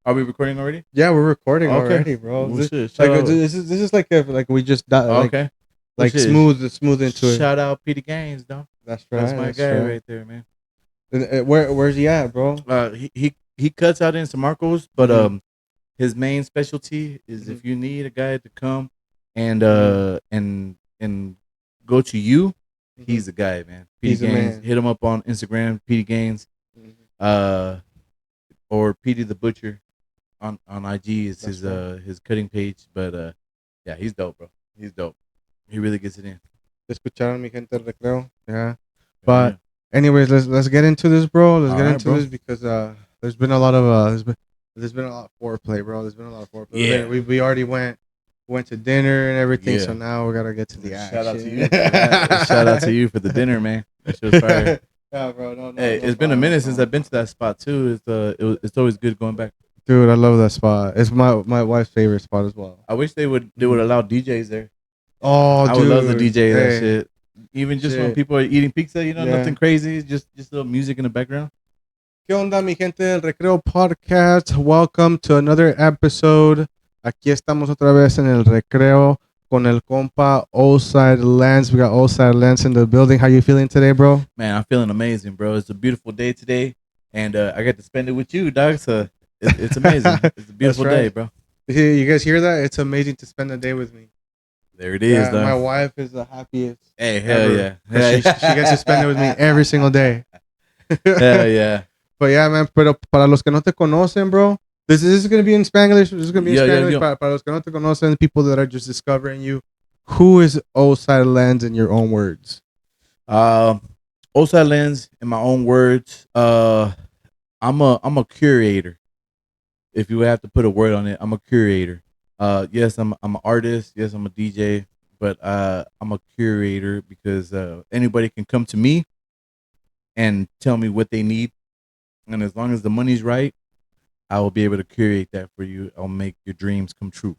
Are we recording already? Yeah, we're recording already, bro. Well, This, shit, this is like we just okay. Well, shit. smooth into it. Shout out Petey Gaines, though. That's right. That's my guy right there, man. Where's he at, bro? He cuts out in San Marcos, but Mhm. his main specialty is if you need a guy to come and and go to you, he's the guy, man. Petey He's the Gaines. man. Hit him up on Instagram, Petey Gaines, or Petey the Butcher on IG is his cutting page. But yeah, he's dope, bro. He's dope. He really gets it in. Escucharon mi gente del recreo. Yeah. But anyways, let's get into this, bro. Let's get into this because there's been a lot of there's been a lot of foreplay, bro. There's been a lot of foreplay. Yeah. We already went to dinner and everything, so now we gotta get to the action. Shout out to you. Shout out to you for the dinner, man. That shit was fire. Yeah, bro. No, hey, it's been a minute since I've been to that spot too. It's always good going back. Dude, I love that spot. It's my wife's favorite spot as well. I wish they would allow DJs there. Oh, I would love the DJ that Hey. shit. Even just when people are eating pizza, nothing crazy, just little music in the background. ¿Qué onda, mi gente del Recreo Podcast? Welcome to another episode. Aquí estamos otra vez en el Recreo con el compa Oside Lenz. We got Oside Lenz in the building. How you feeling today, bro? Man, I'm feeling amazing, bro. It's a beautiful day today, and I got to spend it with you, dog. So it's amazing. It's a beautiful day, bro. You guys hear that? It's amazing to spend the day with me. There it is, dog. My wife is the happiest. Hey, hell ever. yeah. She gets to spend it with me every single day. Hell yeah. But yeah, man, pero para los que no te conocen, bro, this is going to be in Spanglish. This is going to be in Spanish. Para los que no te conocen, people that are just discovering you, who is Oside Lenz in your own words? Oside Lenz, in my own words, I'm a curator. If you have to put a word on it, I'm a curator. Yes, I'm an artist. Yes, I'm a DJ, but I'm a curator because anybody can come to me and tell me what they need, and as long as the money's right, I will be able to curate that for you. I'll make your dreams come true.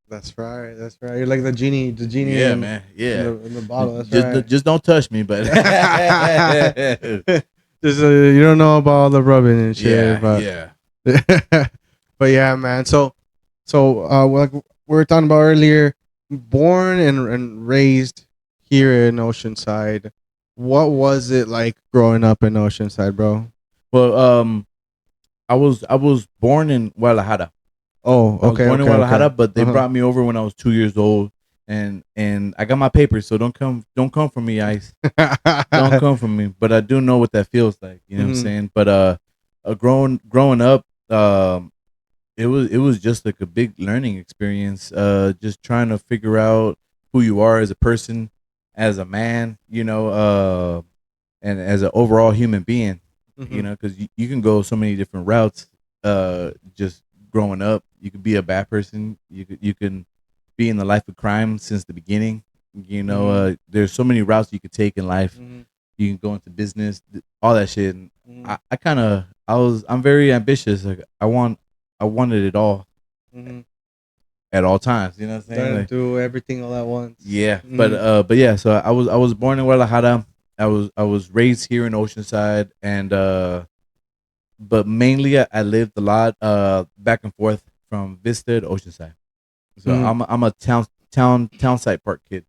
That's right. You're like the genie. Yeah, man. Yeah, in the bottle. That's right. Just don't touch me, but just you don't know about all the rubbing and shit. Yeah. But yeah, man. So like we were talking about earlier, born and raised here in Oceanside. What was it like growing up in Oceanside, bro? Well, I was born in Guadalajara. Oh, okay. I was born in Guadalajara, okay. But they brought me over when I was 2 years old, and I got my papers, so don't come for me, Ice. Don't come for me. But I do know what that feels like. You know what I'm saying? But growing up, it was just like a big learning experience. Just trying to figure out who you are as a person, as a man, and as an overall human being, because you can go so many different routes. Just growing up, you could be a bad person. You can be in the life of crime since the beginning. There's so many routes you could take in life. You can go into business, all that shit. And I'm very ambitious. Like I wanted it all at all times. You know what I'm saying? Trying to do everything all at once. Yeah, but yeah. So I was born in Guadalajara. I was raised here in Oceanside, and but mainly I lived a lot back and forth from Vista to Oceanside. So I'm a Townside Park kid.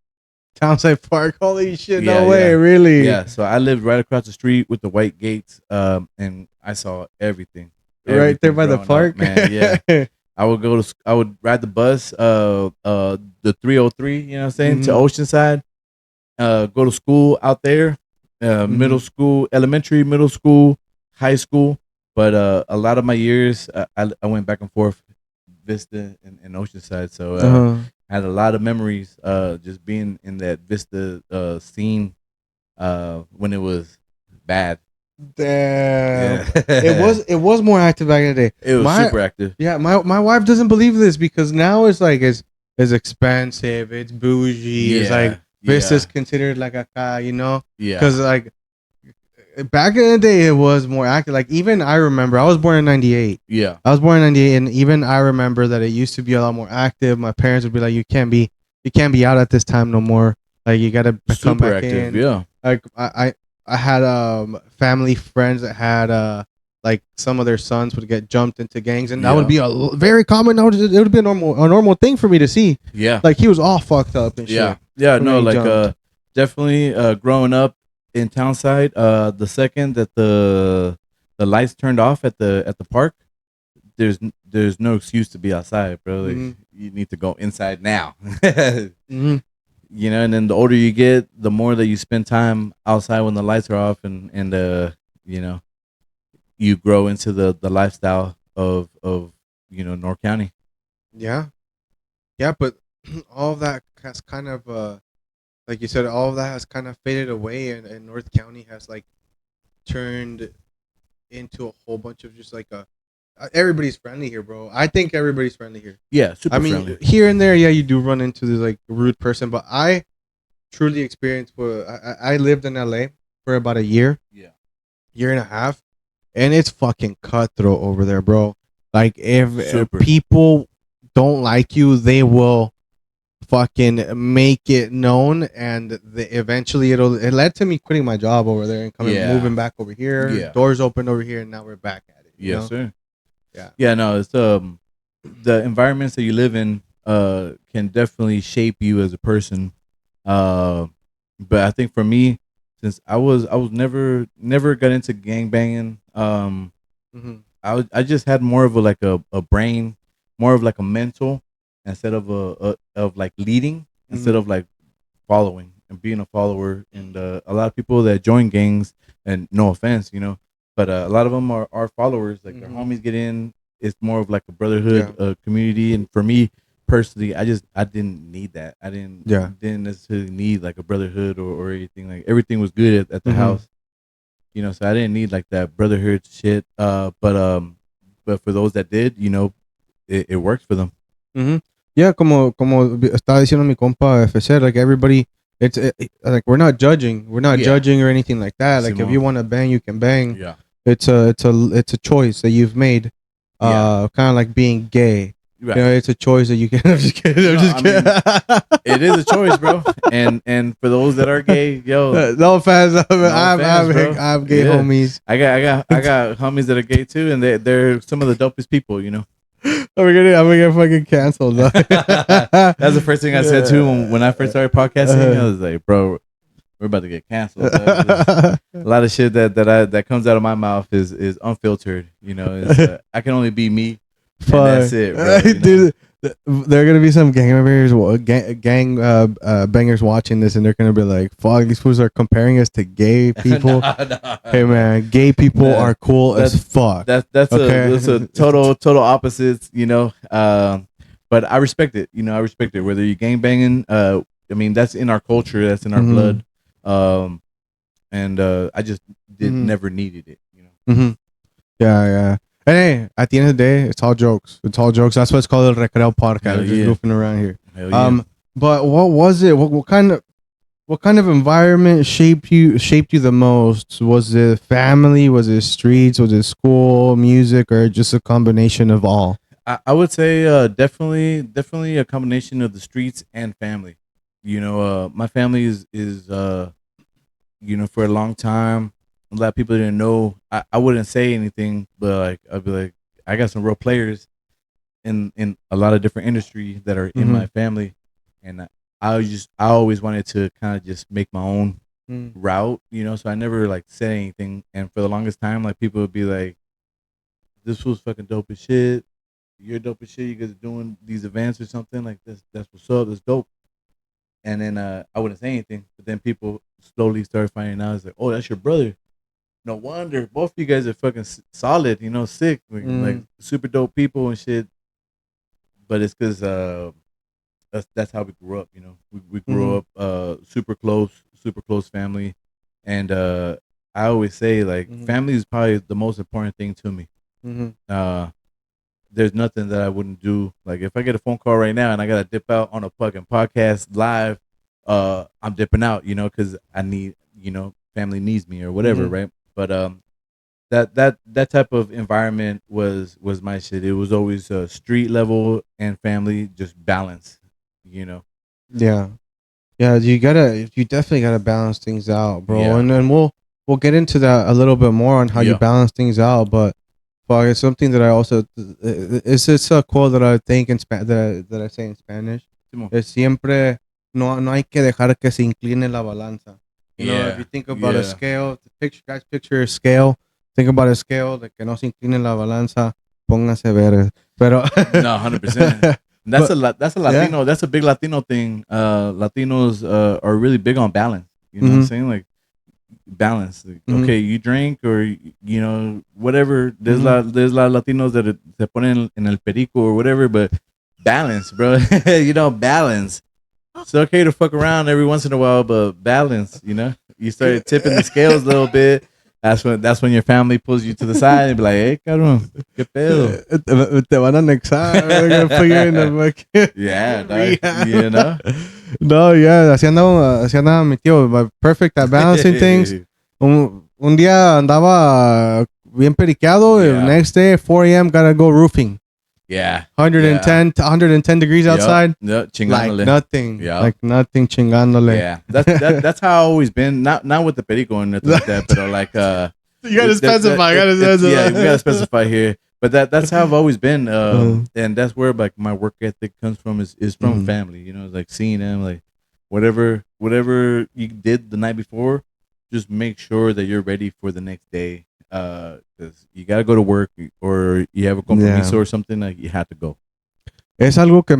Townside Park, holy shit! Yeah, no way, really? Yeah. So I lived right across the street with the white gates, and I saw everything. Right there by the park, man. Yeah. I would ride the bus, the 303. You know what I'm saying, to Oceanside. Go to school out there, middle school, elementary, middle school, high school. But a lot of my years, I went back and forth, Vista and Oceanside. So I had a lot of memories, just being in that Vista scene when it was bad. Damn. Yeah. It was more active back in the day. It was super active. Yeah, my wife doesn't believe this because now it's like it's expensive, it's bougie, it's like Vista's considered like a car, Yeah. Because like back in the day it was more active. Like even I remember I was born in 98. Yeah. I was born in 98, and even I remember that it used to be a lot more active. My parents would be like, you can't be out at this time no more. Like you gotta come back active, in. Yeah. Like I had family friends that had like some of their sons would get jumped into gangs, and that would be very common. It would be a normal thing for me to see. Yeah, like he was all fucked up and shit. Yeah, no, like definitely growing up in Townside, the second that the lights turned off at the park, there's no excuse to be outside, bro. Like, you need to go inside now. You know, and then the older you get, the more that you spend time outside when the lights are off, and you know, you grow into the lifestyle of North County. Yeah, but all of that has kind of like you said, all of that has kind of faded away, and North County has like turned into a whole bunch of just like everybody's friendly here, bro. I think everybody's friendly here. Yeah, super friendly. Here and there, yeah, you do run into this like rude person, but I truly experienced I lived in LA for about a year. Yeah. Year and a half, and it's fucking cutthroat over there, bro. Like if people don't like you, they will fucking make it known, and eventually it led to me quitting my job over there and moving back over here. Yeah. Doors open over here, and now we're back at it. Yes, sir. Yeah, no, it's the environments that you live in can definitely shape you as a person. But I think for me, since I was never got into gangbanging, I just had more of a brain, more of like a mental, instead of of like leading, instead of like following and being a follower. And a lot of people that join gangs, and no offense, but a lot of them are followers. Like their homies get in. It's more of like a brotherhood, a community. And for me personally, I didn't need that. I didn't necessarily need like a brotherhood or anything. Like everything was good at the house, so I didn't need like that brotherhood shit. But for those that did, it works for them. Yeah, como estaba diciendo mi compa FC, like everybody, it's like we're not judging or anything like that. Like if you want to bang, you can bang. Yeah, it's a choice that you've made. Kind of like being gay. Right. It's a choice that you can. I'm just kidding. It is a choice, bro. And for those that are gay, yo, no offense. I have gay homies. I got homies that are gay too, and they're some of the dopest people, I'm gonna get fucking canceled. That's the first thing I said too when I first started podcasting. I was like, bro, we're about to get canceled. A lot of shit that comes out of my mouth is unfiltered. I can only be me. And that's it, bro, dude. There are gonna be some bangers watching this, and they're gonna be like, "Fuck, these fools are comparing us to gay people." No. Hey man, gay people are cool as fuck. That's a total opposites, But I respect it. I respect it. Whether you're gang banging, I mean that's in our culture, that's in our blood. And I just never needed it. Yeah. And hey, at the end of the day, it's all jokes. That's why it's called the Recreo Podcast. We're just goofing around here. But what was it? What kind of environment shaped you the most? Was it family? Was it streets? Was it school, music, or just a combination of all? I would say definitely a combination of the streets and family. My family is for a long time, a lot of people didn't know. I wouldn't say anything, but like I'd be like, I got some real players in a lot of different industries that are in my family, and I always wanted to kind of just make my own route, so I never like said anything. And for the longest time, like people would be like, "This was fucking dope as shit. You're dope as shit. You guys are doing these events or something like this. That's what's up. That's dope." And then I wouldn't say anything, but then people slowly started finding out. It's like, "Oh, that's your brother. No wonder both of you guys are fucking solid, sick, like super dope people and shit." But it's because that's how we grew up, We grew up super close family, and I always say like family is probably the most important thing to me. There's nothing that I wouldn't do. Like if I get a phone call right now and I gotta dip out on a fucking podcast live, I'm dipping out, because I need, family needs me or whatever, right? But that type of environment was my shit. It was always street level and family, just balance, Yeah, you definitely gotta balance things out, bro. Yeah. And then we'll get into that a little bit more on how you balance things out. But fuck. It's something that I also. It's a quote that I think that I say in Spanish. Es siempre no hay que dejar que se incline la balanza. You know, if you think about a scale, picture a scale. Think about a scale de que no se incline la balanza. Póngase ver. Pero no, 100%. That's a Latino. Yeah. That's a big Latino thing. Latinos are really big on balance. You know what I'm saying? Like balance. Like, okay, you drink or you know whatever. There's there's Latinos that se ponen en el perico or whatever, but balance, bro. You know, balance. It's okay to fuck around every once in a while, but balance. You know, you start tipping the scales a little bit. That's when your family pulls you to the side and be like, "Hey, cabrón, qué pedo? Te van a anexar. They're gonna put you in the fucking yeah, you know." No, yeah, así andaba mi tío, perfect at balancing things. Un día andaba bien periqueado. Yeah. Next day, 4 a.m., gotta go roofing. Yeah. 110 degrees outside. Yep. Like nothing. Yep. Like nothing chingándole. Yeah. That's how I've always been. Not with the perico or nothing like that, but like you gotta specify. Yeah, we gotta specify here. But that's how I've always been. And that's where like my work ethic comes from is from family. You know, like seeing them, like whatever you did the night before, just make sure that you're ready for the next day. Because you gotta go to work or you have a compromiso or something, like you have to go. Es algo que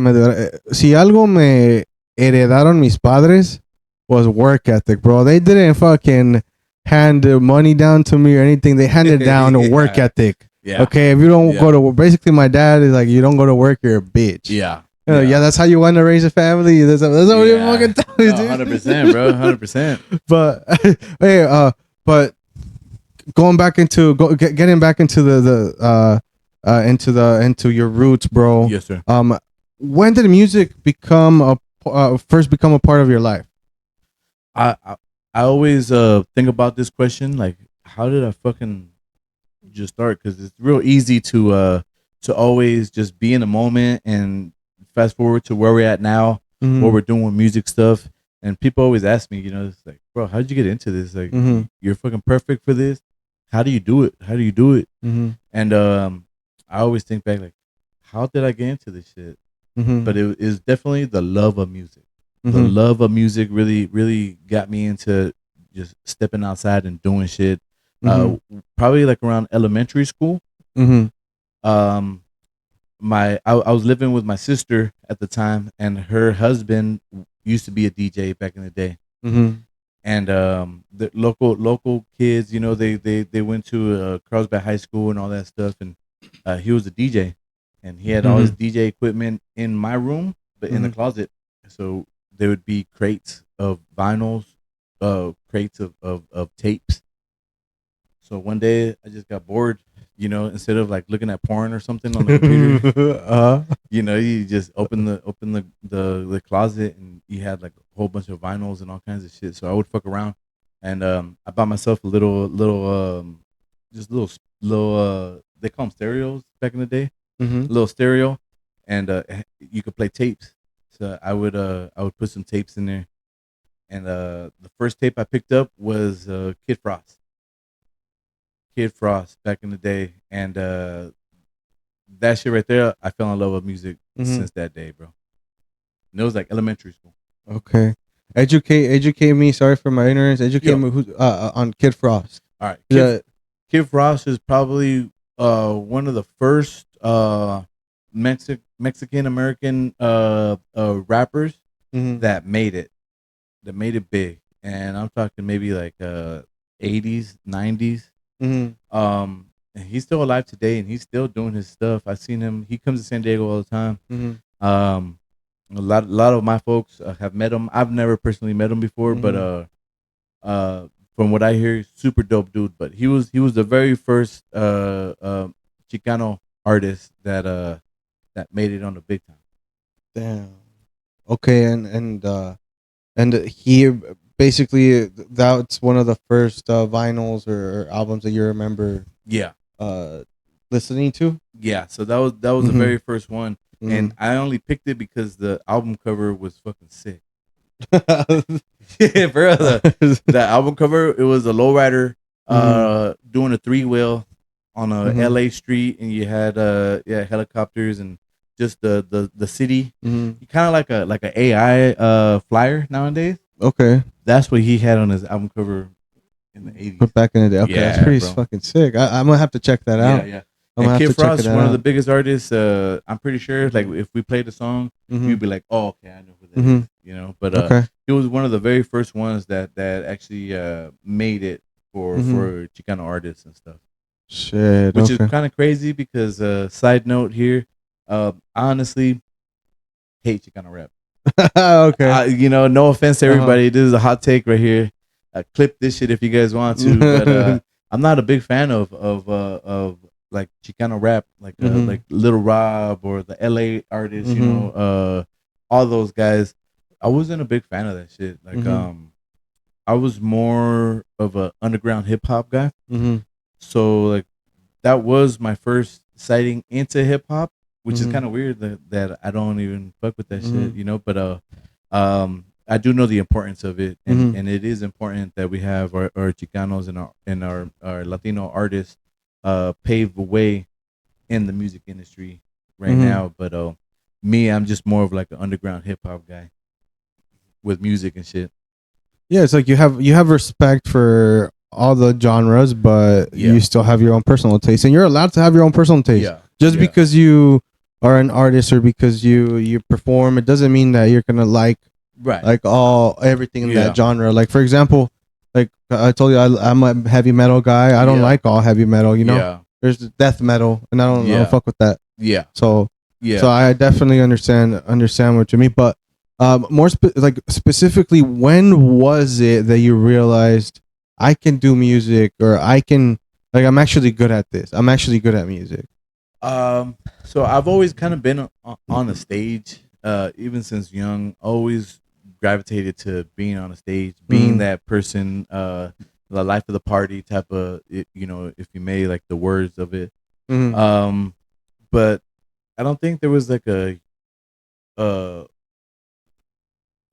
si algo me heredaron mis padres was work ethic, bro. They didn't fucking hand money down to me or anything. They handed down a work ethic. Yeah. Okay, if you don't go to work, basically my dad is like, you don't go to work, you're a bitch. Yeah. Yeah, that's how you want to raise a family. That's what you fucking tell me, dude. 100%, bro. 100%. But hey, but going back into getting back into into your roots, bro. Yes, sir. When did music first become a part of your life? I always think about this question, like, how did I fucking just start? Because it's real easy to always just be in the moment and fast forward to where we're at now, what we're doing with music stuff. And people always ask me, you know, it's like, bro, how did you get into this? Like, you're fucking perfect for this. How do you do it? How do you do it? And I always think back, like, how did I get into this shit? But it is definitely the love of music. The love of music really, really got me into just stepping outside and doing shit. Probably like around elementary school. I was living with my sister at the time, and her husband used to be a DJ back in the day. And the local kids, you know, they went to Carlsbad High School and all that stuff, and he was a DJ, and he had all his DJ equipment in my room, but in the closet. So there would be crates of vinyls, crates of tapes. So one day I just got bored, you know, instead of like looking at porn or something on the computer, you know, you just open the closet and you had like a whole bunch of vinyls and all kinds of shit. So I would fuck around, and I bought myself a little they call them stereos back in the day, little stereo, and you could play tapes. So I would put some tapes in there, and the first tape I picked up was Kid Frost back in the day, and that shit right there, I fell in love with music since that day, bro. And it was like elementary school. Okay, educate me. Sorry for my ignorance. Educate me on Kid Frost. All right, Kid Frost is probably one of the first Mexican American rappers that made it big, and I'm talking maybe like 80s, 90s. And he's still alive today, and he's still doing his stuff. I've seen him. He comes to San Diego all the time. A lot of my folks have met him. I've never personally met him before, but from what I hear, super dope dude. But he was the very first Chicano artist that made it on the big time. Damn. Okay, and he basically that's one of the first vinyls or albums that you remember. Yeah. Listening to. Yeah. So that was the very first one, and I only picked it because the album cover was fucking sick. Yeah, bro. The album cover, it was a lowrider doing a 3-wheel, on a LA street, and you had helicopters and just the city. Mm-hmm. Kind of like a AI flyer nowadays. Okay. That's what he had on his album cover in the 80s. But back in the day. Okay, that's Yeah, pretty bro. fucking sick. I'm gonna have to check that out. Yeah. I'm And gonna have Kid to check Frost, that one of the out. biggest artists. I'm pretty sure, like if we played the song, Mm-hmm. you'd be like, "Oh, okay, I know who that Mm-hmm. is," you know. But Okay. he was one of the very first ones that actually made it for Chicano artists and stuff. Shit. Which is Okay. kind of crazy because side note here, I honestly hate Chicano rap. Okay. You know, no offense to Uh-huh. everybody. This is a hot take right here. Clip this shit if you guys want to, but I'm not a big fan of like Chicano rap, like like Little Rob or the LA artists, you know, all those guys. I wasn't a big fan of that shit. Like I was more of a underground hip hop guy. Mm-hmm. So like that was my first sighting into hip hop, which is Mhm. kind of weird that I don't even fuck with that shit, Mhm. you know. But I do know the importance of it, Mhm. and it is important that we have our Chicanos and our Latino artists pave the way in the music industry right Mhm. now. But me, I'm just more of like an underground hip hop guy with music and shit. Yeah, it's like you have respect for all the genres, but Yeah. you still have your own personal taste, and you're allowed to have your own personal taste. Yeah, Just yeah. because you are an artist or because you perform, it doesn't mean that you're gonna like Right. everything in Yeah. that genre. Like for example, like I told you, I'm a heavy metal guy. I don't Yeah. like all heavy metal. You know, Yeah. there's death metal, and I don't Yeah. fuck with that. Yeah. So Yeah. So I definitely understand what you mean, but specifically, when was it that you realized I can do music, or I'm actually good at this? I'm actually good at music. So I've always kind of been on the stage, even since young. Always gravitated to being on a stage, being that person, the life of the party type of, you know, if you may, like the words of it. But I don't think there was like a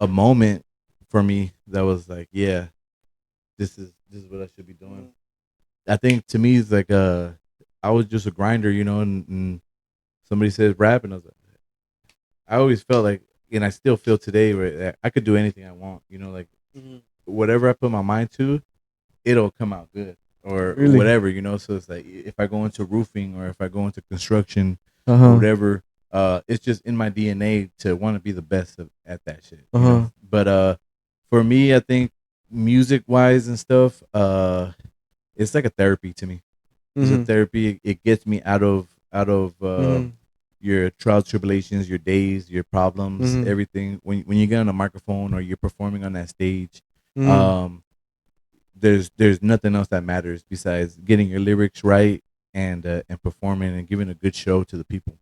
a moment for me that was like, yeah, this is what I should be doing. I think to me it's like I was just a grinder, you know, and somebody says rap, and I was like, I always felt like, and I still feel today, where I could do anything I want, you know, like whatever I put my mind to, it'll come out good or Really? whatever, you know. So it's like if I go into roofing or if I go into construction or Uh-huh. whatever, it's just in my DNA to want to be the best at that shit. You Uh-huh. know? But for me, I think music wise and stuff, it's like a therapy to me. It's a Mhm. therapy. It gets me out of Mhm. your trials, tribulations, your days, your problems, Mhm. everything. When you get on a microphone or you're performing on that stage, Mhm. there's nothing else that matters besides getting your lyrics right and performing and giving a good show to the people.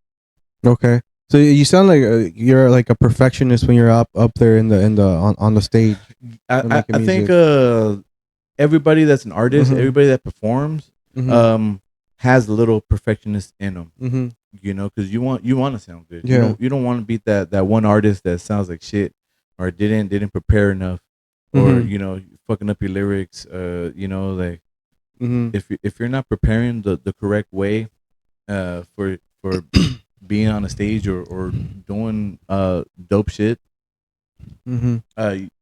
Okay. So you sound like you're like a perfectionist when you're up there in the on the stage. I think everybody that's an artist, Mhm. everybody that performs, Mhm. has a little perfectionist in them. Mhm. You know, because you want to sound good. Yeah. You don't want to be that one artist that sounds like shit or didn't prepare enough or Mhm. you know fucking up your lyrics. You know, like Mhm. if you're not preparing the correct way, for being on a stage or doing dope shit, Mhm.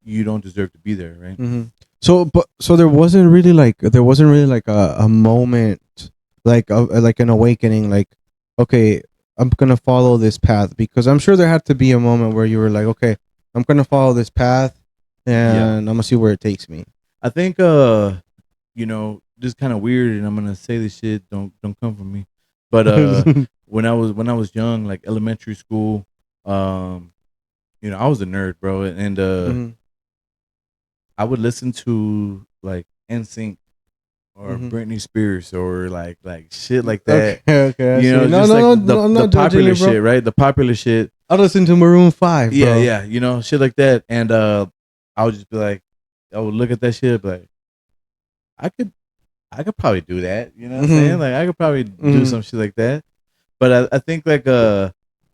you don't deserve to be there, right? Mhm. So there wasn't really like a moment like an awakening, like, okay, I'm gonna follow this path, because I'm sure there had to be a moment where you were like, okay, I'm gonna follow this path and I'm gonna see where it takes me. I think you know, this kind of weird, and I'm gonna say this shit. Don't come for me. But when I was young, like elementary school, um, you know, I was a nerd, bro, and Mhm. I would listen to like NSYNC or Mhm. Britney Spears or like shit like Okay, that. okay, I You know, see. No, just no, like no, no, I'm the not judging popular you, bro. shit, right? The popular shit. I listen to Maroon 5, bro. Yeah, yeah, you know, shit like that. And I would just be like, I would look at that shit, be like, I could I could probably do that. You know what I'm saying? Like I could probably do some shit like that. But I think like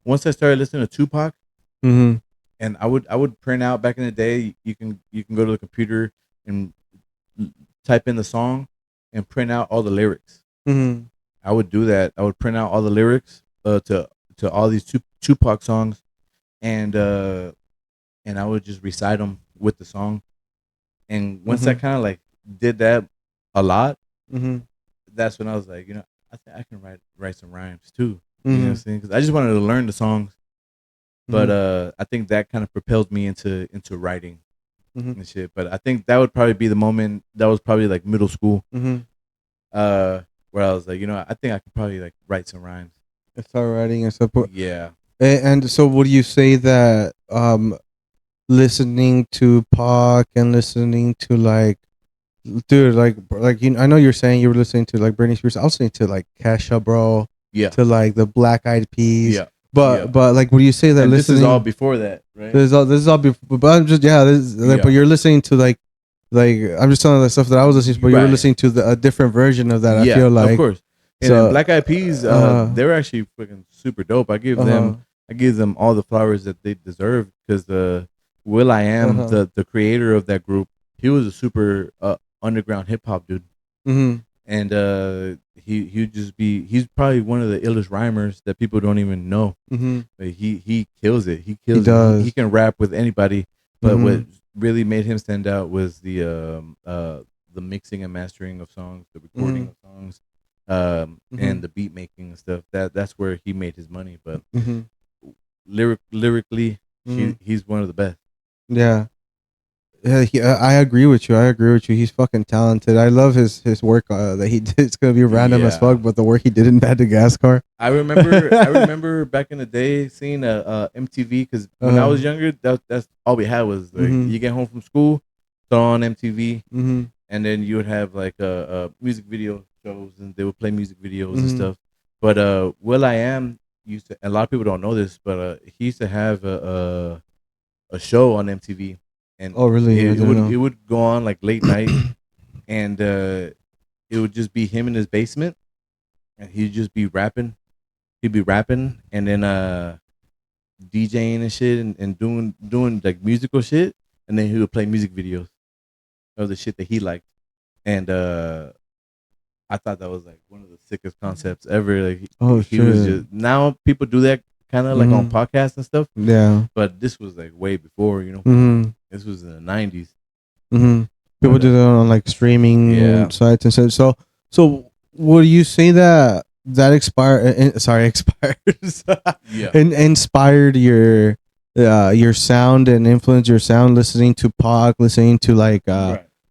once I started listening to Tupac, Mhm. and I would print out back in the day. You can go to the computer and type in the song and print out all the lyrics. Mhm. I would do that. I would print out all the lyrics to all these Tupac songs, and and I would just recite them with the song. And once I Mm-hmm. kind of like did that a lot, Mm-hmm. that's when I was like, I think I can write some rhymes too. You know what I'm Mm-hmm. saying? Because I just wanted to learn the songs, but Mm-hmm. I think that kind of propelled me into writing Mm-hmm. and shit. But I think that would probably be the moment. That was probably like middle school, Mm-hmm. uh, where I was like, I think I could probably like write some rhymes. Start writing and stuff. Yeah, And so, would you say that listening to Pac and listening to like, dude, I know you're saying you were listening to like Britney Spears. I was listening to like Kesha, bro, yeah, to like the Black Eyed Peas. yeah, yeah. But like, would you say that And this is all listening? before that, right? This is all before. But I'm just this is, like, but Yeah, you're listening to like I'm just telling the stuff that I was listening to, but you were right. listening to a different version of that. I Yeah, feel of like course. And then so. Black Eyed Peas, Uh. they're actually fucking super dope. Uh huh. I give them all the flowers that they deserve because the Will I Uh Am, huh. the creator of that group, he was a super underground hip hop dude, Mhm. and he'd just be he's probably one of the illest rhymers that people don't even know. Mhm. But he kills it. He He kills it. He does. can rap with anybody. But what Mhm. really made him stand out was the mixing and mastering of songs, the recording Mhm. of songs, and Mhm. the beat making and stuff. That's where he made his money. But Mhm. lyrically, Mhm. he's one of the best. Yeah. Yeah, I agree with you. I agree with you. He's fucking talented. I love his work that he did. It's gonna be random as Yeah. fuck, but the work he did in Madagascar. I remember back in the day seeing a MTV because when I was Uh. younger, that's all we had was like Mhm. you get home from school, throw on MTV, Mhm. and then you would have like music video shows, and they would play music videos and Mhm. stuff. But Will I Am used to. A lot of people don't know this, but he used to have a show on MTV, and Oh, really? I didn't it know. would go on like late night, and it would just be him in his basement, and he'd just be rapping. He'd be rapping, and then DJing and shit, and doing like musical shit, and then he would play music videos of the shit that he liked, and I thought that was like one of the sickest concepts ever. Like Oh he was shit. just now people do that kind of like on Mhm. podcasts and stuff, Yeah. but this was like way before, Mhm. This was in the '90s, Mhm. People but do that on like streaming yeah, sites and such. So would you say that expired yeah, and inspired your sound and influenced your sound listening to Pac, listening to right,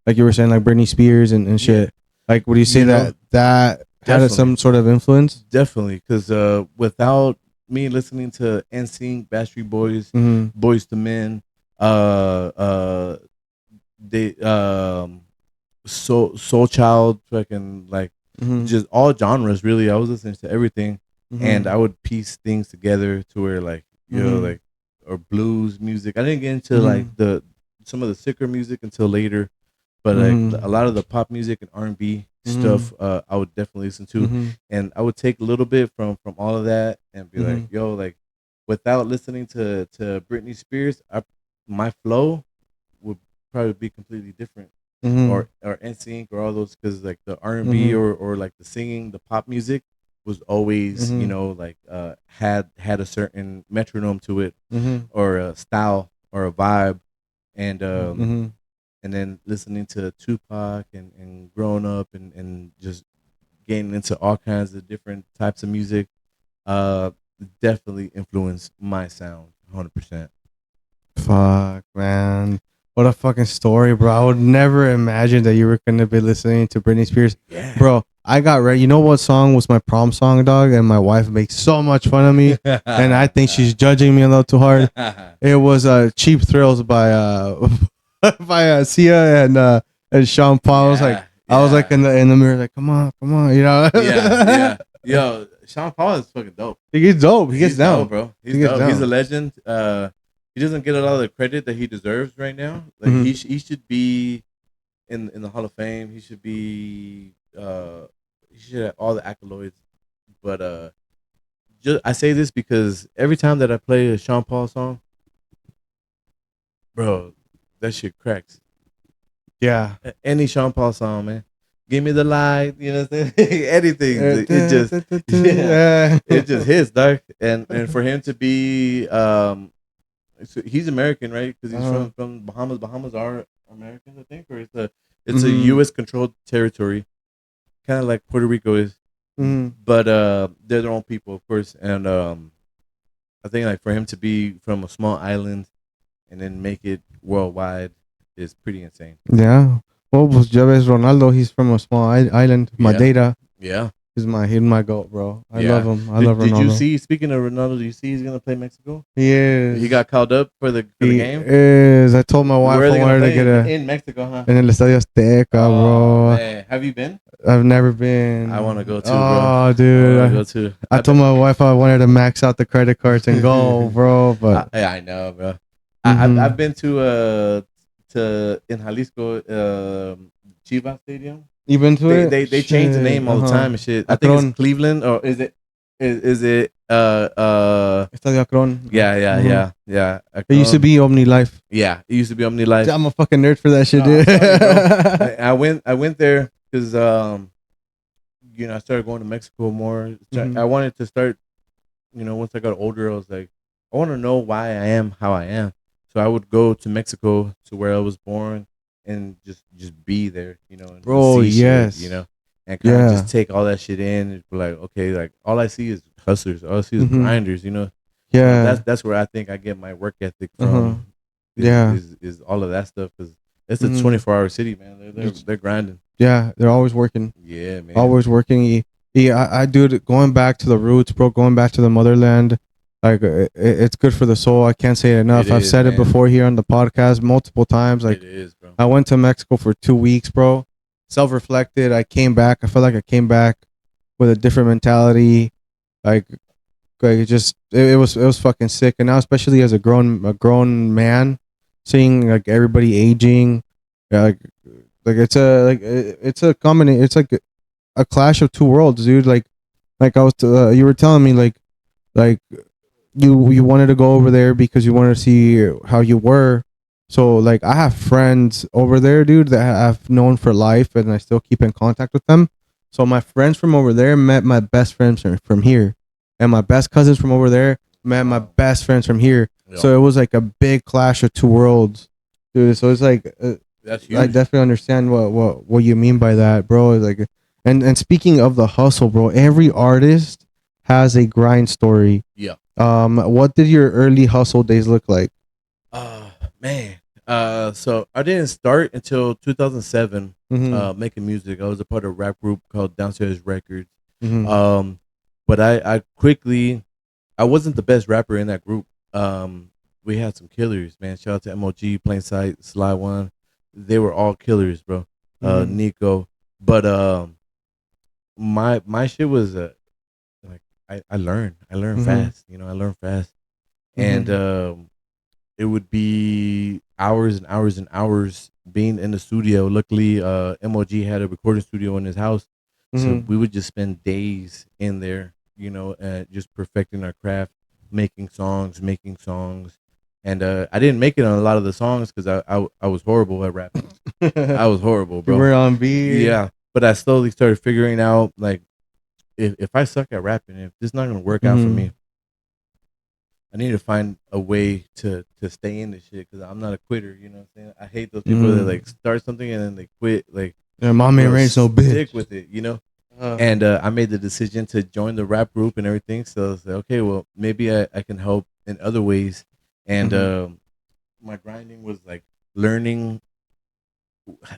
like you were saying like Britney Spears and yeah, shit. Like would you say you know, that had definitely, some sort of influence? definitely, because without me listening to NSYNC, Backstreet Boys, Mhm. Boys to Men, uh, uh, they Soul Child, fucking like Mhm. just all genres really. I was listening to everything, and I Mhm. would piece things together to where like Mhm. like or blues music. I didn't get into like Mhm. the some of the sicker music until later, but like a lot of Mhm. the pop music and R&B Mhm. stuff, I would definitely listen to, Mhm. and I would take a little bit from all of that and be like, Mhm. yo, like without listening to Britney Spears, my flow would probably be completely different, Mhm. or NSYNC or all those, because like the R&B Mhm. or like the singing, the pop music was always Mhm. like had a certain metronome to it, Mhm. or a style or a vibe, and Mhm. and then listening to Tupac and growing up and just getting into all kinds of different types of music, uh definitely influenced my sound 100%. Fuck, man. What a fucking story, bro. I would never imagine that you were gonna be listening to Britney Spears. Yeah. Bro, I got ready. You know what song was my prom song, dog? And my wife makes so much fun of me. And I think she's judging me a little too hard. It was Cheap Thrills by by Sia and Sean Paul. Yeah, I was like yeah, in the mirror, like, come on, you know. yeah, yeah. Yo, Sean Paul is fucking dope. He gets dope. He gets He's dope, down. bro. He's He gets dope. He's a down. legend. He doesn't get a lot of the credit that he deserves right now. Like Mhm. he should be in the Hall of Fame. He should have all the accolades. But just I say this because every time that I play a Sean Paul song, bro, that shit cracks. Yeah. Any Sean Paul song, man. give me the light, you know what I'm saying? Anything. It just yeah, Yeah. it just hits, dog. And for him to be so he's American, right? Because he's Uh-huh. from Bahamas. Bahamas are Americans, I think, or it's a Mm-hmm. U.S. controlled territory, kind of like Puerto Rico is, Mm-hmm. but they're their own people, of course. And I think like for him to be from a small island and then make it worldwide is pretty insane. Yeah. Well, pues ya ves Ronaldo. He's from a small island, Yeah, Madeira. yeah, He's my goat, bro. I love yeah. him. I love Did you Ronaldo. see? Speaking of Ronaldo, do you see he's gonna play Mexico? He He is. got called up for the He game. is. I told my Where wife are I they gonna wanted to play get a in Mexico, huh? in el Estadio Azteca, Oh bro. man, have you been? I've never I want to been. go too, bro. Oh, I dude. want to go too. I I bet. told my wife I wanted to max out the credit cards and go, bro. But Yeah, I know, bro. I've mm-hmm. been to in Jalisco, Chivas Stadium. You been to it? They change the Shit. name all the Uh-huh. time and shit. I think it's Akron. Cleveland or is it Estadio Akron. Mm-hmm. yeah. It used to be Omni Life. Yeah, it used to be Omni Life. I'm a fucking nerd for that shit, No, I'm dude. telling you, bro. I went there because I started going to Mexico more. Mm-hmm. I wanted to start, once I got older, I was like, I want to know why I am how I am. So I would go to Mexico to where I was born and just be there, and just Bro, see shit, yes. and kind of Yeah. just take all that shit in and be like, okay, like all I see is hustlers, all I see is Mm-hmm. grinders, So Yeah. that's where I think I get my work ethic Uh-huh. from, Yeah. is all of that stuff because it's a Mm-hmm. 24-hour city, man. They're grinding. Yeah, they're always working. Yeah, man. Always working. Yeah, I do it. Going back to the roots, bro. Going back to the motherland. Like it's good for the soul. I can't say it It enough. I've is, said it man. before here on the podcast multiple times. Like It is, bro. I went to Mexico for 2 weeks, bro. Self-reflected. I came back. I felt like I came back with a different mentality. Like, it was fucking sick. And now, especially as a grown man, seeing like everybody aging, like it's a combination. It's like a clash of two worlds, dude. Like you were telling me, like you wanted to go over there because you wanted to see how you were. So like I have friends over there, dude, that I've known for life, and I still keep in contact with them. So my friends from over there met my best friends from here, and my best cousins from over there met my best friends from here. Yeah. So it was like a big clash of two worlds, dude. So it's like That's I huge. definitely understand what you mean by that, bro. Like, and speaking of the hustle, bro, every artist has a grind story. Yeah. What did your early hustle days look like? Uh man. So I didn't start until 2007 Mm-hmm. making music. I was a part of a rap group called Downstairs Records. Mm-hmm. Um but I quickly I wasn't the best rapper in that group. We had some killers, man. Shout out to MOG, Plain Sight, Sly One. They were all killers, bro. Mm-hmm. Nico. But my shit was like I learned Mm-hmm. fast, I learned fast. And Mm-hmm. it would be hours and hours and hours being in the studio. Luckily, MOG had a recording studio in his house, so Mm-hmm. we would just spend days in there, just perfecting our craft, making songs. And I didn't make it on a lot of the songs because I was horrible at rapping. I was horrible, You bro. were on beat. Yeah, but I slowly started figuring out like if I suck at rapping, if this is not gonna work out for Mm-hmm. me, I need to find a way to stay in this shit because I'm not a quitter. You know what I'm saying? I hate those people that Mm-hmm. like start something and then they quit. Like, Yeah, mom ain't bro, raised no stick bitch. with it. Uh, And I made the decision to join the rap group and everything. So I was like, okay, well, maybe I can help in other ways. And mm-hmm. my grinding was like learning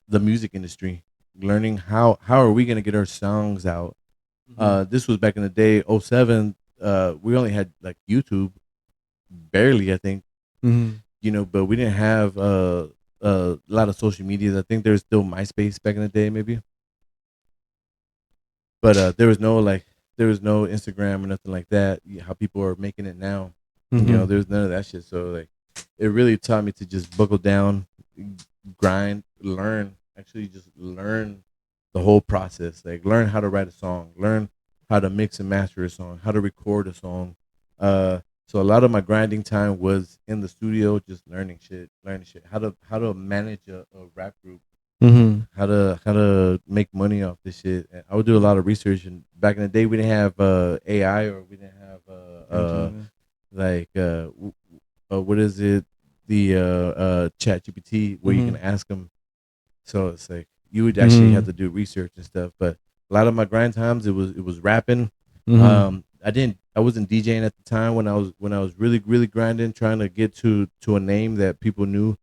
the music industry, learning how are we gonna get our songs out. Mm-hmm. This was back in the day, '07. We only had like YouTube, barely, I think. Mm-hmm. But we didn't have a lot of social medias. I think there was still MySpace back in the day, maybe, but there was no Instagram or nothing like that. How people are making it now, Mm-hmm. there's none of that shit. So like, it really taught me to just buckle down, grind, learn. Actually, just learn the whole process. Like, learn how to write a song, learn how to mix and master a song, how to record a song. So a lot of my grinding time was in the studio, just learning shit, how to manage a rap group. how to make money off this shit. And I would do a lot of research. And back in the day, we didn't have AI, or we didn't have like what is it, the Chat GPT, where you can ask them. So it's like you would actually have to do research and stuff. But a lot of my grind times, it was rapping. I wasn't DJing at the time when I was really grinding, trying to get to a name that people knew.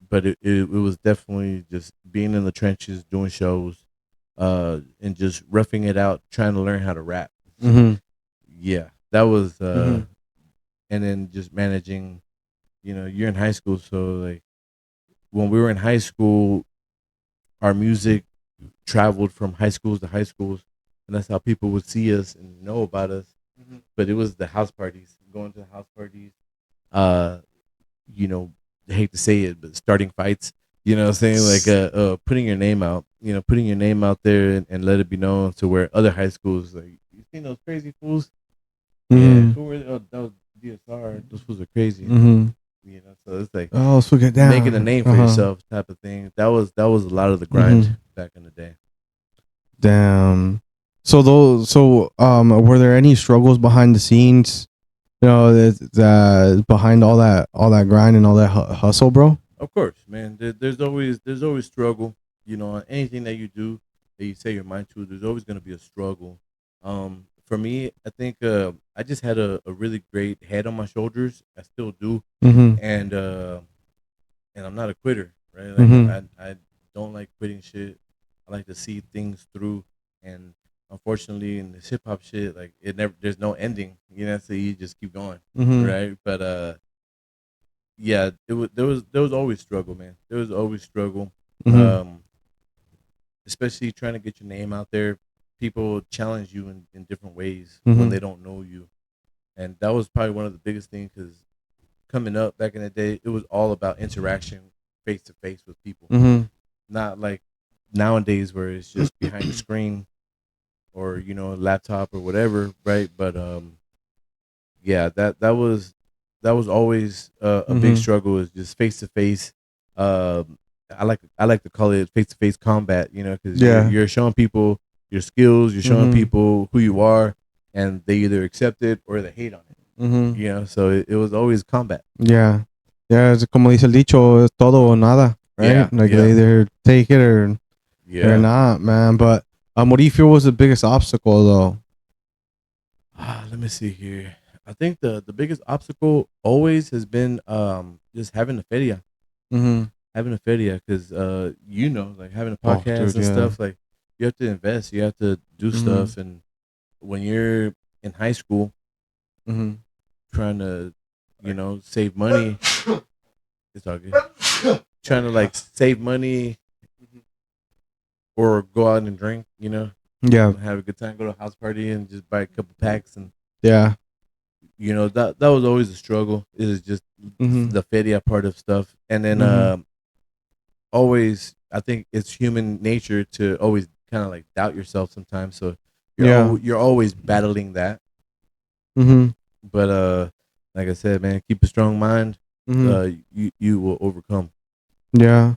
But it was definitely just being in the trenches, doing shows, and just roughing it out, trying to learn how to rap. Yeah, that was and then just managing. You're in high school, so like when we were in high school, our music traveled from high schools to high schools, and that's how people would see us and know about us. But it was the house parties, going to the house parties. Uh, I hate to say it, but starting fights. You know what I'm saying? Like putting your name out. Putting your name out there, and let it be known to where other high schools, like, you seen those crazy fools? Yeah, who were that was DSR. Those fools are crazy. So it's like, so get down, making a name for yourself, type of thing. That was a lot of the grind back in the day. Damn. So were there any struggles behind the scenes? That behind all that grind and all that hustle, bro. Of course, man. There's always struggle. Anything that you do, that you say your mind to, there's always going to be a struggle. For me, I think I just had a really great head on my shoulders. I still do, and I'm not a quitter, right? Like, I don't like quitting shit. I like to see things through, and unfortunately, in the hip hop shit, like, there's no ending. So you just keep going, right? But yeah, there was always struggle, man. There was always struggle, especially trying to get your name out there. People challenge you in different ways when they don't know you, and that was probably one of the biggest things, because coming up back in the day, it was all about interaction, face to face with people, not like nowadays where it's just behind the screen or laptop or whatever, right? But yeah, that was always a big struggle, is just face to face. I like to call it face to face combat, because you're showing people your skills, you're showing people who you are, and they either accept it or they hate on it. So it was always combat. Yeah, it's como dice el dicho, es todo o nada, right? Yeah, like they either take it or not, man. But what do you feel was the biggest obstacle, though? Let me see here. I think the biggest obstacle always has been just having a feria. Having a feria, because like having a podcast and stuff, like, you have to invest, you have to do stuff, and when you're in high school, trying to save money, it's all good. Trying to, like, save money or go out and drink, have a good time, go to a house party and just buy a couple packs, and that was always a struggle. It is just the feria part of stuff, and then always, I think it's human nature to always kind of like doubt yourself sometimes. So you're always battling that. But like I said, man, keep a strong mind. You will overcome. Yeah,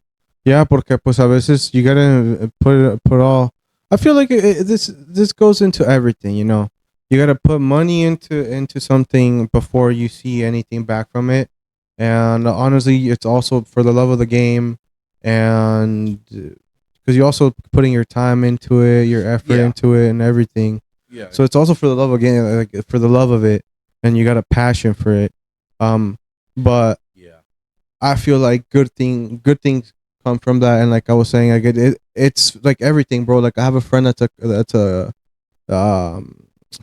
porque pues a veces you gotta put all. I feel like this goes into everything. You gotta put money into something before you see anything back from it. And honestly, it's also for the love of the game, and because you're also putting your time into it, your effort into it, and everything. Yeah. So it's also for the love of game, like for the love of it, and you got a passion for it. But I feel like good things come from that, and like I was saying, it's like everything, bro. Like I have a friend that's a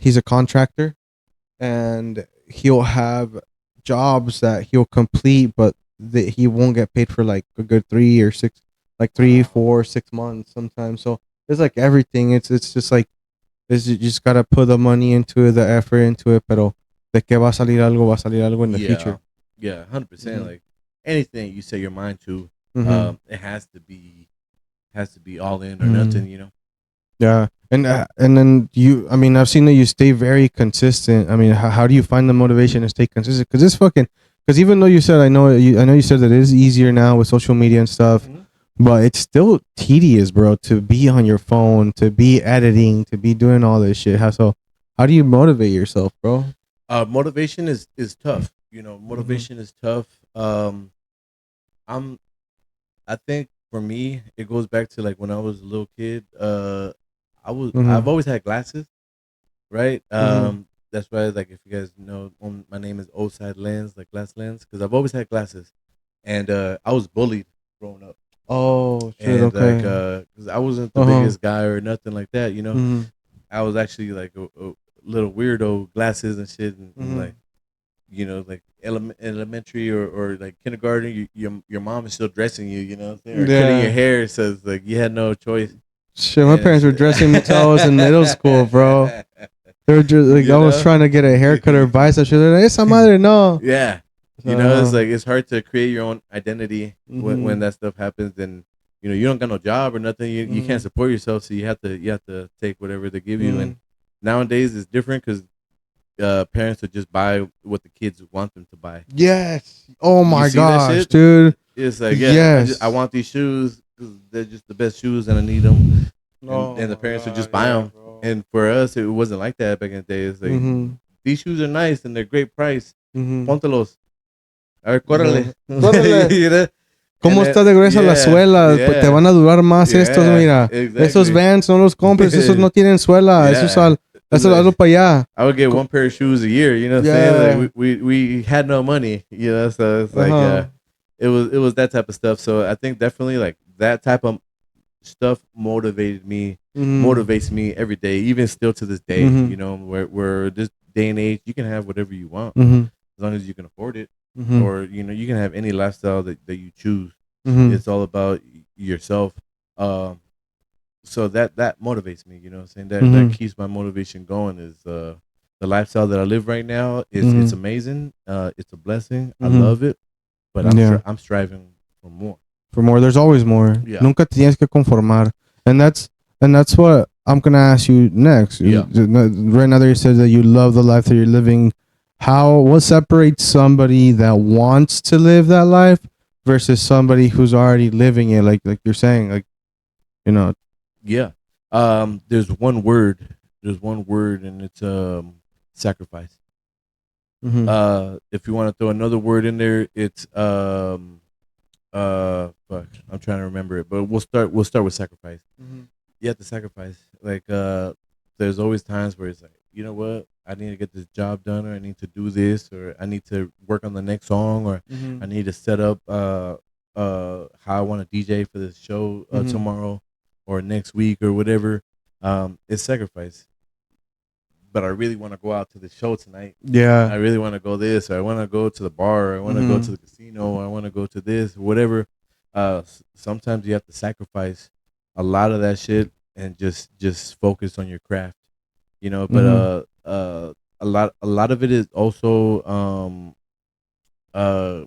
he's a contractor, and he'll have jobs that he'll complete, but he won't get paid for like a good 3 or 6, like 3, 4, 6 months sometimes. So it's like everything. It's just like you just gotta put the money into it, the effort into it. Pero de que va a salir algo in the future. Yeah, 100%. Like anything you set your mind to, it has to be all in or nothing. Yeah, and then you. I mean, I've seen that you stay very consistent. I mean, how do you find the motivation to stay consistent? Because even though you said I know you said that it is easier now with social media and stuff. but it's still tedious, bro, to be on your phone, to be editing, to be doing all this shit. How do you motivate yourself, bro? Motivation is tough. Mm-hmm. Motivation is tough. I'm I think for me, it goes back to like when I was a little kid. I've Mm-hmm. always had glasses, right? Mm-hmm. That's why, like, if you guys know, my name is Oside Lenz, like glass lens, because I've always had glasses, and I was bullied growing up, Oh shit. and like, Okay. because I wasn't the Uh-huh. biggest guy or nothing like that. Mm-hmm. I was actually like a little weirdo, glasses and shit, and Mm-hmm. like, like elementary or like kindergarten, your mom is still dressing you, what I'm saying, or cutting your Yeah. hair, so it's like you had no choice. Shit, my And parents were dressing me till I was in middle school, bro. They were just like, I you was know, trying to get a haircut or buy some shit. They're like, esa madre, no. yeah, it's So, like it's hard to create your own identity when mm-hmm. that stuff happens, and you don't got no job or nothing. You can't Mm-hmm. support yourself, so you have to take whatever they give you. Mm-hmm. And nowadays it's different because parents will just buy what the kids want them to buy. Yes. Oh You my see that gosh, shit? dude. It's like, yeah, I Yes. want these shoes because they're just the best shoes and I need them, and Oh the my parents would just god, buy yeah, them. bro. And for us, it wasn't like that back in the day. It's like, Mm-hmm. these shoes are nice and they're great price. Mm-hmm. Póntelos. A ver, córrele. Córrele. You know? And ¿Cómo está de gruesa la yeah, suela? Pues te yeah, van a durar más estos, yeah, mira. Esos exactly. Vans no los compres, esos no tienen suela. Yeah. It's Eso like, hazlo para allá. I would get one pair of shoes a year. You know what I'm saying? Yeah. Like we had no money. So it's like, Uh-huh. it was that type of stuff. So I think definitely like that type of stuff Mm-hmm. motivates me every day, even still to this day. Mm-hmm. Where this day and age, you can have whatever you want Mm-hmm. as long as you can afford it, Mm-hmm. or you can have any lifestyle that you choose. Mm-hmm. It's all about yourself. Um, so that motivates me. You know what I'm saying? That Mm-hmm. keeps my motivation going. Is the lifestyle that I live right now. It's Mm-hmm. amazing. It's a blessing. I Mm-hmm. love it, but Yeah. I'm striving for more. For more, there's always more. Yeah. Nunca te tienes que conformar. And that's what I'm gonna ask you next. Yeah. Right now that you said that you love the life that you're living, what separates somebody that wants to live that life versus somebody who's already living it, like you're saying, like, you know. Yeah. There's one word. There's one word, and it's sacrifice. Mm-hmm. If you want to throw another word in there, it's fuck, I'm trying to remember it, but we'll start with sacrifice. Mm-hmm. You have to sacrifice. Like, there's always times where it's like, you know what, I need to get this job done, or I need to do this, or I need to work on the next song, or Mm-hmm. I need to set up how I want to DJ for this show Mm-hmm. tomorrow or next week or whatever. It's sacrifice. But I really want to go out to the show tonight. Yeah. I really want to go this, or I want to go to the bar, or I want to go Mm-hmm. to the casino, or I want to go to this, whatever. Sometimes you have to sacrifice a lot of that shit and just focus on your craft, But Mm-hmm. a lot of it is also uh,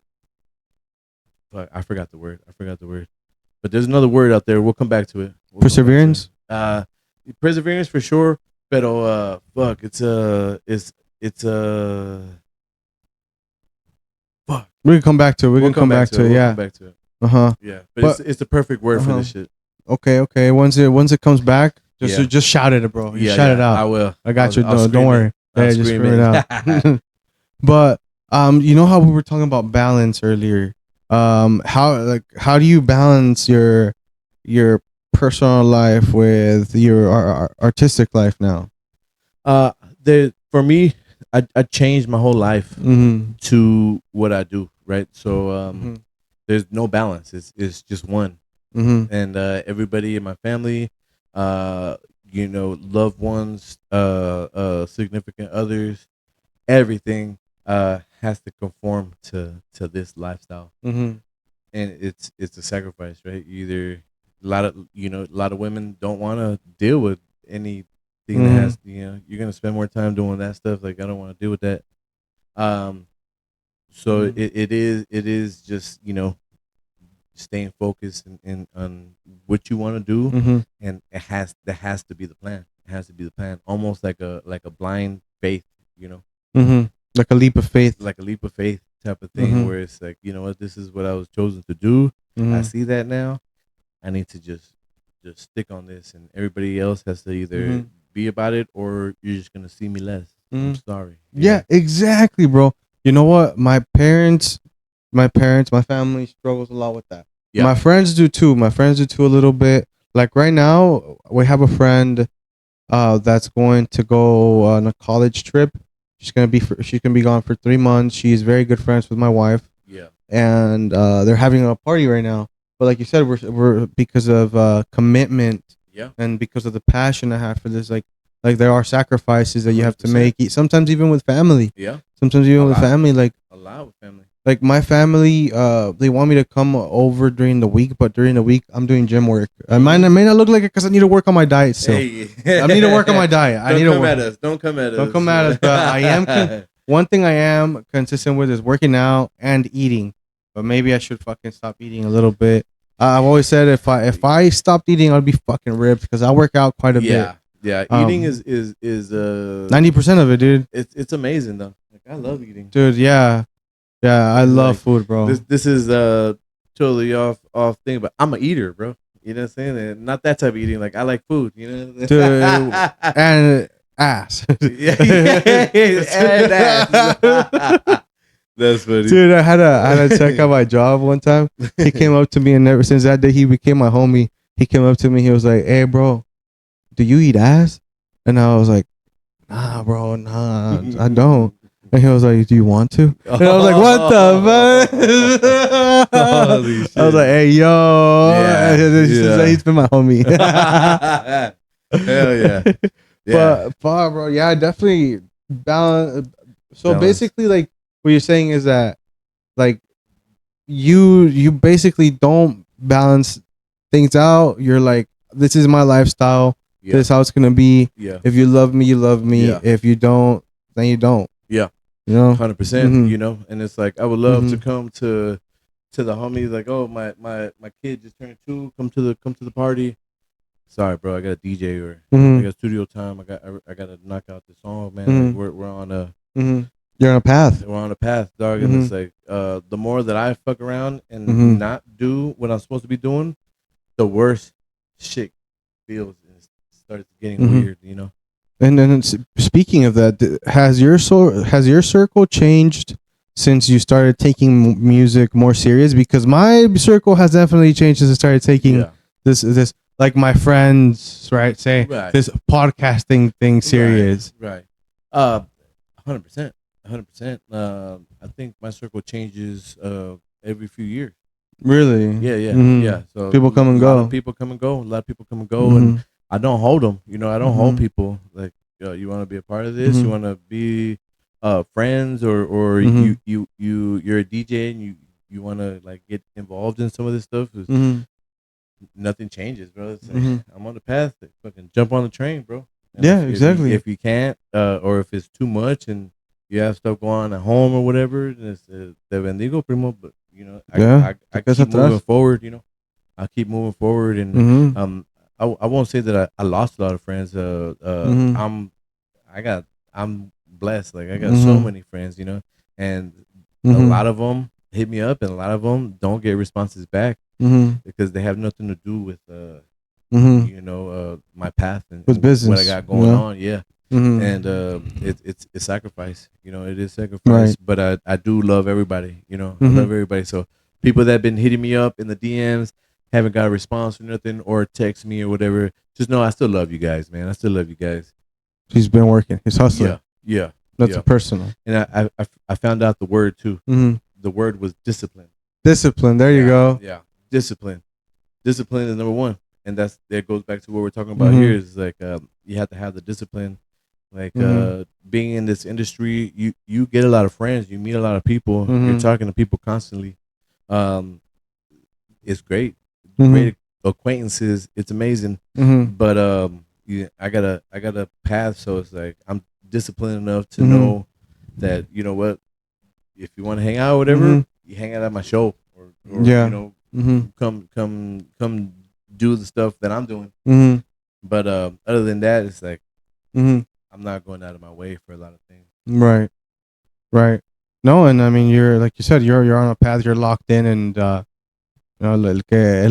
fuck, I forgot the word. I forgot the word. But there's another word out there. We'll come back to it. We'll come back to it. Perseverance. Perseverance for sure. But fuck, it's fuck. We can come back to it. We We'll can come come back back to to it. it. We'll come Yeah. back to it. Uh-huh. Yeah, but But it's the perfect word for uh-huh. this shit. Okay. Once it comes back, Yeah. just shout it, bro. Just Yeah, shout it yeah. out. I will. I got I'll, you. I'll Don't scream worry. I'll Yeah, just scream scream it out. But you know how we were talking about balance earlier. How do you balance your personal life with your artistic life now? uh, for me, I changed my whole life Mm-hmm. to what I do. Right. So Mm-hmm. there's no balance. It's just one. Mm-hmm. And everybody in my family, loved ones, significant others, everything has to conform to this lifestyle, Mm-hmm. and it's a sacrifice, right? Either a lot of women don't want to deal with anything that Mm-hmm. has, you're gonna spend more time doing that stuff. Like, I don't want to deal with that. Um, so Mm-hmm. it is just staying focused and on what you want to do, Mm-hmm. and that has to be the plan. It has to be the plan, almost like a blind faith, you know, Mm-hmm. Like a leap of faith. like a leap of faith type of thing, Mm-hmm. where it's like, you know what, this is what I was chosen to do. I Mm-hmm. see that now. I need to just stick on this, and everybody else has to either be about it or you're just gonna see me less. I'm sorry. Yeah, exactly, bro. You know what? My family struggles a lot with that. Yeah. My friends do too. My friends do too a little bit. Like right now, we have a friend that's going to go on a college trip. She's gonna be gone for 3 months. She's very good friends with my wife. Yeah. And they're having a party right now. But like you said, we're because of commitment. Yeah. And because of the passion I have for this, like there are sacrifices that you have to 100%. make. Sometimes even with family. Yeah. Sometimes even with family, like a lot with family. Like my family, they want me to come over during the week, but during the week I'm doing gym work. I may not look like it because I need to work on my diet still. Hey. I need to work on my diet. I need to work. Don't come at us. Don't come at us. But I am. One thing I am consistent with is working out and eating. But maybe I should fucking stop eating a little bit. I've always said if I stopped eating, I'd be fucking ripped because I work out quite a bit. Yeah. Eating is 90% of it, dude. It's amazing though. Like I love eating, dude. Yeah, I love food, bro. This is totally off thing, but I'm an eater, bro. You know what I'm saying? And not that type of eating. Like I like food, you know. Dude, and ass. Yeah, and ass. That's funny, dude. I had to check out my job one time. He came up to me, and ever since that day, he became my homie. He came up to me. He was like, "Hey, bro, do you eat ass?" And I was like, "Nah, bro, nah, I don't." And he was like, "Do you want to?" And I was like, "What the fuck?" Holy shit. I was like, "Hey, yo, he's been my homie." Hell yeah. But bro, yeah, definitely balance. So basically, like what you're saying is that, like, you basically don't balance things out. You're like, this is my lifestyle. Yeah. This is how it's gonna be. Yeah. If you love me, you love me. Yeah. If you don't, then you don't. Yeah. You know, 100%. You know, and it's like I would love to come to the homies. Like, oh, my kid just turned 2. Come to the party. Sorry, bro. I got a DJ or I got studio time. I got to knock out the song, man. Like we're on a. You're on a path. We're on a path, dog. And it's like the more that I fuck around and not do what I'm supposed to be doing, the worse shit feels and it starts getting weird, you know. And then speaking of that, has your circle changed since you started taking music more serious? Because my circle has definitely changed since I started taking this like my friends, right? This podcasting thing serious. Right. 100%. 100%. I think my circle changes every few years. Really? Yeah. Yeah. So people come and go. A lot of people come and go. And I don't hold them. You know, I don't hold people. Like, you want to be a part of this? You want to be friends, or you're a DJ and you want to like get involved in some of this stuff? Nothing changes, bro. It's like, I'm on the path. Fucking jump on the train, bro. And exactly. If you can't, or if it's too much and you have stuff going on at home or whatever, it's te bendigo, primo. But you know, I keep moving forward. You know, I keep moving forward, and I won't say that I lost a lot of friends. I'm blessed. Like I got so many friends, you know, and a lot of them hit me up, and a lot of them don't get responses back because they have nothing to do with you know, my path and business, what I got going on. Yeah. And it's sacrifice. You know, it is sacrifice. Right. But I do love everybody. You know, I love everybody. So people that have been hitting me up in the DMs, haven't got a response or nothing, or text me or whatever, just know I still love you guys, man. I still love you guys. He's been working. He's hustling. Yeah. That's personal. And I found out the word too. The word was discipline. Discipline. There you go. Yeah. Discipline. Discipline is number one. And that goes back to what we're talking about here. Is like you have to have the discipline. Like being in this industry, you get a lot of friends. You meet a lot of people. You're talking to people constantly. It's great. Great acquaintances. It's amazing. But I got a path, so it's like I'm disciplined enough to know that, you know what, if you want to hang out or whatever, you hang out at my show, or you know, come do the stuff that I'm doing. But other than that, it's like I'm not going out of my way for a lot of things. Right. No, and I mean, you're like you said, you're on a path. You're locked in, and You know, el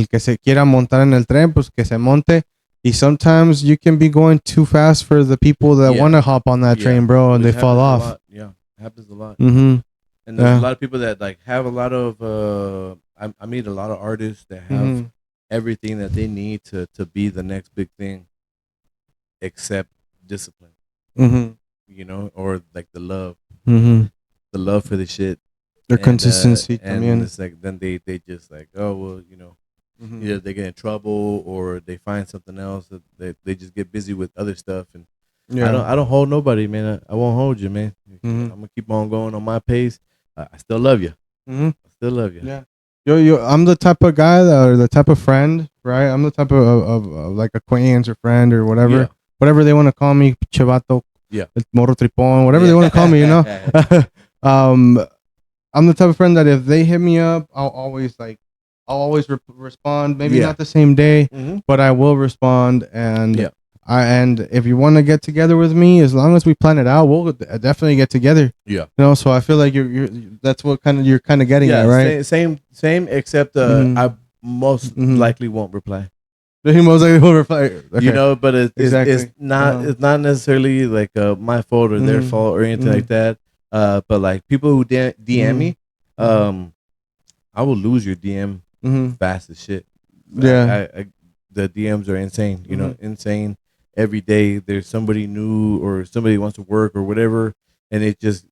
que se quiera montar en el tren, pues que se monte. Y sometimes you can be going too fast for the people that Yeah. want to hop on that Yeah. train, bro, and Which they fall happens a off. lot. Yeah, it happens a lot. Mm-hmm. And there's a Yeah. lot of people that like have a lot of. I meet a lot of artists that have Mm-hmm. everything that they need to be the next big thing, except discipline. Mm-hmm. You know, or like Mm-hmm. the love for the shit, Their consistency and también. it's like then they just like, oh well, you know, Mm-hmm. either they get in trouble or they find something else that they just get busy with other stuff. And Yeah. I don't hold nobody, man. I won't hold you, man. Mm-hmm. I'm gonna keep on going on my pace. I still love you. Mm-hmm. I still love you. Yeah. I'm the type of guy or the type of friend, right? I'm the type of like acquaintance or friend or whatever, Yeah. whatever they want to call me, chivato, Yeah. el morro tripón, whatever Yeah. they want to call me, you know. I'm the type of friend that if they hit me up, I'll always respond. Maybe Yeah. not the same day, Mhm. but I will respond. And Yeah. and if you want to get together with me, as long as we plan it out, we'll definitely get together. Yeah. You know, so I feel like that's what you're kind of getting at, right? Same. Except Mhm. I most Mhm. likely won't reply. He most likely will reply. Okay. You know, but Exactly. it's not necessarily like my fault or their Mhm. fault or anything Mhm. like that. But like people who DM me, Mhm. I will lose your DM Mhm. fast as shit. Yeah. The DMs are insane. You know, Mhm. insane. Every day there's somebody new or somebody wants to work or whatever, and it just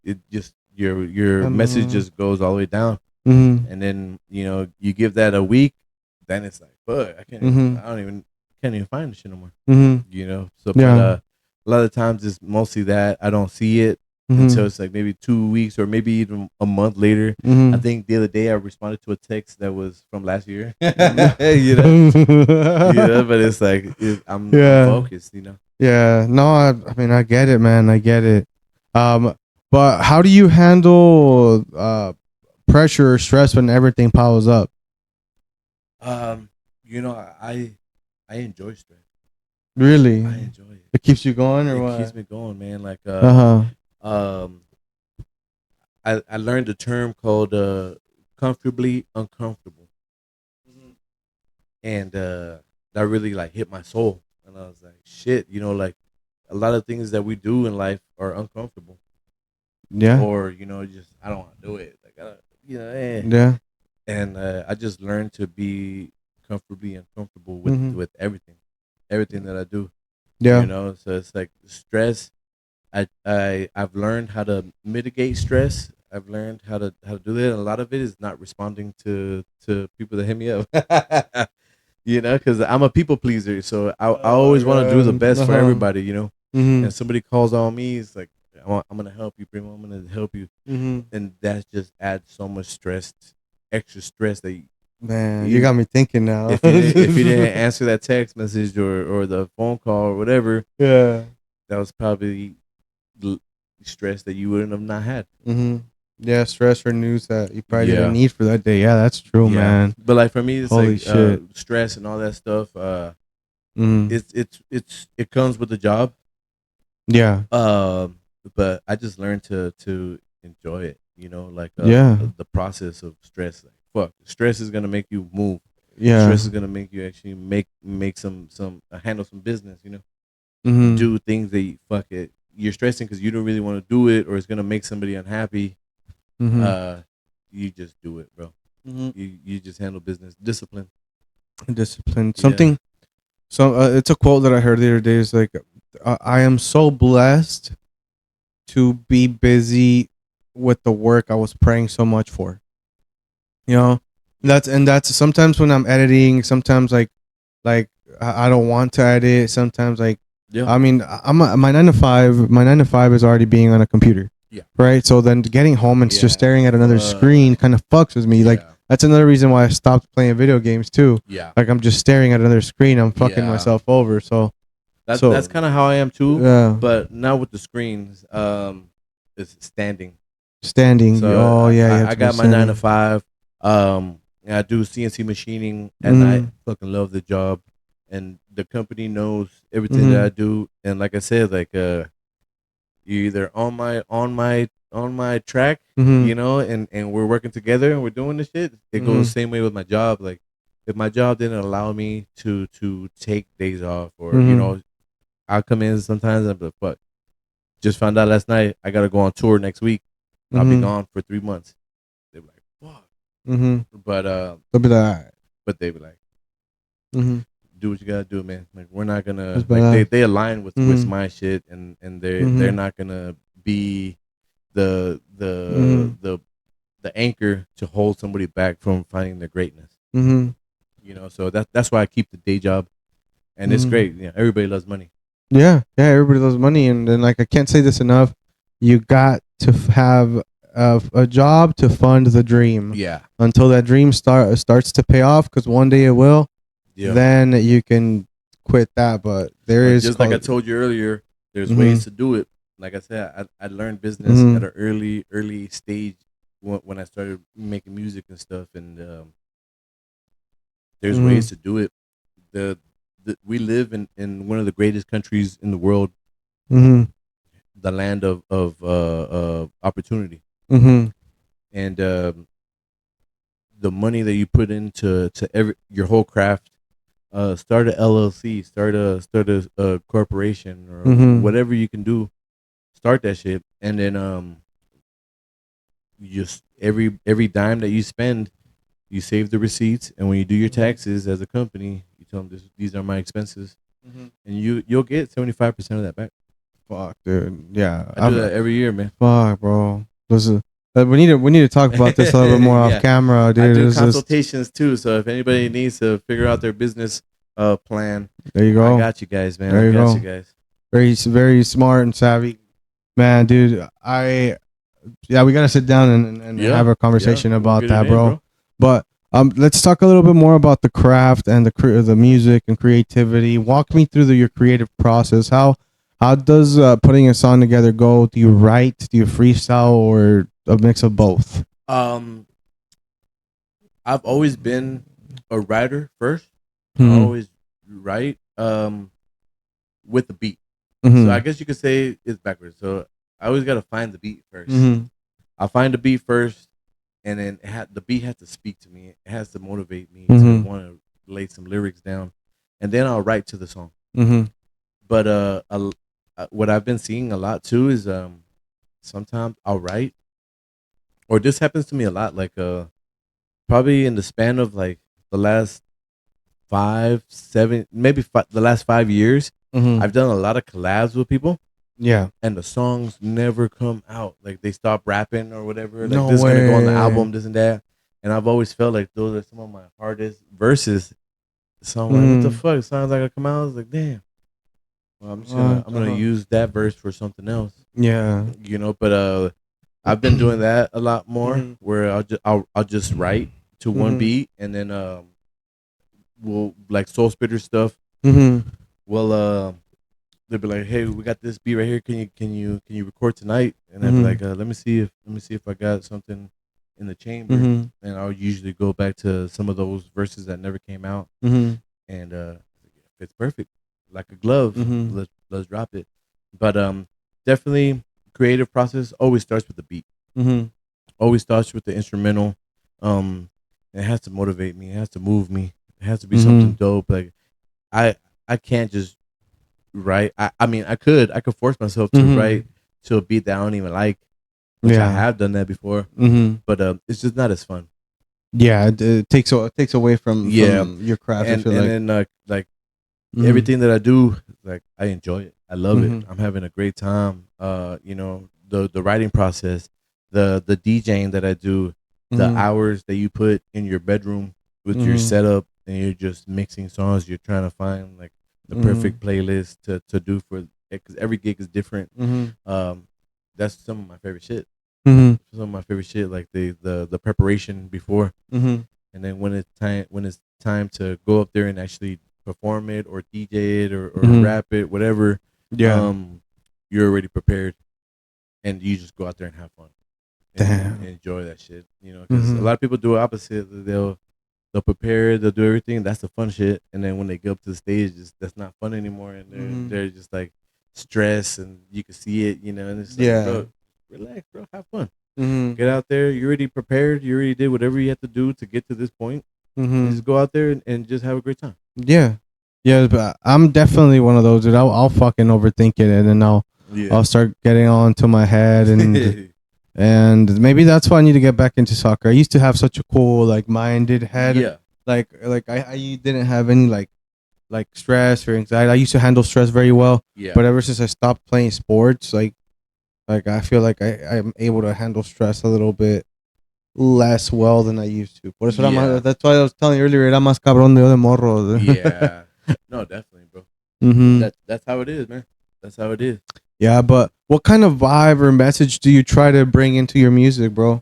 your message just goes all the way down. Mhm. And then you know you give that a week, then it's like, fuck, Mhm. can't even find the shit no more. Mhm. You know, so Yeah. but a lot of times it's mostly that I don't see it until Mhm. it's like maybe 2 weeks or maybe even a month later. I Mhm. think the other day I responded to a text that was from last year. You know, but it's like I'm Yeah. focused. You know, Yeah. No, I mean I get it, man. I get it. But how do you handle pressure or stress when everything piles up? you know I enjoy stress. Really? I enjoy it. It keeps you going or It what? keeps me going, man. Like Uh-huh. um I learned a term called comfortably uncomfortable, and that really like hit my soul. And I was like, shit, you know, like a lot of things that we do in life are uncomfortable, Yeah. or you know, just I don't want to do it. Like, you know, Yeah. and I just learned to be comfortably uncomfortable Mhm. with everything that I do. You Yeah. know, so it's like stress. I've learned how to mitigate stress. I've learned how to do that. A lot of it is not responding to people that hit me up. You know, because I'm a people pleaser, so I Oh my always want to do the god. best for Uh-huh. everybody. You know, and Mhm. somebody calls on me, it's like I'm gonna help you, primo. I'm gonna help you, Mhm. and that just adds so much stress, extra stress that Man, you you got me thinking now. if you didn't answer that text message or the phone call or whatever, Yeah. that was probably l- stress that you wouldn't have not had. Mhm. Yeah, stress or news that you probably didn't Yeah, need for that day. Yeah, that's true, yeah. man. But like for me, it's Holy like shit. stress and all that stuff. Mhm. It comes with the job. Yeah. Um, but I just learned to enjoy it. You know, like Yeah. the process of stress. Like fuck, stress is gonna make you move. Yeah. Stress is gonna make you actually make some handle some business. You know, Mhm. do things that fuck it. You're stressing because you don't really want to do it, or it's gonna make somebody unhappy. Mhm. Uh, you just do it, bro. Mhm. You just handle business discipline. Discipline. Yeah. Something. So it's a quote that I heard the other day. Is like, I am so blessed to be busy with the work I was praying so much for. You know, that's sometimes when I'm editing. Sometimes like I don't want to edit. Sometimes like Yeah. I mean my 9 to 5. My 9 to 5 is already being on a computer. Yeah. Right. So then getting home and just staring at another screen kind of fucks with me. Like Yeah. that's another reason why I stopped playing video games too. Yeah. Like I'm just staring at another screen. I'm fucking Yeah. myself over. So That's kind of how I am too, yeah. but not with the screens. It's standing. Standing. So Oh yeah, you have I to be got my 9 to standing. 5. And I do CNC machining at night. Mhm. Fucking love the job, and the company knows everything that I Mhm. do. And like I said, like you're either on my track, you Mhm. know, and we're working together and we're doing this shit. It goes Mhm. the same way with my job. Like if my job didn't allow me to take days off, or Mhm. I'll come in sometimes and be like, fuck. Just found out last night I gotta go on tour next week. I'll be Mhm. gone for 3 months. They were like, fuck. Mhm. But They'll be like, they be like, mhm. do what you gotta do, man. Like we're not That's gonna like badass. they align with Mhm. my shit, and they're Mhm. not gonna be the the Mhm. the the anchor to hold somebody back from finding their greatness. Mhm. So that's why I keep the day job, and it's Mhm. great. Everybody loves money. Yeah, yeah. Everybody loves money, and then like I can't say this enough. You got to have a job to fund the dream Yeah. until that dream starts to pay off. Because one day it will. Yep. Then you can quit that. But there But is just like I called. told you earlier, there's Mhm. ways to do it. Like I said, I learned business at Mhm. an early stage when I started making music and stuff, and there's ways Mhm. to do it. We live in one of the greatest countries in the world, Mhm. the land of opportunity, Mhm. and the money that you put into your whole craft. Start a LLC, start a corporation, or Mhm. whatever you can do. Start that shit, and then you just every dime that you spend, you save the receipts, and when you do your Mhm. taxes as a company, you tell them these are my expenses, Mhm. and you'll get 75% of that back. Fuck, dude. Yeah, I do that every year, man. fuck, bro. This is. We need to talk about this a little bit more off Yeah, camera, I dude. do This is consultations too. So if anybody needs to figure out their business plan, there. You I go. got you guys, man. I There you got you go. guys. Very smart and savvy, man, dude. Yeah, we gotta sit down and Yeah, have a yeah, conversation we'll about get it that, in, bro. bro. But let's talk a little bit more about the craft and the music and creativity. Walk me through your creative process. How does putting a song together go? Do you write? Do you freestyle, or a mix of both? Um, I've always been a writer first. I Hmm. always write with the beat. So I Hmm. guess you could say it's backwards. So I always gotta find the beat first. Hmm. I find the beat first, and then the beat has to speak to me. It has to motivate me to Hmm. want to lay some lyrics down, and then I'll write to the song. Hmm. But what I've been seeing a lot too is sometimes I'll write, or this happens to me a lot. Like probably in the span of like the last 5, 7, maybe the last 5 years, Hmm. I've done a lot of collabs with people, Yeah. and the songs never come out. Like they stop rapping or whatever. Like No this is gonna go on the way. album, this and that. And I've always felt like those are some of my hardest verses. So I'm like, what the Hmm. fuck? It sounds like I come out. I was like, damn. Well, I'm gonna Uh-huh. use that verse for something else. Yeah. But I've been doing that a lot more, Hmm. where I'll just write to one Hmm. beat, and then we'll like soul spitter stuff. Hmm. Well, they'll be like, "Hey, we got this beat right here. Can you record tonight?" And I'd be Hmm. like, "Let me see if I got something in the chamber." Hmm. And I'll usually go back to some of those verses that never came out, Hmm. and it's perfect, like a glove. Hmm. Let's drop it. But definitely creative process always starts with the beat. Hmm. Always starts with the instrumental. Um, it has to motivate me. It has to move me. It has to be something Hmm. dope. Like I I can't just write. I mean, I could force myself to Hmm. write to a beat that I don't even like, which I Yeah. have done that before. Hmm. But it's just not as fun. Yeah. It takes away from Yeah, your craft. I and feel and like. then like Hmm. everything that I do, like I enjoy it. I love it. Hmm. I'm having a great time. The writing process, the DJing that I do, the Hmm. hours that you put in your bedroom with your Hmm. setup, and you're just mixing songs. You're trying to find like the Hmm. perfect playlist to do for, because every gig is different. Hmm. Um, that's some of my favorite shit. Hmm. Some of my favorite shit, like the preparation before, Hmm. and then when it's time to go up there and actually perform it, or DJ it, or Hmm. rap it, whatever, Yeah. um, you're already prepared, and you just go out there and have fun, and Damn. enjoy that shit. Because a Hmm. lot of people do opposite. They'll prepare, they'll do everything. That's the fun shit, and then when they go up to the stage, that's not fun anymore, and they're Hmm. they're just like stressed, and you can see it, and it's like, Yeah. bro, relax, bro, have fun. Hmm. Get out there. You already prepared. You already did whatever you had to do to get to this point. Mm-hmm. Just go out there and just have a great time. Yeah, yeah. But I'm definitely one of those. Dude. I'll fucking overthink it, and then I'll start getting all into my head, and maybe that's why I need to get back into soccer. I used to have such a cool like minded head. Yeah. Like I didn't have any like stress or anxiety. I used to handle stress very well. Yeah. But ever since I stopped playing sports, like I feel like I'm able to handle stress a little bit less well than I used to. Por eso that's why I was telling you earlier, era más cabrón de morro. Yeah. No, definitely, bro. Mm-hmm. That's how it is, man. That's how it is. Yeah, but what kind of vibe or message do you try to bring into your music, bro?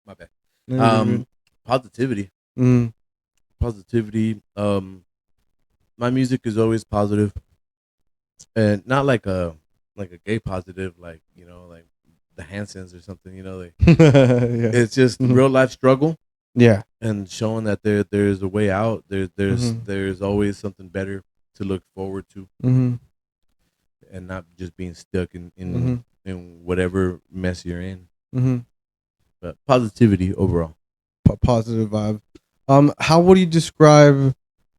My bad. No, Positivity. mm-hmm. Positivity. My music is always positive, and not like a gay positive, like like the Hansons or something. Like Yeah. it's just real life struggle. Yeah. And showing that there's a way out. There's always something better to look forward to, Mm-hmm. and not just being stuck in whatever mess you're in. Mm-hmm. But positivity overall. Positive vibe. How would you describe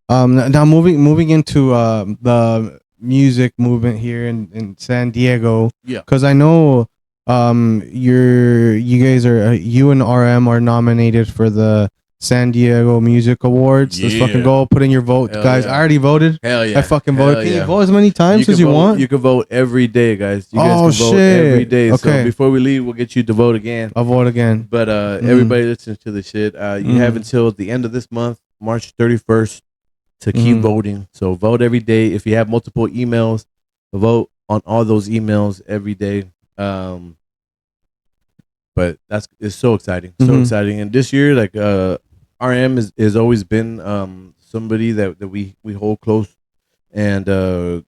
now moving into the music movement here in San Diego? Yeah. Because I know you guys are you and RM are nominated for the San Diego Music Awards. Let's fucking go put in your vote, guys. Yeah. I already voted. Hell yeah. I fucking voted. Can you vote as many times as you want? You can vote every day, guys. You guys can vote every day. Okay. So before we leave, we'll get you to vote again. I'll vote again. But everybody listens to the shit. You have until the end of this month, March 31st, to keep voting. So vote every day. If you have multiple emails, vote on all those emails every day. But it's so exciting, so exciting. And this year, like RM has always been somebody that we hold close, and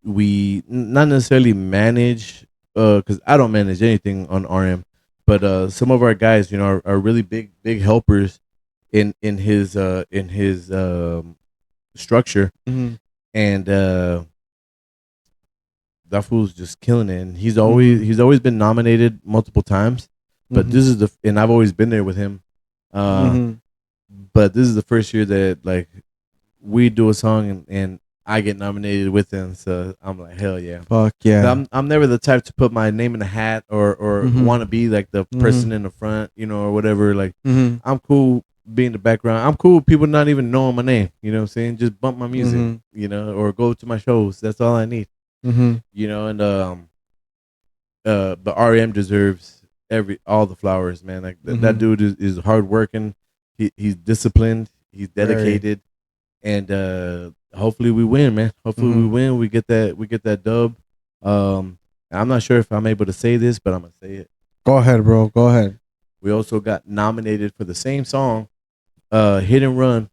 we not necessarily manage because I don't manage anything on RM, but some of our guys, are really big helpers in his structure, and that fool's just killing it. And he's always been nominated multiple times, but this is and I've always been there with him. But this is the first year that like we do a song and I get nominated with him, so I'm like, hell yeah, fuck yeah. I'm never the type to put my name in a hat or want to be like the person in the front, or whatever. Like I'm cool being the background. I'm cool with people not even knowing my name. You know what I'm saying? Just bump my music, or go to my shows. That's all I need. And but RM deserves all the flowers, man. Like that dude is hardworking. He's disciplined. He's dedicated, and hopefully we win, man. Hopefully we win. We get that dub. I'm not sure if I'm able to say this, but I'm gonna say it. Go ahead, bro. Go ahead. We also got nominated for the same song, Hit and Run.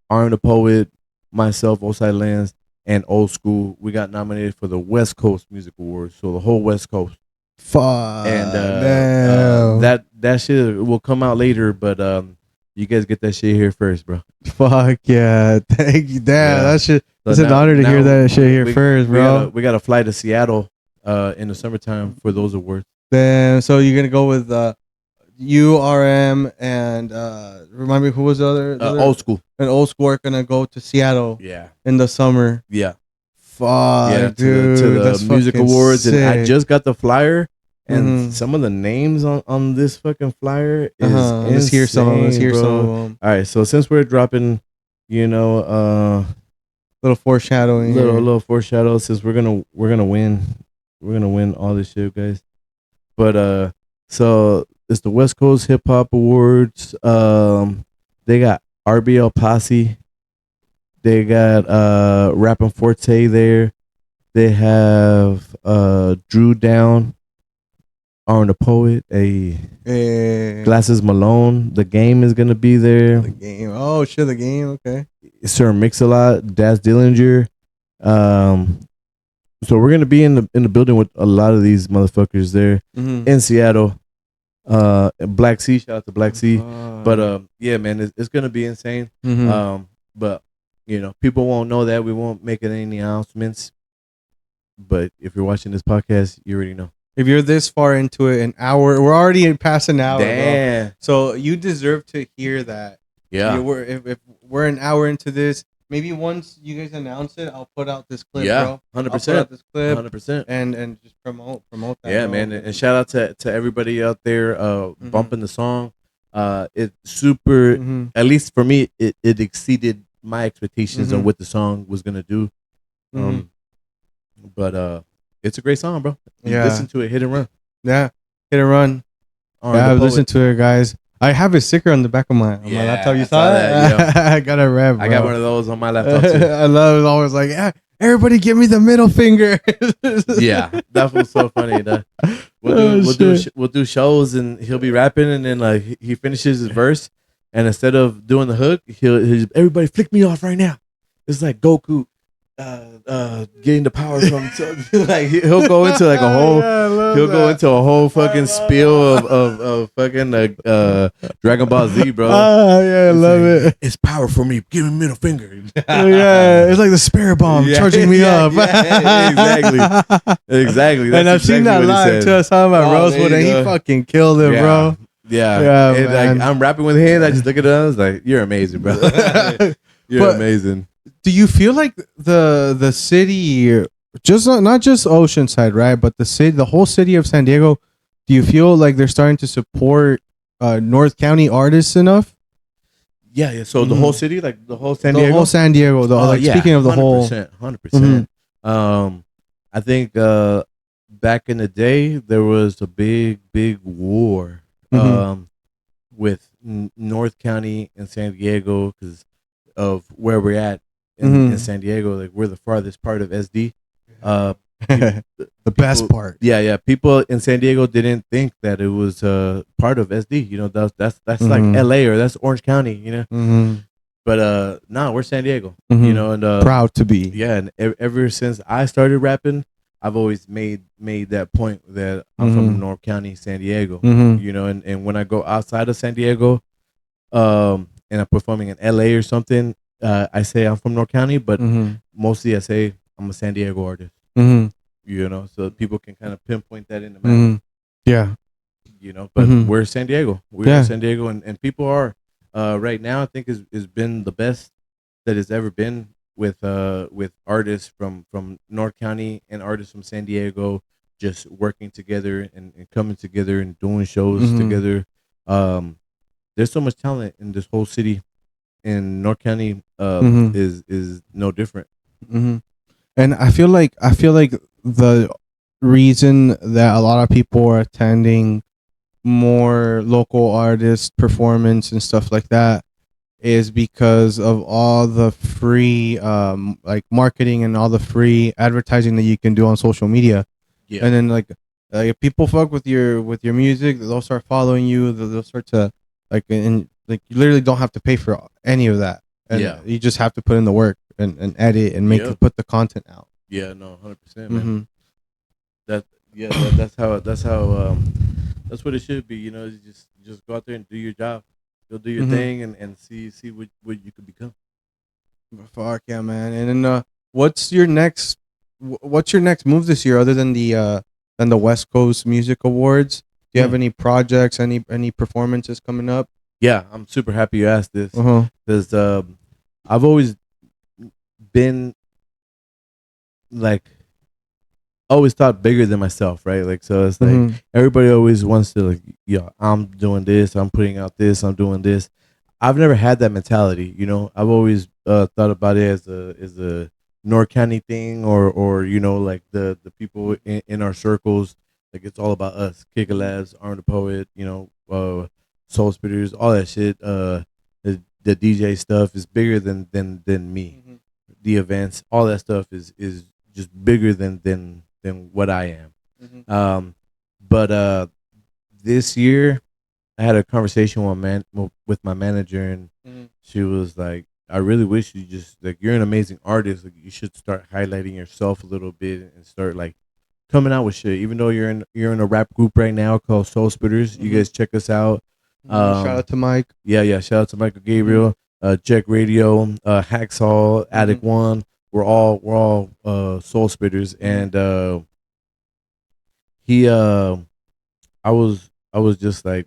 RM the Poet, myself, Oside Lenz, and Old School. We got nominated for the West Coast Music Awards, so the whole West Coast. Fuck. And that shit will come out later, but you guys get that shit here first, bro. Fuck yeah. Thank you. Damn, that shit. It's an honor to hear that shit here first, bro. We got to fly to Seattle in the summertime for those awards. Damn, so you're gonna go with URM and remind me who was the other? Old School. And Old School are gonna go to Seattle. Yeah. In the summer. Yeah. Fuck, yeah, dude. To the music awards, sick. And I just got the flyer. And some of the names on this fucking flyer is let's hear some of them. Let's hear some of them. All right, so since we're dropping, little foreshadowing, little foreshadow, since we're gonna win all this shit, guys. But so it's the West Coast Hip Hop Awards. They got RBL Posse. They got Rappin' Forte there. They have Drew Down. RM the Poet, Glasses Malone. The Game is gonna be there. The Game. Oh shit, The Game. Okay. Sir Mix-a-Lot, Daz Dillinger. So we're gonna be in the building with a lot of these motherfuckers there in Seattle. Black Sea, shout out to Black Sea. But yeah, man, it's gonna be insane. But people won't know that. We won't make any announcements. But if you're watching this podcast, you already know. If you're this far into it, an hour, we're already past an hour, bro. Damn. So you deserve to hear that. Yeah. If we're an hour into this, maybe once you guys announce it, I'll put out this clip, Yeah. bro. 100%. I'll put out this clip 100%. and just promote that. Yeah, bro. man. And shout out to everybody out there bumping the song. It's super, at least for me, it exceeded my expectations on what the song was gonna do. But it's a great song, bro. You listen to it, hit and run. Yeah, hit and run. Yeah, listen to it, guys. I have a sticker on the back of my laptop. You saw that? I got a rep, bro. I got one of those on my laptop too. I love it. Always like, yeah, everybody give me the middle finger. Yeah, that was so funny. We'll do shows and he'll be rapping and then like he finishes his verse and instead of doing the hook, he'll everybody flick me off right now. It's like Goku getting the power from like he'll go into like a whole go into a whole fucking spiel of fucking Dragon Ball Z, bro. I love it. It's power for me. Give me middle finger. Yeah, it's like the spirit bomb charging me up. Exactly. That's and I've seen that live too. I saw him at Rosewood and he fucking killed it, bro. Yeah, and like I'm rapping with him. I just look at him. I was like, "You're amazing, bro. You're amazing." Do you feel like the city, just not just Oceanside, right? But the whole city of San Diego, do you feel like they're starting to support North County artists enough? Yeah. So the whole city, like the whole San Diego, speaking of the 100%. I think back in the day there was a big war with North County and San Diego because of where we're at in San Diego. Like we're the farthest part of SD. The best part. Yeah. People in San Diego didn't think that it was part of SD. You know, that's like LA or that's Orange County. You know, but no, we're San Diego. You know, and proud to be. Yeah, and ever since I started rapping, I've always made that point that I'm from North County, San Diego. You know, and when I go outside of San Diego, and I'm performing in LA or something, I say I'm from North County, but mostly I say I'm a San Diego artist. You know, so people can kind of pinpoint that in the map. Yeah. You know, but we're San Diego. We're San Diego, and people are right now. I think has been the best that has ever been with artists from North County and artists from San Diego just working together and coming together and doing shows together. There's so much talent in this whole city, and North County is no different. And I feel like the reason that a lot of people are attending more local artist performance and stuff like that is because of all the free like marketing and all the free advertising that you can do on social media. Yeah. And then like if people fuck with your music, they'll start following you. They'll start to like and like you literally don't have to pay for any of that. And you just have to put in the work and edit and put the content out. Yeah, no, 100%, man. That's what it should be. You know, you just go out there and do your job. You'll do your thing and see what you could become. Fuck yeah, man! And then what's your next move this year other than the West Coast Music Awards? Do you have any projects, any performances coming up? Yeah, I'm super happy you asked this because I've always been like always thought bigger than myself, right? Like so it's like everybody always wants to like, I'm doing this, I'm putting out this, I'm doing this. I've never had that mentality, you know. I've always thought about it as a North County thing or you know, like the people in our circles, like it's all about us. Kicker Labs, Arm the Poet, you know, Soul Spitters, all that shit. The DJ stuff is bigger than me. The events, all that stuff is just bigger than what I am. But this year I had a conversation with my manager, and she was like, I really wish you just like, you're an amazing artist. Like, you should start highlighting yourself a little bit and start like coming out with shit. Even though you're in a rap group right now called Soul Spitters, you guys check us out. Shout out to Mike. Yeah. Shout out to Michael Gabriel, Check Radio, Hacksaw, Addict One. We're all Soul Spitters, and he I was just like,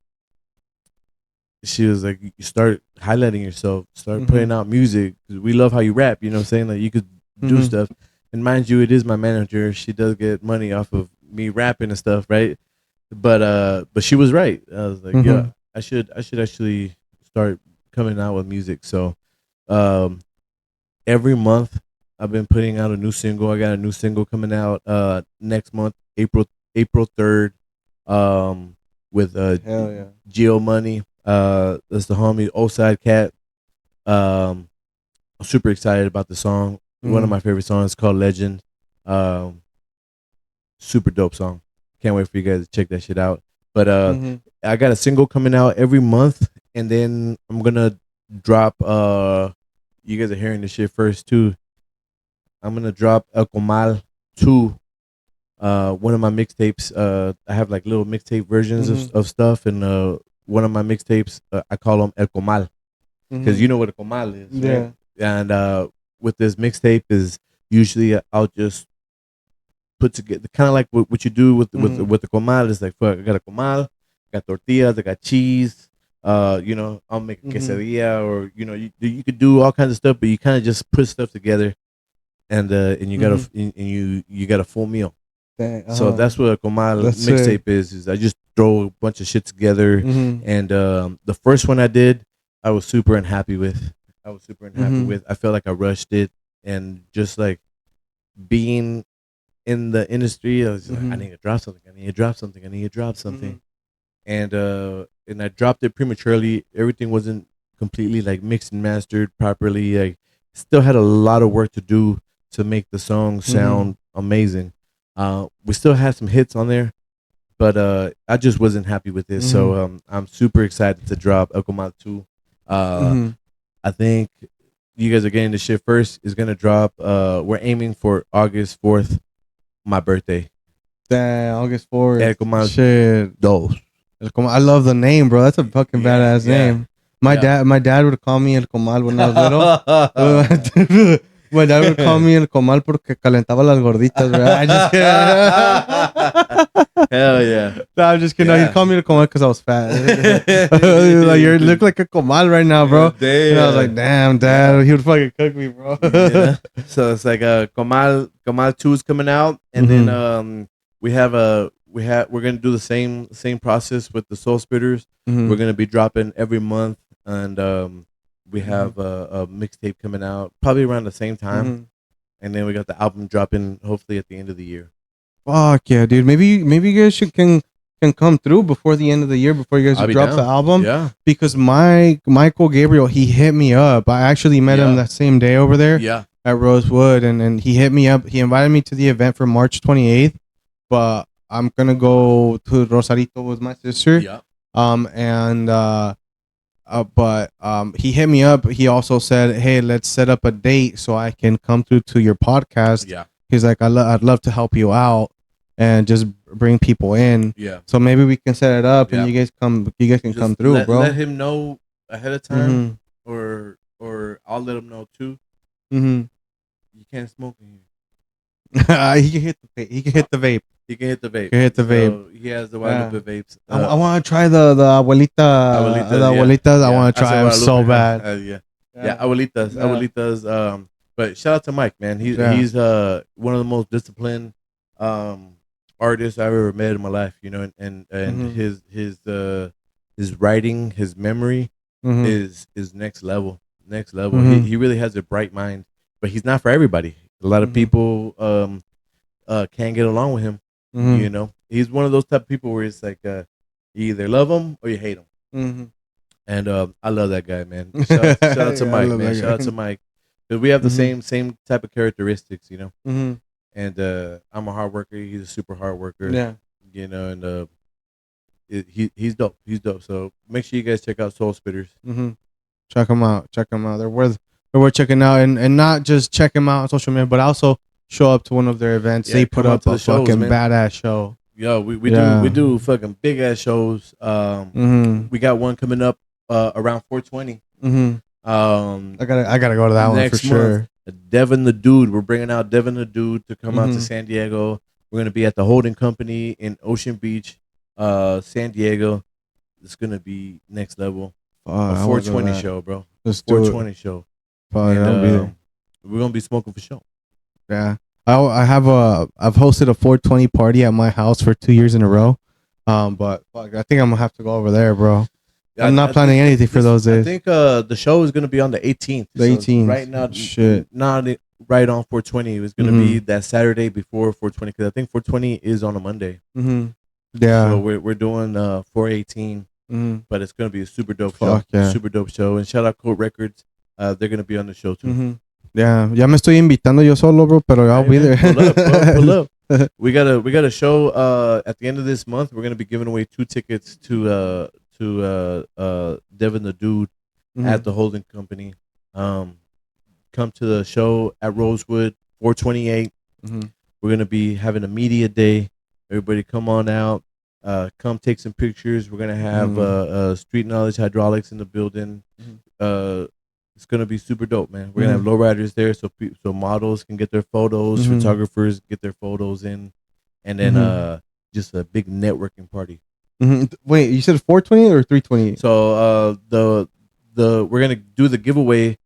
she was like, you start highlighting yourself, start putting out music, 'cause we love how you rap, you know what I'm saying, like you could do stuff. And mind you, it is my manager, she does get money off of me rapping and stuff, right? But she was right. I was like, yeah, I should actually start coming out with music. So um every month I've been putting out a new single. I got a new single coming out next month, April 3rd, with Hell yeah. Geo Money. That's the homie Oside Cat. Um I'm super excited about the song. One of my favorite songs called Legend. Um Super dope song. Can't wait for you guys to check that shit out. But I got a single coming out every month, and then I'm gonna drop you guys are hearing this shit first too. I'm gonna drop El Comal 2, one of my mixtapes. I have like little mixtape versions of stuff, and one of my mixtapes I call them El Comal, because you know what a Comal is, right? Yeah. And with this mixtape is usually I'll just put together kind of like what you do with the comal. Is like, fuck, I got a comal, got tortillas, I got cheese. You know, I'll make a quesadilla, or you know, you could do all kinds of stuff, but you kind of just put stuff together, and you got you got a full meal. So that's what a comal mixtape is. Is I just throw a bunch of shit together, and the first one I did, I was super unhappy with. I felt like I rushed it, and just like being in the industry, I was like, I need to drop something. And I dropped it prematurely. Everything wasn't completely like mixed and mastered properly. I still had a lot of work to do to make the song sound amazing. We still had some hits on there, but I just wasn't happy with it. So I'm super excited to drop El Comal 2. I think you guys are getting the shit first. Is gonna drop. We're aiming for August 4th, my birthday. Damn, August 4th. El Comal Shit. Dos. I love the name, bro. That's a fucking badass name. My dad would call me El Comal when I was little. My dad would call me El Comal porque calentaba las gorditas, bro. I just Hell yeah. No, I'm just kidding. Yeah. No, he'd call me El Comal because I was fat. Like, you look like a Comal right now, bro. Yeah, and I was like, damn, Dad. He would fucking cook me, bro. So it's like Comal 2 is coming out, and then we're gonna do the same process with the Soul Spitters. We're gonna be dropping every month, and we have a mixtape coming out probably around the same time, and then we got the album dropping hopefully at the end of the year. Fuck yeah, dude. Maybe you guys can come through before the end of the year, before you guys drop the album. Yeah. Because Michael Gabriel, he hit me up. I actually met him that same day over there. Yeah. At Rosewood, and he hit me up. He invited me to the event for March 28th, but I'm gonna go to Rosarito with my sister. Yeah. But he hit me up. He also said, "Hey, let's set up a date so I can come through to your podcast." Yeah. He's like, I'd love to help you out and just bring people in. Yeah. So maybe we can set it up, and you guys can just come through, bro. Let him know ahead of time, or I'll let him know too. You can't smoke in here. He can hit the vape. He can hit the vape. So he has the Guadalupe vapes. I want to try the abuelitas. I want to try them so bad. Abuelitas. But shout out to Mike, man. He's one of the most disciplined artists I've ever met in my life. You know, and his writing, his memory is next level. He really has a bright mind, but he's not for everybody. A lot of people can't get along with him. You know, he's one of those type of people where it's like you either love him or you hate him. And I love that guy, man. Shout out to Mike, man. Shout out to Mike. Because we have the same type of characteristics, you know. And I'm a hard worker. He's a super hard worker. Yeah. You know, and he's dope. He's dope. So make sure you guys check out Soul Spitters. Check them out. They're worth checking out, and not just check them out on social media, but also show up to one of their events. They put up a fucking badass show. Yo, we do fucking big ass shows. We got one coming up around 420. I gotta go to that one for sure. Devin the Dude, we're bringing out Devin the Dude to come out to San Diego. We're gonna be at the Holding Company in Ocean Beach, San Diego. It's gonna be next level. A 420 show, bro. Let's do 420 show. Fuck, And I'll be there. we're gonna be smoking for sure. Yeah, I've hosted a 420 party at my house for 2 years in a row. But fuck, I think I'm gonna have to go over there, bro. I'm not planning anything for those days. I think the show is gonna be on the 18th. The 18th. Right now, shit. Not right on 420. It was gonna be that Saturday before 420 because I think 420 is on a Monday. Yeah. So we're doing 418. But it's gonna be a super dope show. Yeah. Super dope show. And shout out Code Records. They're gonna be on the show too. Yeah, ya me estoy invitando yo solo, bro, pero I'll be there. Pull up. We got a show at the end of this month. We're gonna be giving away 2 tickets to Devin the Dude at the Holding Company. Come to the show at Rosewood 428. We're gonna be having a media day. Everybody come on out. Come take some pictures. We're gonna have Street Knowledge Hydraulics in the building. It's gonna be super dope, man. We're gonna have lowriders there, so models can get their photos, photographers get their photos in, and then just a big networking party. Wait, you said 420 or 320? So we're gonna do the giveaway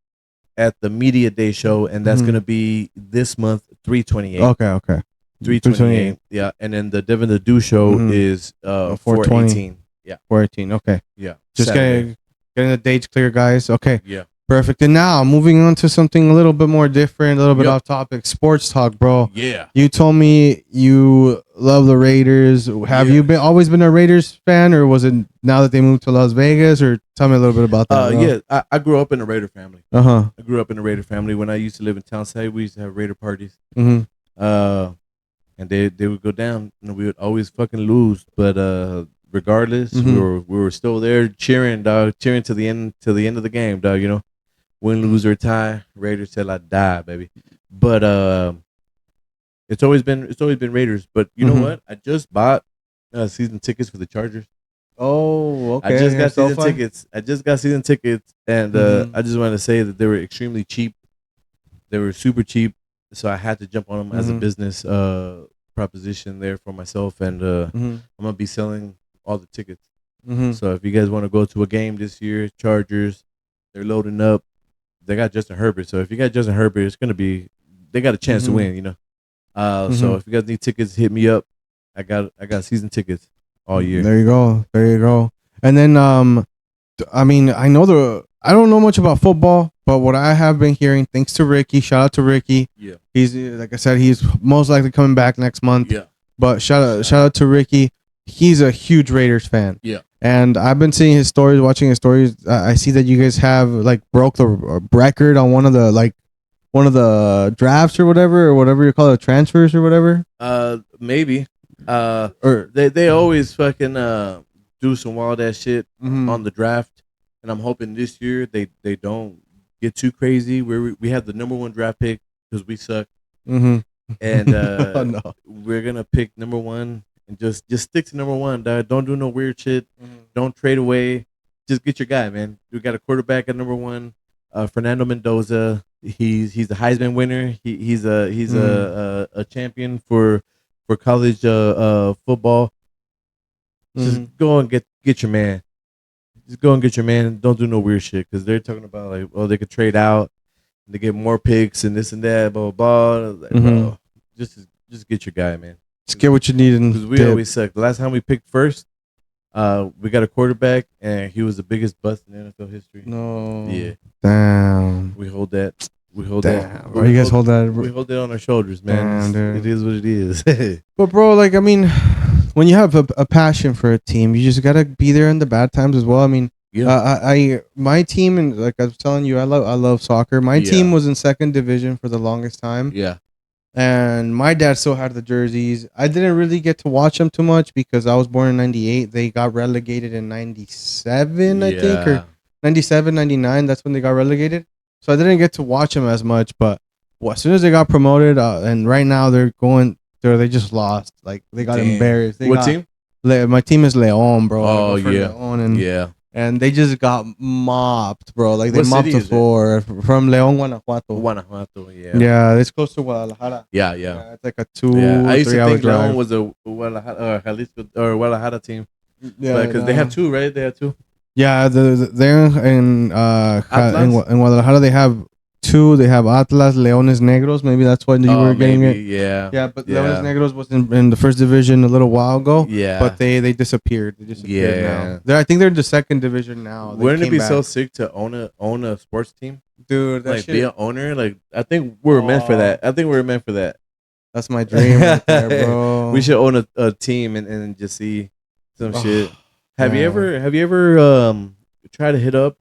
at the media day show, and that's gonna be this month 328. Okay. 328. Yeah, and then the Devin the Do show is 418. Yeah, 418. Okay. Yeah, just getting the dates clear, guys. Okay. Yeah. Perfect. And now moving on to something a little bit more different, a little bit off topic. Sports talk, bro. Yeah. You told me you love the Raiders. Have you always been a Raiders fan, or was it now that they moved to Las Vegas? Or tell me a little bit about that. Yeah, I grew up in a Raider family. I grew up in a Raider family. When I used to live in Townside, we used to have Raider parties. And they would go down, and we would always fucking lose. But regardless, we were still there cheering, dog, cheering to the end of the game, dog. You know. Win, lose, or tie, Raiders till I die, baby. But it's always been Raiders. But you know what? I just bought season tickets for the Chargers. Oh, okay. I just got season tickets, and I just wanted to say that they were extremely cheap. They were super cheap, so I had to jump on them as a business proposition there for myself, and I'm gonna be selling all the tickets. So if you guys want to go to a game this year, Chargers, they're loading up. They got Justin Herbert, so if you got Justin Herbert, it's gonna be they got a chance to win, you know. So if you guys need tickets, hit me up. I got season tickets all year. There you go. And then I mean, I don't know much about football, but what I have been hearing, thanks to Ricky, shout out to Ricky. Yeah, he's like I said, he's most likely coming back next month. Yeah, but shout out to Ricky. He's a huge Raiders fan. Yeah. And I've been seeing his stories, watching his stories. I see that you guys have like broke the record on one of the drafts or whatever you call it, transfers or whatever. Maybe. Or they always fucking do some wild ass shit on the draft, and I'm hoping this year they don't get too crazy. We have the number 1 draft pick because we suck, and we're gonna pick number 1. And just stick to number 1, dog. Don't do no weird shit. Don't trade away. Just get your guy, man. We got a quarterback at number 1, Fernando Mendoza. He's a Heisman winner. He's a champion for college football. Just go and get your man. Just go and get your man. Don't do no weird shit because they're talking about like, oh, they could trade out, and they get more picks and this and that, blah blah blah. Like, bro, just get your guy, man. Just get what you need, because we always suck. The last time we picked first, we got a quarterback, and he was the biggest bust in NFL history. No, yeah, damn. We hold that. Why you guys hold that? We hold it on our shoulders, man. It is what it is. But bro, like I mean, when you have a passion for a team, you just gotta be there in the bad times as well. I mean, my team, and like I was telling you, I love soccer. My team was in 2nd division for the longest time. Yeah. And my dad still had the jerseys. I didn't really get to watch them too much because I was born in 98. They got relegated in 97, I think, or 97, 99. That's when they got relegated. So I didn't get to watch them as much. But as soon as they got promoted, and right now they just lost. Like they got embarrassed. What team? My team is León, bro. Oh, yeah. León, and and they just got mopped, bro. Like they What mopped city the is it? floor from León, Guanajuato. Guanajuato. Yeah. Yeah, it's close to Guadalajara. Yeah. Yeah, it's like a Yeah. I used to 2 or 3 hour think Leon drive. was a Jalisco or Guadalajara team, Yeah, because they have two, right? They have two. yeah. They're in Atlas? in Guadalajara. They have two. They have Atlas, Leones Negros. Maybe that's why you were getting Maybe. it. Yeah. Yeah, but Leones Negros was in the first division a little while ago. Yeah. But they disappeared. They disappeared Yeah. now. I think they're in the second division now. They Wouldn't it came be back. so sick to own a sports team? Dude, that Like shit. be an owner? Like I think we're meant for that. I think we're meant for that. That's my dream right there, bro. We should own a team and just see some shit. Have you yeah. ever tried to hit up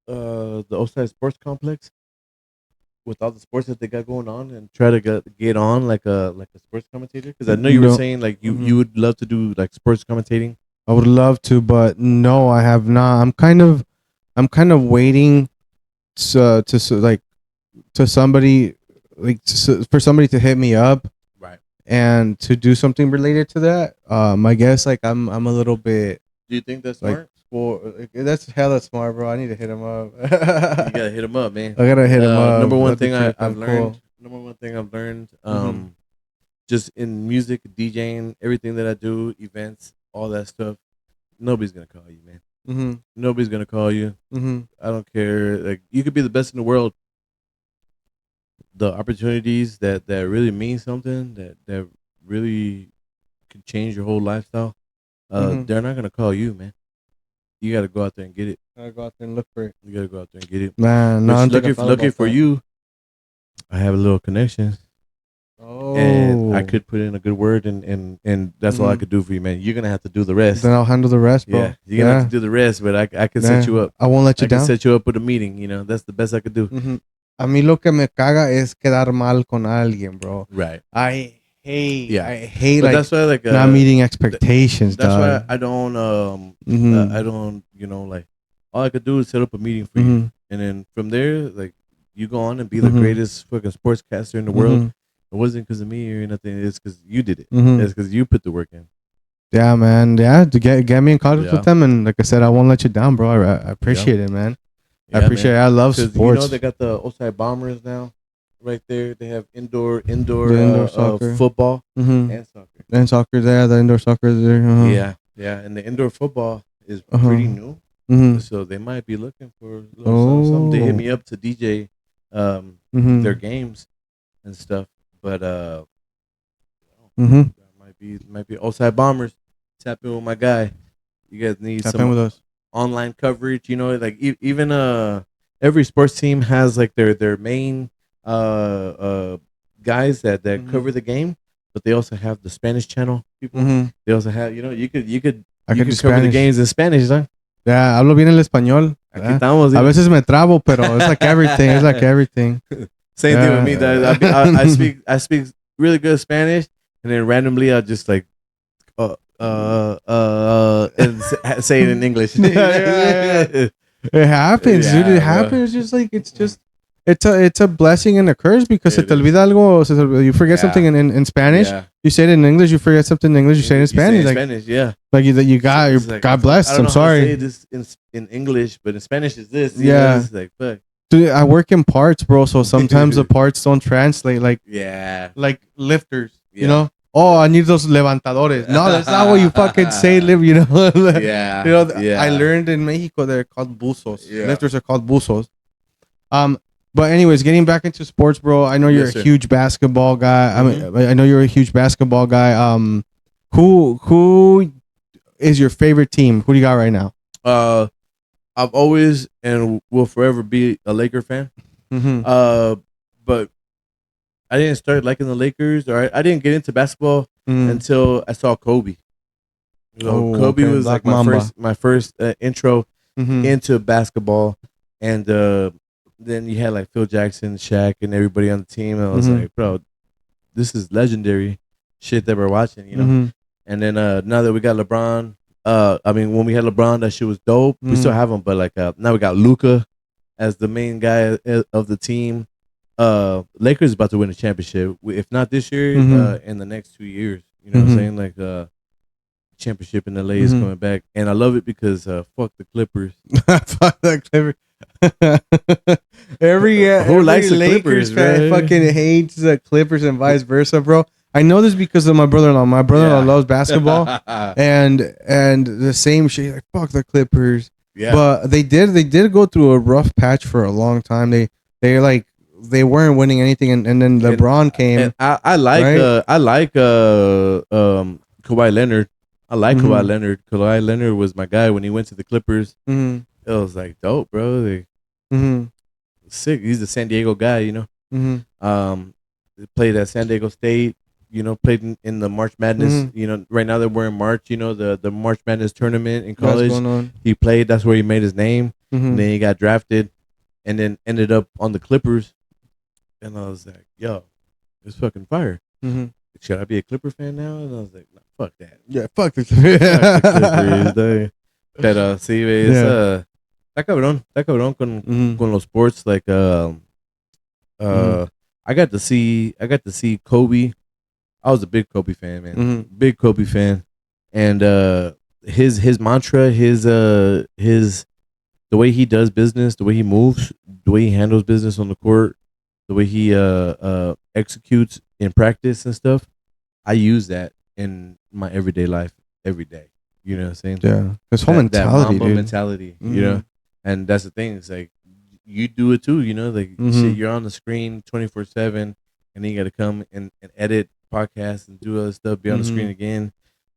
the Oside Sports Complex with all the sports that they got going on and try to get on like a sports commentator? Because I know you were No. saying like you would love to do like sports commentating. I would love to, but no, I have not. I'm kind of waiting to somebody for somebody to hit me up, Right. and to do something related to that. I guess like I'm a little bit. Do you think that's Like, smart? well, that's hella smart, bro. I need to hit him up. You gotta hit him up, man. I gotta hit him up. Number one That'd be thing I've tripping. learned. Cool. Number one thing I've learned. Mhm. Just in music, DJing, everything that I do, events, all that stuff. Nobody's gonna call you, man. Mhm. Nobody's gonna call you. Mhm. I don't care. Like you could be the best in the world. The opportunities that really mean something, that really could change your whole lifestyle. Mhm. They're not gonna call you, man. You gotta go out there and get it. I gotta go out there and look for it. You gotta go out there and get it. Man, no, Which lucky for you, I have a little connection. Oh. And I could put in a good word, and that's all I could do for you, man. You're gonna have to do the rest. Then I'll handle the rest, bro. Yeah, you're gonna have to do the rest, but I can set you up. I won't let you I can down. set you up with a meeting. You know, that's the best I could do. Mhm. A mí lo que me caga es quedar mal con alguien, bro. Right. I hate. Yeah. I hate But like that's why, like, not meeting expectations. that's dog. why I don't Mhm. I don't, like, all I could do is set up a meeting for you, Mhm. and then from there, like, you go on and be the Mhm. greatest fucking sportscaster in the world. Mhm. It wasn't because of me or nothing. It's because you did it. Mhm. It's because you put the work in. Yeah, man. Yeah, to get me in contact Yeah. with them, and like I said, I won't let you down, bro. I appreciate it, man. I Yeah, appreciate man. it. I love 'Cause, sports. they got the Oside Bombers now, right there. They have indoor The indoor soccer. football Mhm. and soccer. And soccer there, the indoor soccer there. Yeah, yeah, and the indoor football is Uh-huh. pretty new, Mhm. so they might be looking for a little something. They hit me up to DJ Mhm. their games and stuff, but Mhm. might be Oside Bombers. Tap in with my guy. You guys need Tap in some with us. online coverage. You know, like even every sports team has like their main guys that Mhm. cover the game, but they also have the Spanish channel people. Mhm. They also have, you could I cover could do the Spanish. games in Spanish, huh? Yeah, hablo bien el español. Aquí estamos. A veces me trabo, pero it's like everything. It's like everything. Same thing with me. Yeah. Dog. I speak really good Spanish, and then randomly I'll just like and say it in English. Yeah. It happens, dude. Yeah, It bro. happens. It's a blessing and a curse because se It te is. olvida algo. You forget Yeah. something in Spanish. Yeah. You say it in English. You forget something in English. You say it in Spanish. Like Spanish, yeah. you got. It's like, God bless. I don't I'm know how to sorry. say this in English, but in Spanish is this. Yeah. It's like fuck. Dude, I work in parts, bro. So sometimes the parts don't translate. Yeah. Like lifters. Yeah. You know. Oh, I need those levantadores. No, that's not what you fucking say. You know. Yeah. You know, Yeah. I learned in Mexico they're called buzos. Yeah. Lifters are called buzos. But anyways, getting back into sports, bro. I know you're Yes, a sir. huge basketball guy. I know you're a huge basketball guy. Who is your favorite team? Who do you got right now? I've always and will forever be a Laker fan. Mm-hmm. But I didn't start liking the Lakers, or I didn't get into basketball until I saw Kobe. Kobe was Black like my Mamba. my first intro Mm-hmm. into basketball, and then you had like Phil Jackson, Shaq, and everybody on the team. And I was like, bro, this is legendary shit that we're watching, you know. Mm-hmm. And then now that we got LeBron, when we had LeBron, that shit was dope. We still have him, but like now we got Luka as the main guy of the team. Lakers is about to win a championship, if not this year, in the next 2 years. You know what I'm saying? Like championship in LA is coming back, and I love it because fuck the Clippers. Fuck the Clippers. Every likes the Lakers Clippers, fan bro? fucking hates the Clippers and vice versa, bro. I know this because of my brother-in-law. My brother-in-law loves basketball, and the same shit. Like fuck the Clippers. Yeah. But they did go through a rough patch for a long time. They weren't winning anything, and then LeBron came. And I like right? Kawhi Leonard. I like Kawhi Leonard. Kawhi Leonard was my guy when he went to the Clippers. It was like dope, bro. Sick. He's a San Diego guy, you know. Played at San Diego State. You know, played in the March Madness. You know, right now that we're in March. You know, the March Madness tournament in college. What's going on? He played. That's where he made his name. And then he got drafted, and then ended up on the Clippers. And I was like, yo, it's fucking fire. Should I be a Clipper fan now? And I was like, no, fuck that. Yeah, fuck the Clippers. Pero sí, es está cabrón con los sports. Like I got to see Kobe. I was a big Kobe fan, man. Big Kobe fan. And his mantra, the way he does business, the way he moves, the way he handles business on the court, the way he executes in practice and stuff, I use that in my everyday life every day. You know what I'm saying? Yeah. His whole mentality, that dude. mentality, you know? And that's the thing. It's like, you do it too, you know? Like, shit, you're on the screen 24/7, and then you got to come and edit podcasts and do other stuff, be on the screen again.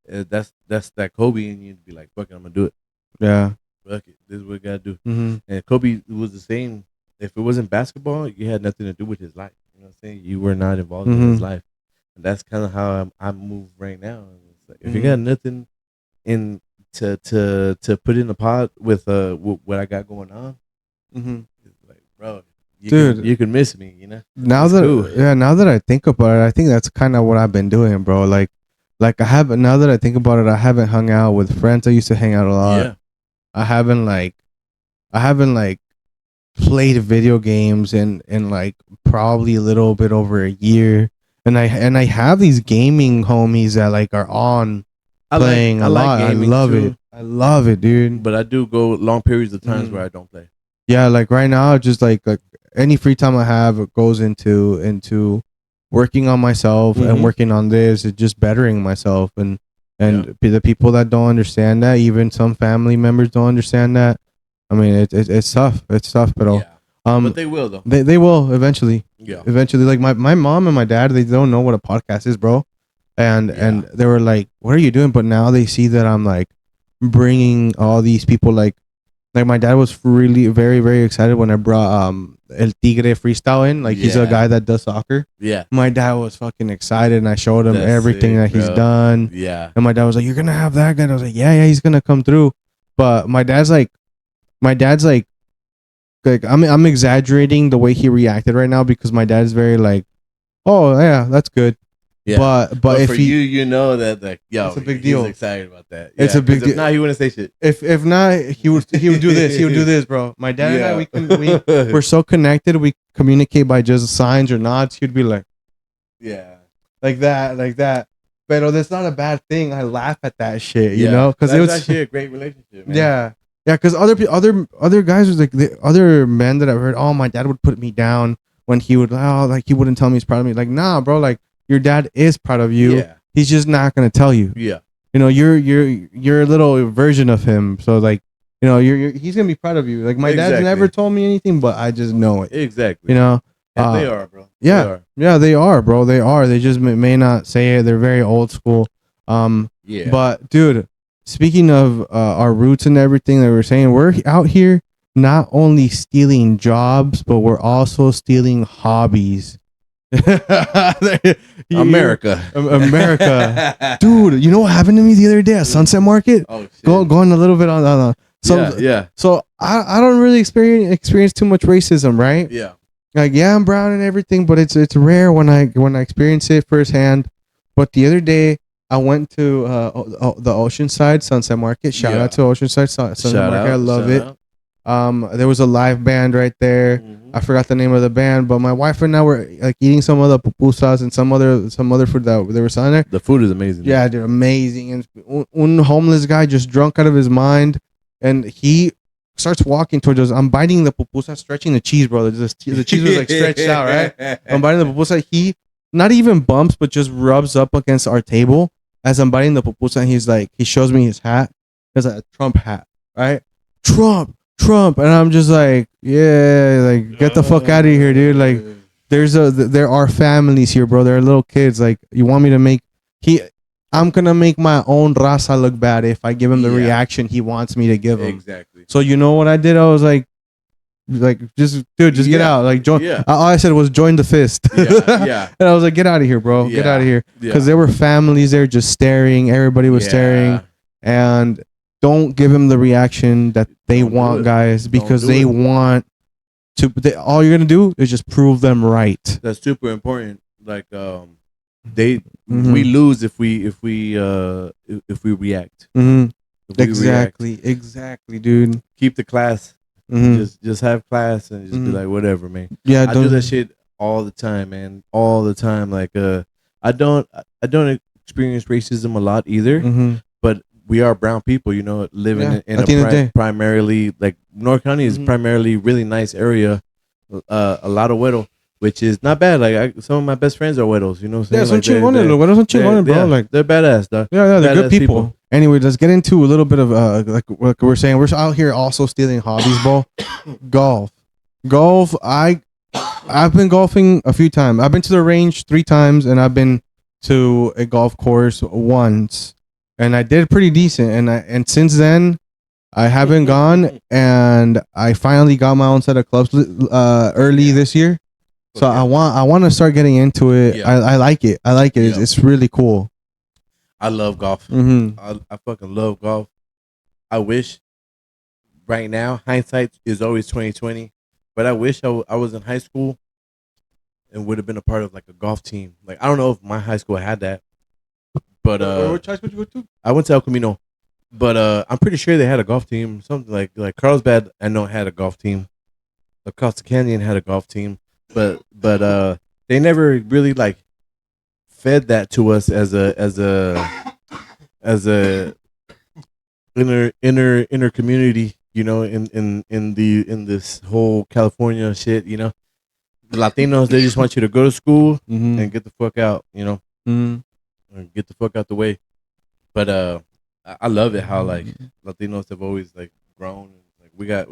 That's that Kobe, and you'd be like, fuck it, I'm going to do it. Yeah. Fuck it. This is what we got to do. And Kobe was the same. If it wasn't basketball, you had nothing to do with his life. You know what I'm saying? You were not involved in his life. And that's kind of how I move right now. It's like, if you got nothing in to put in the pot with what I got going on, it's like, bro, you can miss me, you know? Now that I think about it, I think that's kind of what I've been doing, bro. Like now that I think about it, I haven't hung out with friends I used to hang out a lot. Yeah. I haven't played video games in like probably a little bit over a year, and I have these gaming homies that like are on playing a lot. I love it, dude. But I do go long periods of times where I don't play. Yeah, like right now, just like any free time I have, it goes into working on myself and working on this, and just bettering myself. And the people that don't understand that, even some family members don't understand that. I mean, it's tough. It's tough, but but they will though. They will eventually. Yeah. Eventually, like my mom and my dad, they don't know what a podcast is, bro. And they were like, "What are you doing?" But now they see that I'm like bringing all these people. Like my dad was really very, very excited when I brought El Tigre freestyle in. Like he's a guy that does soccer. Yeah. My dad was fucking excited, and I showed him everything that he's done. Yeah. And my dad was like, "You're gonna have that guy." And I was like, "Yeah, he's gonna come through." But my dad's like I'm exaggerating the way he reacted right now because my dad's very like, "Oh yeah, that's good." Yeah. But if for you know that like, yo, it's a big deal. He's excited about that. It's a big deal. If not, he wouldn't say shit. If not, he would do this. He would do this, bro. My dad and I, we're so connected. We communicate by just signs or nods. He'd be like, yeah, like that. But that's not a bad thing. I laugh at that shit, you know, because it was actually a great relationship, man. Yeah. Because other guys was like the other men that I've heard. Oh, my dad would put me down when he would he wouldn't tell me he's proud of me. Like, nah, bro. Like your dad is proud of you. Yeah. He's just not gonna tell you. Yeah. You know, you're a little version of him. So like, you know, he's gonna be proud of you. Like my dad's never told me anything, but I just know it. Exactly. You know. And they are, bro. Yeah. They are, bro. They are. They just may not say it. They're very old school. Yeah. But dude, speaking of our roots and everything that we're saying, we're out here not only stealing jobs, but we're also stealing hobbies. America. Dude, you know what happened to me the other day at Sunset Market? Oh, shit. Going a little bit on So I don't really experience too much racism, right? Yeah. Like, yeah, I'm brown and everything, but it's rare when I experience it firsthand. But the other day, I went to the Oceanside Sunset Market. Shout out to Oceanside Sunset Market. I love it. There was a live band right there. I forgot the name of the band, but my wife and I were like eating some of the pupusas and some other food that they were selling there. The food is amazing. Yeah, they're amazing. And one homeless guy just drunk out of his mind, and he starts walking towards us. I'm biting the pupusa, stretching the cheese, bro. The cheese was like stretched out, right? I'm biting the pupusa. He not even bumps, but just rubs up against our table as I'm biting the pupusa. And he's like, he shows me his hat. It's like a Trump hat, right? Trump, and I'm just like, yeah, like get the fuck out of here, dude. Like, there are families here, bro. There are little kids. Like, you want me to make I'm gonna make my own raza look bad if I give him the reaction he wants me to give him. Exactly. So you know what I did? I was like just get out. Like join. Yeah. All I said was join the fist. Yeah. And I was like, get out of here, bro. Get out of here. Because there were families there just staring. Everybody was staring, and don't give him the reaction that they want, guys, because they want to. All you're gonna do is just prove them right. That's super important. Like we lose if we react. Exactly, dude. Keep the class. Just have class and just be like, whatever, man. Yeah, I do that shit all the time, man. All the time. Like I don't experience racism a lot either. But we are brown people, you know, living in a primarily, like, North County is primarily really nice area. A lot of güero, which is not bad. Like, some of my best friends are güeros, you know what I'm saying? Yeah, los güeros son chingones, bro. Yeah, like, they're badass, dog. Yeah, they're good people. Anyway, let's get into a little bit of like what we're saying. We're out here also stealing hobbies, bro. Golf. I've been golfing a few times. I've been to the range 3 times, and I've been to a golf course once. And I did pretty decent, and since then I haven't gone, and I finally got my own set of clubs early this year, so I want to start getting into it. I like it. It's really cool. I love golf. I fucking love golf. I wish right now, hindsight is always 2020, but I wish I was in high school and would have been a part of like a golf team. Like, I don't know if my high school had that. But which high school did you go to? I went to El Camino, but I'm pretty sure they had a golf team. Something like Carlsbad, I know, had a golf team. La Costa Canyon had a golf team, but they never really like fed that to us as a inner community. You know, in this whole California shit. You know, the Latinos, they just want you to go to school and get the fuck out. You know. Get the fuck out the way. But I love it how like Latinos have always like grown. Like we got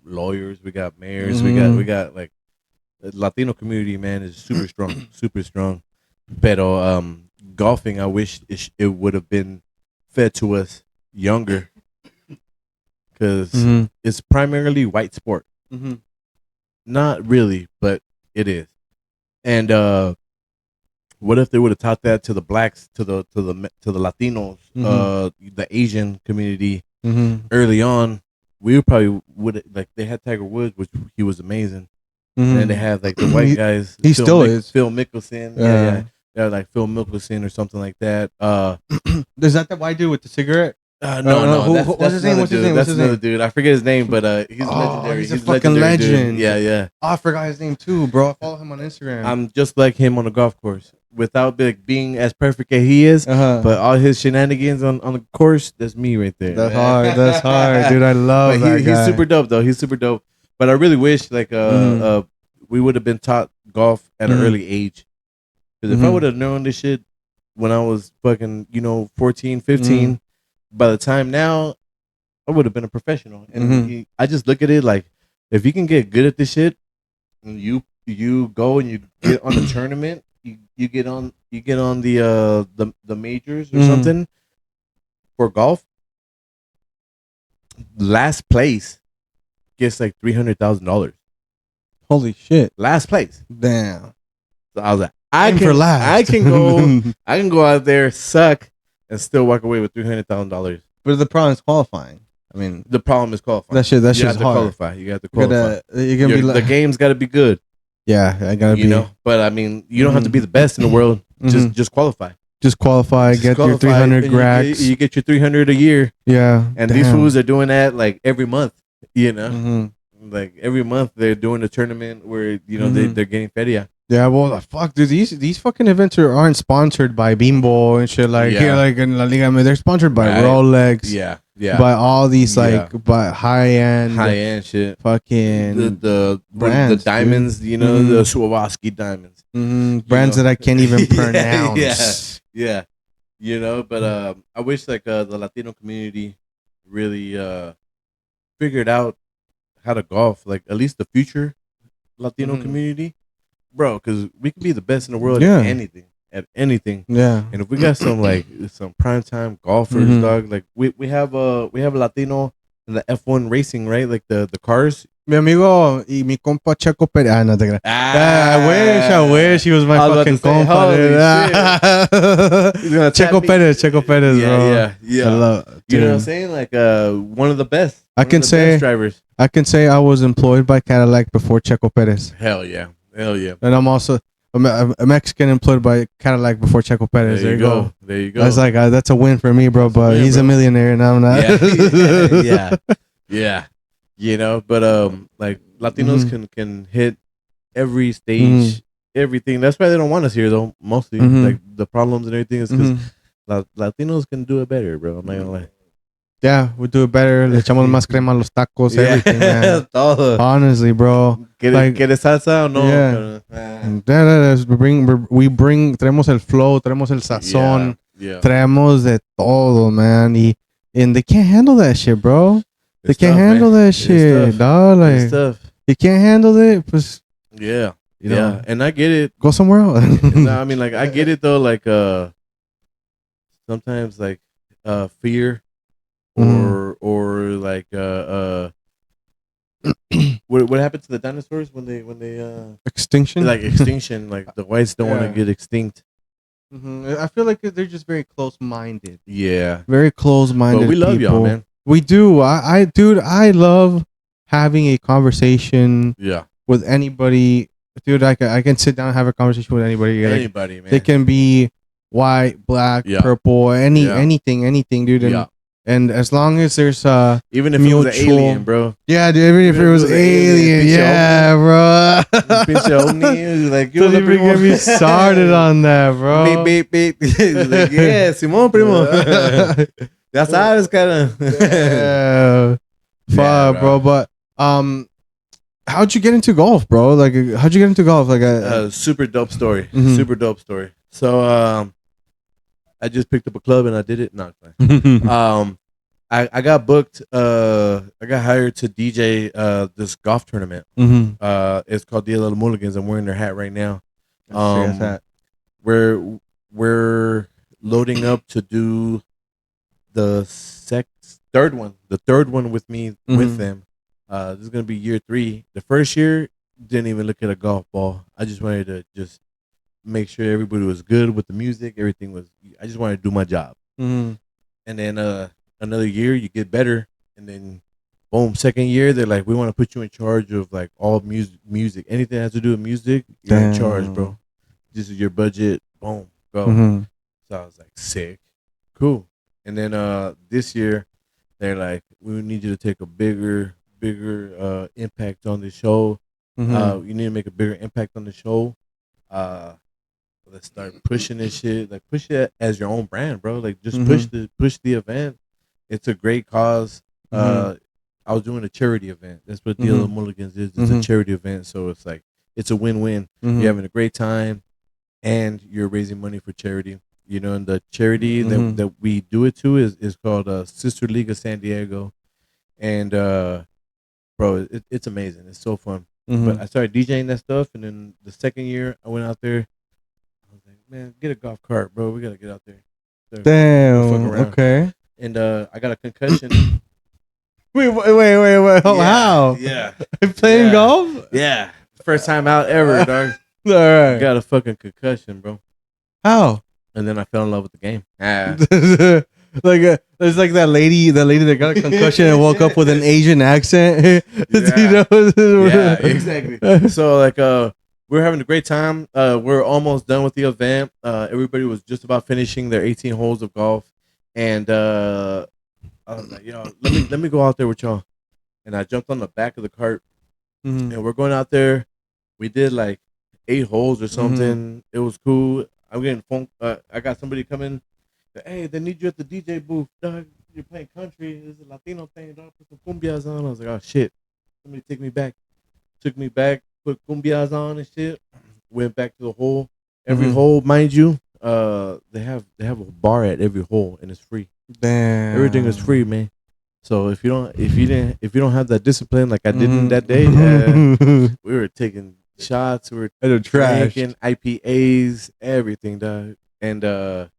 lawyers, we got mayors, we got like the Latino community, man, is super strong, super strong. But golfing, I wish it would have been fed to us younger, because it's primarily white sport. Not really, but it is. And what if they would have taught that to the blacks, to the Latinos, the Asian community early on? We probably would, like, they had Tiger Woods, which he was amazing, and they had like the white guys. He still is Phil Mickelson. Yeah, like Phil Mickelson or something like that. Is that the white dude with the cigarette? No. What's his name? That's another dude. I forget his name, but he's legendary. He's a fucking legend. Dude. Yeah. Oh, I forgot his name too, bro. I follow him on Instagram. I'm just like him on the golf course, without being as perfect as he is. But all his shenanigans on the course, that's me right there. That's hard. That's hard, dude. I love that guy. He's super dope, though. He's super dope. But I really wish like we would have been taught golf at an early age. Because if I would have known this shit when I was fucking 14, 15. By the time now, I would have been a professional. And I just look at it like, if you can get good at this shit, and you go and you get on the tournament, you get on the majors or something for golf. Last place gets like $300,000. Holy shit! Last place. Damn. So I was like, I can go out there, suck, and still walk away with $300,000. But the problem is qualifying. I mean, the problem is qualifying. That shit's hard. Qualify. You got to qualify. The game's got to be good. Yeah, I gotta be. But I mean, you don't have to be the best in the world. Just qualify. Just qualify. Get your 300 grags. You get your 300 a year. Yeah. And these fools are doing that like every month. You know, Mm-hmm. like every month they're doing a tournament where they're getting feria. Yeah, well, fuck, dude. These fucking events aren't sponsored by Bimbo and shit. Like here, Yeah. like in La Liga, I mean, they're sponsored by Right. Rolex, Yeah. by all these Yeah. like by high end shit. fucking The brands, diamonds, dude. the Swarovski diamonds. Brands that I can't even pronounce. Yeah. But I wish like the Latino community really figured out how to golf, like at least the future Latino community, bro, because we can be the best in the world Yeah. at anything. Yeah. And if we got some primetime golfers, dog, like we have a Latino in the F1 racing, right? Like the cars. Mi amigo y mi compa Checo Pérez. Ah, no te creas. I wish he was my fucking compa. Checo Pérez, bro. Yeah. You know what I'm saying? Like one of the best. I can say drivers. I can say I was employed by Cadillac before Checo Pérez. Hell yeah. And I'm also a Mexican employed by Cadillac before Checo Pérez. There you go. There you go. That's like that's a win for me, bro. But he's a millionaire and I'm not. Yeah. But like Latinos can hit every stage, everything. That's why they don't want us here, though. Mostly, like the problems and everything is because Latinos can do it better, bro. I'm not gonna lie. Yeah, we do it better. Le echamos más crema a los tacos, everything, man. Honestly, bro. ¿Quieres salsa o no? Yeah. We bring, traemos el flow, traemos el sazón, traemos de todo, man. And they can't handle that shit, bro. They can't handle that shit, dog. Like, you can't handle it. Pues, yeah. And I get it. Go somewhere else. No, I mean, like, I get it, though. Like, sometimes, like, fear. Or like what happened to the dinosaurs when they extinction? Like extinction, like the whites don't want to get extinct. I feel like they're just very close-minded. Yeah, very close-minded. But we love people. y'all, man. We do. I love having a conversation. Yeah. With anybody, dude. I can sit down and have a conversation with anybody. Anybody, man. They can be white, black, purple, anything, dude. And as long as there's even if it was an alien, bro. Yeah, dude, even if it was alien, yeah, bro. Like, don't even get me started on that, bro. Beep. Like, yeah, Simón, primo. Ya sabes, cara. Fuck, bro. But how'd you get into golf, bro? Like, how'd you get into golf? Like a super dope story. Super dope story. So, I just picked up a club and I did it. No, I got booked. I got hired to DJ this golf tournament. It's called Dia de los Mulligans. I'm wearing their hat right now. We're loading up to do the third one with me with them. This is gonna be year 3. The first year didn't even look at a golf ball. I just wanted to make sure everybody was good with the music. Everything was. I just wanted to do my job. And then another year you get better, and then boom, second year they're like, we want to put you in charge of like all music, anything that has to do with music. You're in charge, bro. This is your budget. Boom, go. So I was like, sick, cool. And then this year they're like, we need you to take a bigger impact on the show. You need to make a bigger impact on the show. Let's start pushing this shit. Like, push it as your own brand, bro. Like, just push the event. It's a great cause. I was doing a charity event. That's what Dia de los Mulligans is. It's a charity event, so it's like it's a win-win. You're having a great time, and you're raising money for charity. And the charity that we do it to is called Sister League of San Diego, and bro, it's amazing. It's so fun. But I started DJing that stuff, and then the second year I went out there. Man, get a golf cart, bro. We gotta get out there. Damn. Okay. And I got a concussion. Wait. How? Yeah. Playing golf? Yeah. First time out ever, dog. All right. Got a fucking concussion, bro. How? And then I fell in love with the game. There's like that lady that got a concussion and woke up with an Asian accent. Yeah, exactly. So like we're having a great time. We're almost done with the event. Everybody was just about finishing their 18 holes of golf, and I was like, "Yo, let me go out there with y'all." and I jumped on the back of the cart, and we're going out there. We did like 8 holes or something. It was cool. I'm getting phone. I got somebody coming. Hey, they need you at the DJ booth. Dog, you're playing country. It's a Latino thing. Dog, put some cumbias on. I was like, oh shit. Somebody take me back. Took me back. Put cumbias on and shit. Went back to the hole. Every hole, mind you, they have a bar at every hole and it's free. Damn. Everything is free, man. So if you don't have that discipline like I didn't that day, we were taking shots, we were drinking IPAs, everything, dog. And then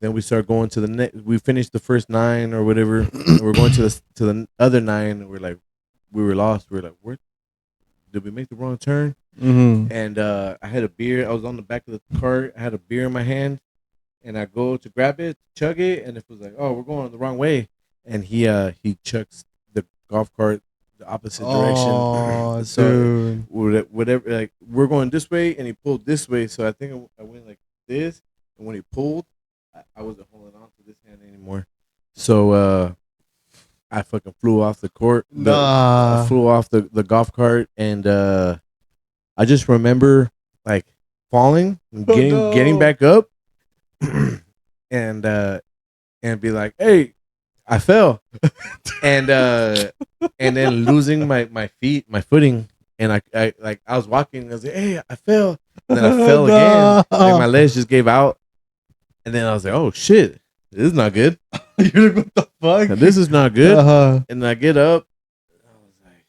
we start going to the next. We finished the first 9 or whatever. And we're going to the other 9. And we're like, we were lost. We were like, where did we make the wrong turn? And I had a beer. I was on the back of the cart. I had a beer in my hand, and I go to grab it, chug it, and it was like, oh, we're going the wrong way. And he chucks the golf cart the opposite direction. Oh, so whatever, like we're going this way, and he pulled this way. So I think I went like this, and when he pulled, I wasn't holding on to this hand anymore. So I fucking flew off the court. I flew off the golf cart, and I just remember like falling and getting back up, and be like, hey, I fell, and then losing my footing, and I was walking, I was like, hey, I fell, and then I fell again, like my legs just gave out, and then I was like, oh shit, this is not good. You're like, what the fuck? This is not good. And I get up. I was like,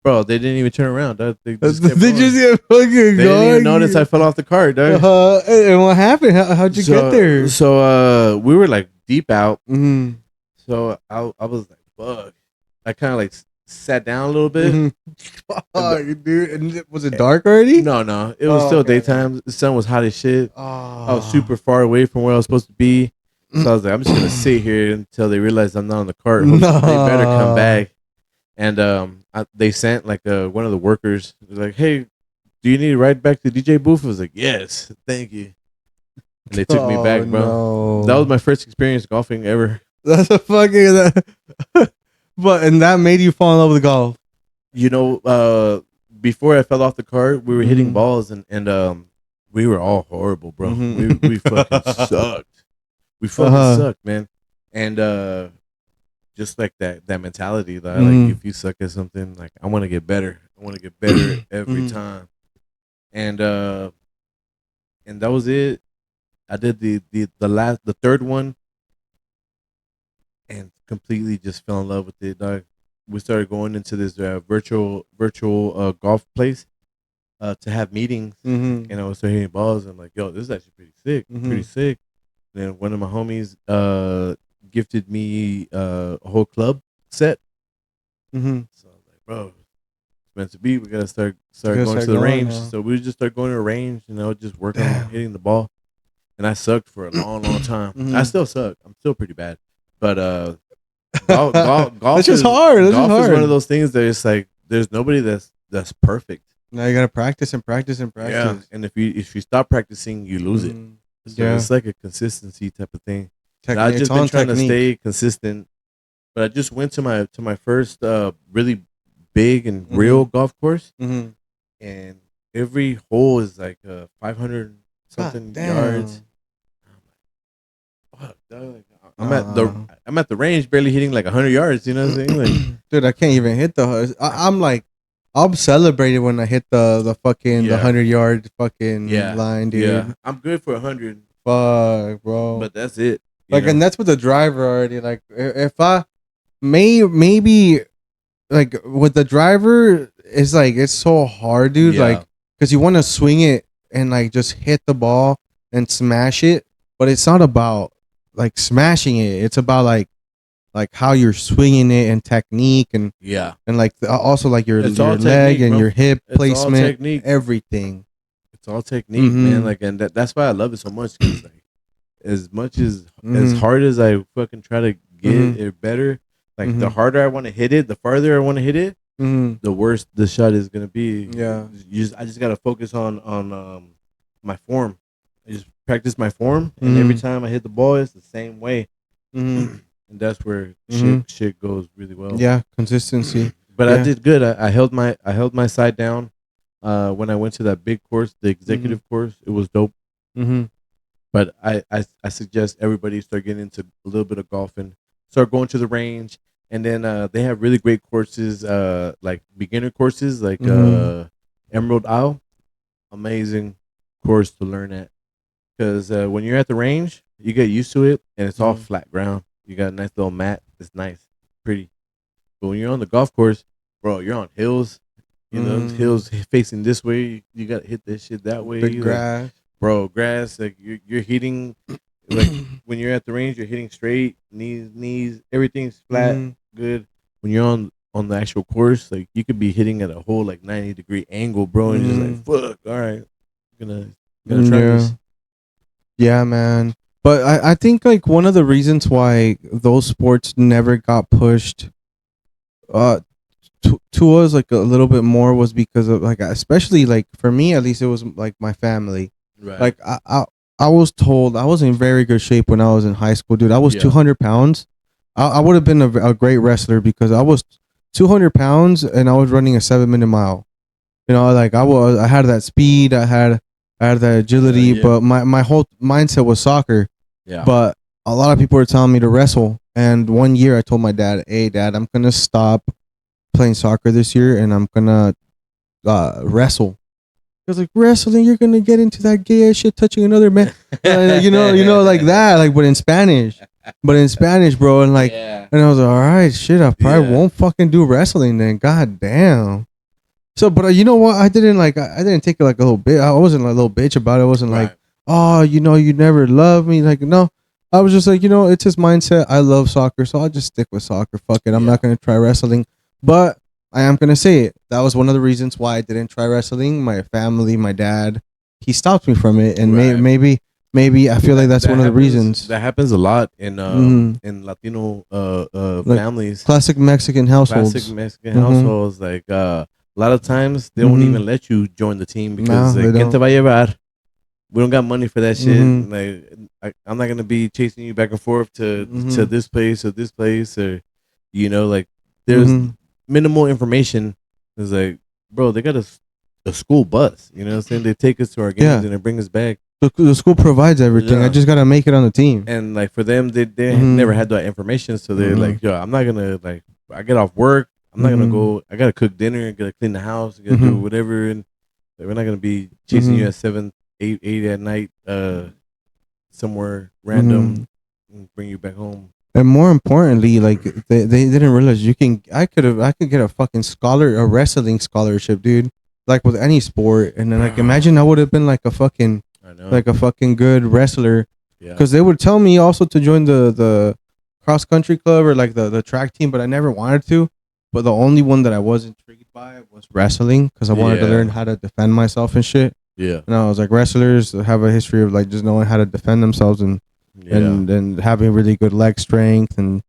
bro, they didn't even turn around. They just kept they just get fucking They didn't going. even notice I fell off the cart, dog. And what happened? How'd you get there? So we were like deep out. So I was like, fuck. I kind of like sat down a little bit. Fuck, dude. And was it dark already? No. It was still daytime. The sun was hot as shit. I was super far away from where I was supposed to be. So I was like, I'm just gonna sit here until they realize I'm not on the cart. They better come back. And they sent like one of the workers. Was like, hey, do you need to ride back to the DJ booth? I was like, yes, thank you. And they took me back, bro. No. That was my first experience golfing ever. That's a fucking but and that made you fall in love with golf. You know, before I fell off the cart, we were hitting balls and we were all horrible, bro. We fucking sucked. We fucking sucked, man. And just like that mentality that like if you suck at something, like I want to get better. I want to get better every time. And that was it. I did the third one and completely just fell in love with it, dog. We started going into this virtual golf place to have meetings, and I was hitting balls. And I'm like, yo, this is actually pretty sick. Then one of my homies gifted me a whole club set. So I was like, bro, it's meant to be. We gotta start going to the range. Yeah. So we just start going to the range, just working on hitting the ball. And I sucked for a long time. I still suck. I'm still pretty bad. But golf that's just hard. Golf is one of those things that it's like there's nobody that's perfect. Now you gotta practice and practice and practice. Yeah. And if you stop practicing, you lose it. So it's like a consistency type of thing. I've just been trying to stay consistent. But I just went to my first really big and real golf course, and every hole is like 500 something yards. Fuck, I'm at the range, barely hitting like 100 yards. You know what I'm saying? Like, dude, I can't even hit the. I'm like, I'm celebrated when I hit the fucking the 100-yard fucking line, dude. Yeah, I'm good for 100. Fuck, bro. But that's it. Like, and that's with the driver already. Like, if I maybe like with the driver, it's like it's so hard, dude. Yeah. Like, because you want to swing it and like just hit the ball and smash it, but it's not about like smashing it. It's about like how you're swinging it and technique and like also like your leg and your hip placement, everything. It's all technique, man. Like, and that's why I love it so much. Cause like, as much as hard as I fucking try to get it better, like the harder I want to hit it, the farther I want to hit it, the worse the shot is gonna be. Yeah, I just gotta focus on my form. I just practice my form, and every time I hit the ball, it's the same way. and that's where Mhm. shit goes really well. Yeah, consistency. But I Yeah. did good. I held my side down. When I went to that big course, the Mhm. executive course, it was dope. Mhm. But I suggest everybody start getting into a little bit of golfing, start going to the range, and then they have really great courses, like beginner courses, like Mhm. Emerald Isle, amazing course to learn at. Because when you're at the range, you get used to it, and it's all Mhm. flat ground. You got a nice little mat. It's nice, pretty. But when you're on the golf course, bro, you're on hills. You know, Mhm. hills facing this way. You got to hit that shit that The way. Like, grass. bro, grass. Like you're hitting. Like when you're at the range, you're hitting straight, knees, everything's flat, Mhm. good. When you're on the actual course, like you could be hitting at a whole like 90-degree angle, bro, and just like Mhm. fuck. All right, gonna gonna try Yeah. this. Yeah, man. But I think like one of the reasons why those sports never got pushed uh to us like a little bit more was because of like, especially like for me at least, it was like my family. Right. Like I was told I was in very good shape when I was in high school, dude. I was Yeah. 200 pounds. I would have been a great wrestler because I was 200 pounds and I was running a 7 minute mile. You know, like I had that speed, I had that agility, Yeah. but my whole mindset was soccer. Yeah. But a lot of people were telling me to wrestle, and one year I told my dad, "Hey, Dad, I'm gonna stop playing soccer this year, and I'm gonna wrestle." He was like, "Wrestling? You're gonna get into that gay ass shit, touching another man, like that, like, but in Spanish, bro." And like, Yeah. and I was like, "All right, shit, I probably Yeah. won't fucking do wrestling then." God damn. So, but you know what? I didn't like. I didn't take it like a little bit. I wasn't like a little bitch about it. I wasn't like, Right. oh, you never loved me. Like, no. I was just like, it's his mindset. I love soccer, so I'll just stick with soccer. Fuck it. I'm Yeah. not gonna try wrestling, but I am gonna say it. That was one of the reasons why I didn't try wrestling. My family, my dad, he stopped me from it, and Right. maybe I feel like that's one of the reasons. That happens a lot Mhm. in Latino Like families, classic Mexican classic households. Mexican Mm-hmm. households. Like a lot of times they won't Mm-hmm. even let you join the team No, because they like, ¿quién te don't. va a llevar? We don't got money for that shit. Mm-hmm. Like I'm not gonna be chasing you back and forth to Mm-hmm. this place or this place or like there's Mm-hmm. minimal information. It's like, bro, they got a school bus. You know what I'm saying? They take us to our games Yeah. and they bring us back. The school provides everything. I Yeah. just gotta make it on the team. And like for them, they never Mm-hmm. had that information, so they're Mm-hmm. like, "Yo, I'm not gonna like. I get off work. I'm not gonna Mm-hmm. go. I gotta cook dinner. I gotta clean the house. I gotta do Mm-hmm. whatever." And like, we're not gonna be chasing you Mm-hmm. at 7, 8 at night, somewhere Mm-hmm. random, and bring you back home. And more importantly, like they didn't realize you can. I could get a fucking a wrestling scholarship, dude. Like with any sport, and then like imagine I would have been I know. like a fucking good wrestler, Yeah. because they would tell me also to join the cross country club or like the track team, but I never wanted to. But the only one that I was intrigued by was wrestling because I wanted to Yeah. learn how to defend myself and shit. Yeah. And I was like, wrestlers have a history of like just knowing how to defend themselves Yeah. and having really good leg strength, and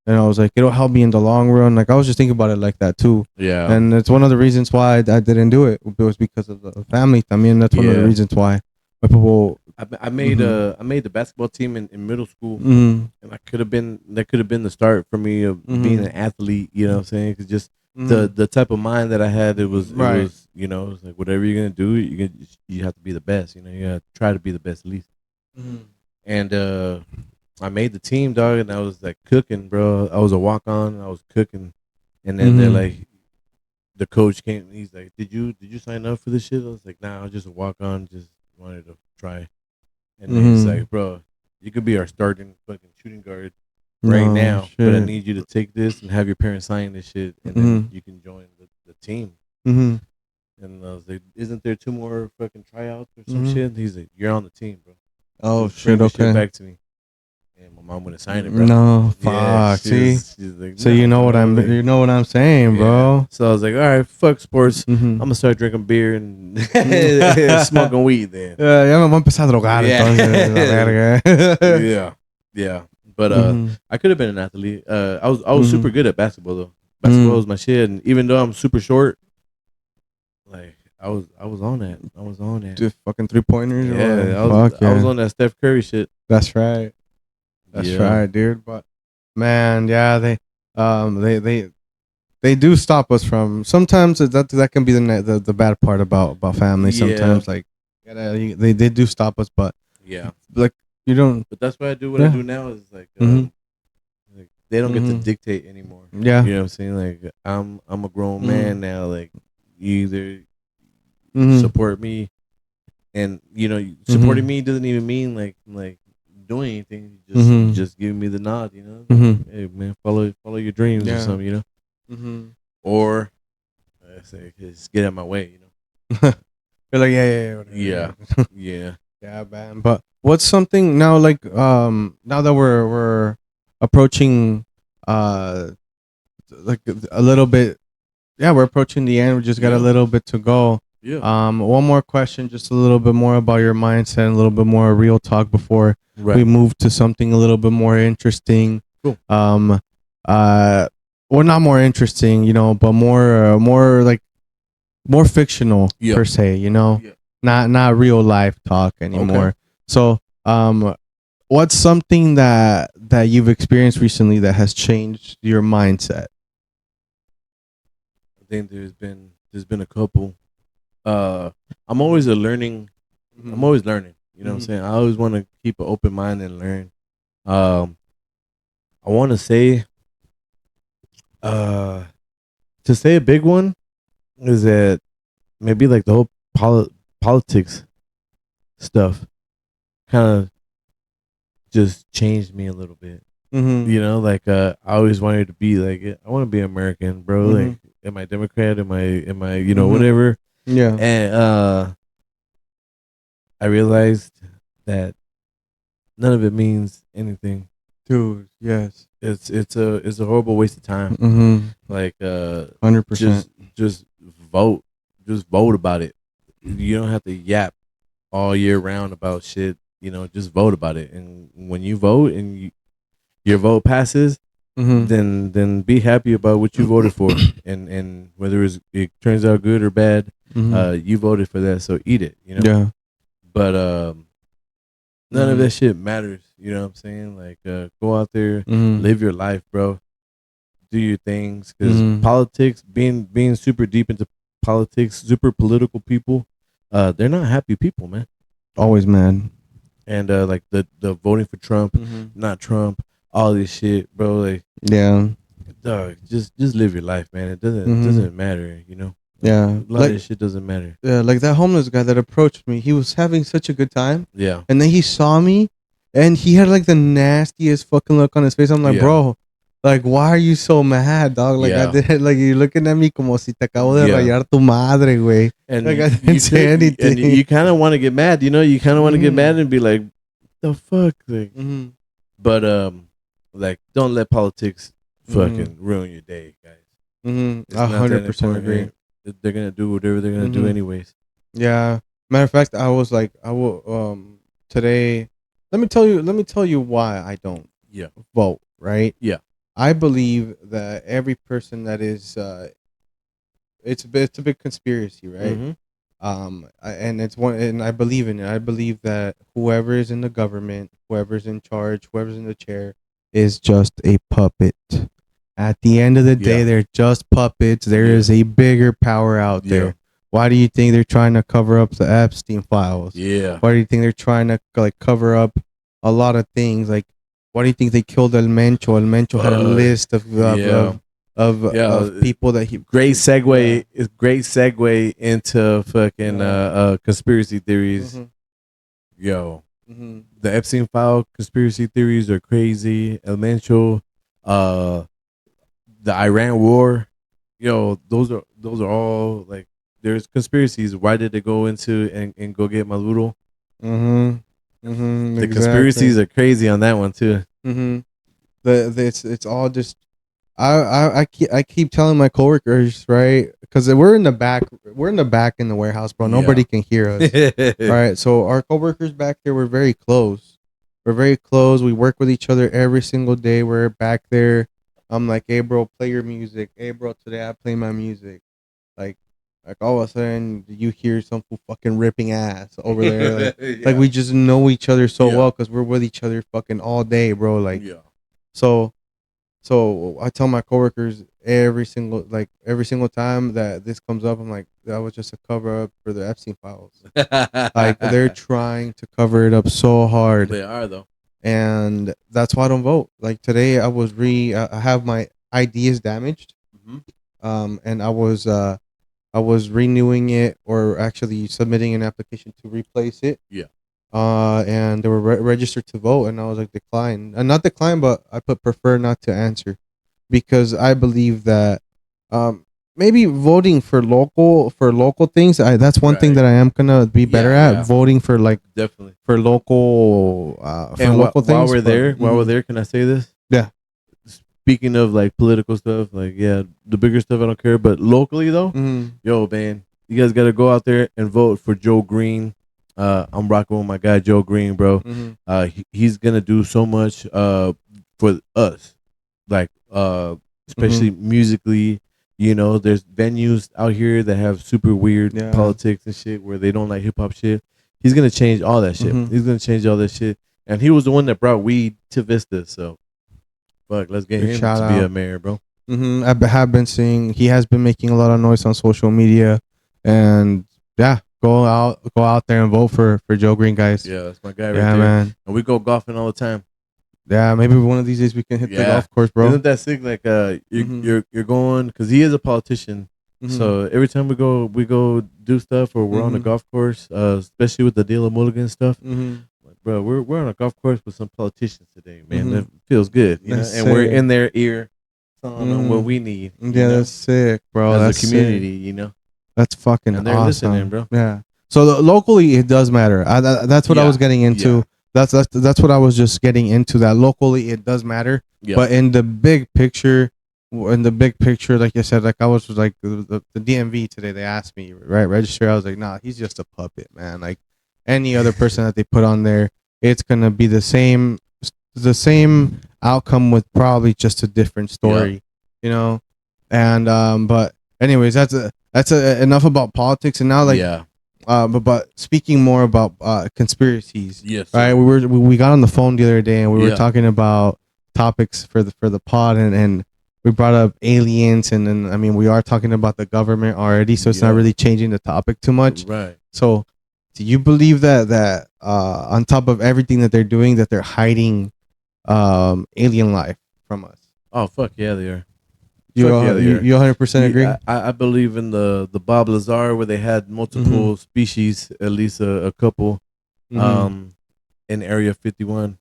I was like, it'll help me in the long run. Like I was just thinking about it like that too. Yeah. And it's one of the reasons why I didn't do it. It was because of the family. I mean, that's one of the Yeah. reasons why people. I made Mhm. I made the basketball team in middle school, Mm, and that could have been the start for me of being Mhm. an athlete. You know what I'm saying? 'Cause just mm, the type of mind that I had, it right. was it was like whatever you're gonna do, you have to be the best. You gotta try to be the best at least. Mhm. And I made the team, dog, and I was like cooking, bro. I was a walk on, I was cooking, and then they're Mhm. like, the coach came, and he's like, did you sign up for this shit? I was like, nah, I was just a walk on, just wanted to try. And then he's Mhm. like, bro, you could be our starting fucking shooting guard right No now, but I shit. need you to take this and have your parents sign this shit, and then Mhm. you can join the team. Mhm. And I was like, isn't there two more fucking tryouts or some Mhm. shit? He's like, you're on the team, bro. Oh Just bring shit. the shit Okay. back to me. And my mom wouldn't sign it, bro. No. Yeah, Fuck. See. she's like, So nah, bro. Like, you know what I'm saying, yeah. bro. So I was like, all right, fuck sports. I'm Mhm. gonna start drinking beer and Mm. smoking weed then. Ya me voy a empezar a drogar entonces, la Yeah. verga. Yeah, yeah. But Mhm. I could have been an athlete. I was super Mhm. good at basketball though. Basketball Mhm. was my shit, and even though I'm super short, like I was on that. I was on that. Just fucking 3 pointers. Yeah, Fuck I was yeah. on that Steph Curry shit. That's right. That's Yeah, right, dude. But Man, yeah, they do stop us from. Sometimes that can be the bad part about family. Yeah, Sometimes like, they do stop us, but yeah. like you don't. But that's why I do what I Yeah. do now is Mhm. like they don't get to Mhm. dictate anymore. Yeah. You know what I'm saying? Like I'm a grown man Mhm. now. Like you either Mhm. support me, and supporting Mhm. me doesn't even mean like doing anything. You Mhm. just giving me the nod. Like, Mhm. hey man, follow your dreams or Yeah. something. Mhm. Or I say just get out of my way. You're like, yeah, whatever. Yeah, Yeah. yeah, Yeah, man. But what's something now? Like, now that we're approaching, uh, like a little bit. Yeah, we're approaching the end. We just got a yeah, little bit to go. yeah. One more question, just a little bit more about your mindset, and a little bit more real talk before we Right. move to something a little bit more interesting. Cool. Um, well, not more interesting, but more like more fictional Yeah. per se, Yeah. not real life talk Okay. anymore. So, what's something that you've experienced recently that has changed your mindset? I think there's been a couple. I'm always a learning. I'm Mm-hmm. always learning. You know what I'm Mm-hmm. saying? I always want to keep an open mind and learn. Um, I want uh, to say a big one is that maybe like the whole politics stuff kind of just changed me a little bit. Mm-hmm. Like I always wanted to be like I want to be American, bro. Mm-hmm. Like, am I Democrat? Am I Mm-hmm. whatever? Yeah. And I realized that none of it means anything. Dude, yes. It's a horrible waste of time. Mm-hmm. Like 100%. just vote, just vote about it. You don't have to yap all year round about shit. Just vote about it. And when you vote and your vote passes, Mm-hmm. then be happy about what you voted for, and whether it turns out good or bad, Mm-hmm. you voted for that, so eat it. Yeah. But none of Mm-hmm. that shit matters. You know what I'm saying? Like, go out there, Mm-hmm. live your life, bro. Do your things, because Mm-hmm. politics, being super deep into politics, super political people, they're not happy people, man. Always mad. And like the voting for Trump, Mm-hmm. not Trump, all this shit, bro. Like, Yeah. dog, just live your life, man. It doesn't Mm-hmm. doesn't matter, Like Yeah. a lot of this shit doesn't matter. Like that homeless guy that approached me, he was having such a good time, Yeah, and then he saw me, and he had like the nastiest fucking look on his face. I'm like, yeah, bro, like, why are you so mad, dog? Like, I yeah, did, like, you looking at me como si te acabo de yeah. rayar tu madre, güey. And Like, I didn't you say could, and anything. you kind of want to get mad, You kind of want to get Mm-hmm. mad and be like, the fuck, like. Mm-hmm. But like, don't let politics Mm-hmm. fucking ruin your day, guys. Mm-hmm. It's not that 100% agree. important. They're gonna do whatever they're gonna do Mm-hmm. anyways. Yeah. Matter of fact, I was like, I will today. Let me tell you why I don't Yeah, vote. Right. yeah, I believe that every person that is it's a big conspiracy, right? mm-hmm. And it's one, and I believe in it. I believe that whoever is in the government, whoever's in charge, whoever's in the chair, is just a puppet. At the end of the day, Yeah, they're just puppets. There yeah, is a bigger power out yeah, there. Why do you think they're trying to cover up the Epstein files? yeah, Why do you think they're trying to like cover up a lot of things? Like, why do you think they killed El Mencho? El Mencho had a list of of yeah, of of, yeah. of people that he. Great Yeah. segue. Is great segue into fucking Yeah. conspiracy theories. Mm-hmm. Yo, Mm-hmm. the Epstein file conspiracy theories are crazy. Elemental, uh, the Iran war. Yo, those are all like, there's conspiracies. Why did they go into and go get Maduro? Mm-hmm. Mm-hmm. The Exactly. conspiracies are crazy on that one too. Mm-hmm. The it's all just I keep telling my coworkers, right? Because we're in the back in the warehouse, bro. Yeah. Nobody can hear us. Right. So our coworkers back there, we're very close. We're very close. We work with each other every single day. We're back there. I'm like, hey bro, play your music. Hey bro, today I play my music. Like like all of a sudden you hear some fool fucking ripping ass over there. Like Yeah. we just know each other so Yeah. well because we're with each other fucking all day, bro. Like Yeah. so. So I tell my coworkers every single time that this comes up, I'm like, that was just a cover up for the Epstein files. Like they're trying to cover it up so hard. They are though, and that's why I don't vote. Like today, I have my ideas damaged, and I was renewing it or actually submitting an application to replace it. Yeah. And they were registered to vote, and I was like decline, and not decline, but I put prefer not to answer, because I believe that maybe voting for local things. That's one thing Right. that I am gonna be better Yeah, at, yeah. voting for like Definitely. for local And local while things. we're but- there, while we're Mhm. there, can I say this? Yeah. Speaking of like political stuff, like yeah, the bigger stuff I don't care, but locally though, Mhm. yo man, you guys got to go out there and vote for Joe Green. I'm rocking with my guy Joe Green, bro. Mhm. He's gonna do so much for us, like especially musically. You know, there's venues out here that have super weird Yeah. politics and shit where they don't like hip hop shit. He's gonna change all that shit. Mhm. He's gonna change all that shit, and he was the one that brought weed to Vista. So, fuck, let's get Big him shout to be a out. mayor, bro. I have been seeing he has been making a lot of noise on social media, and yeah, go out there and vote for Joe Green, guys. Yeah, that's my guy right Yeah, there. man. And we go golfing all the time. Yeah, maybe one of these days we can hit the Yeah. golf course, bro. Isn't that sick? Like you're going because he is a politician. Mhm. So every time we go do stuff or we're on a Mhm. golf course, especially with the Deal of Mulligan stuff. Mhm. Like, bro, we're on a golf course with some politicians today, man. Mhm. That feels good, you know. That's And we're sick. in their ear, telling them what Mhm. we need. you Yeah, know, that's sick, bro. as That's a community, you know. That's fucking And they're awesome, listening, bro. Yeah. So locally, it does matter. That's what I Yeah, was getting into. yeah. That's what I was just getting into. That locally, it does matter. Yeah. But in the big picture, like you said, like I was like the DMV today. They asked me, right, register. I was like, nah, he's just a puppet, man. Like any other person that they put on there, it's gonna be the same outcome with probably just a different story, you know. And but anyways, that's enough about politics. And now, like, yeah. But speaking more about conspiracies, Yes. right? We got on the phone the other day and we were Yeah. talking about topics for the pod, and we brought up aliens, and then I mean we are talking about the government already, so it's not Yeah. really changing the topic too much. Right. So, do you believe that on top of everything that they're doing, that they're hiding alien life from us? Oh fuck yeah, they are. You Fuck yeah, they are. you 100% agree? I believe in the Bob Lazar where they had multiple species, at least a couple, Mhm. in Area 51.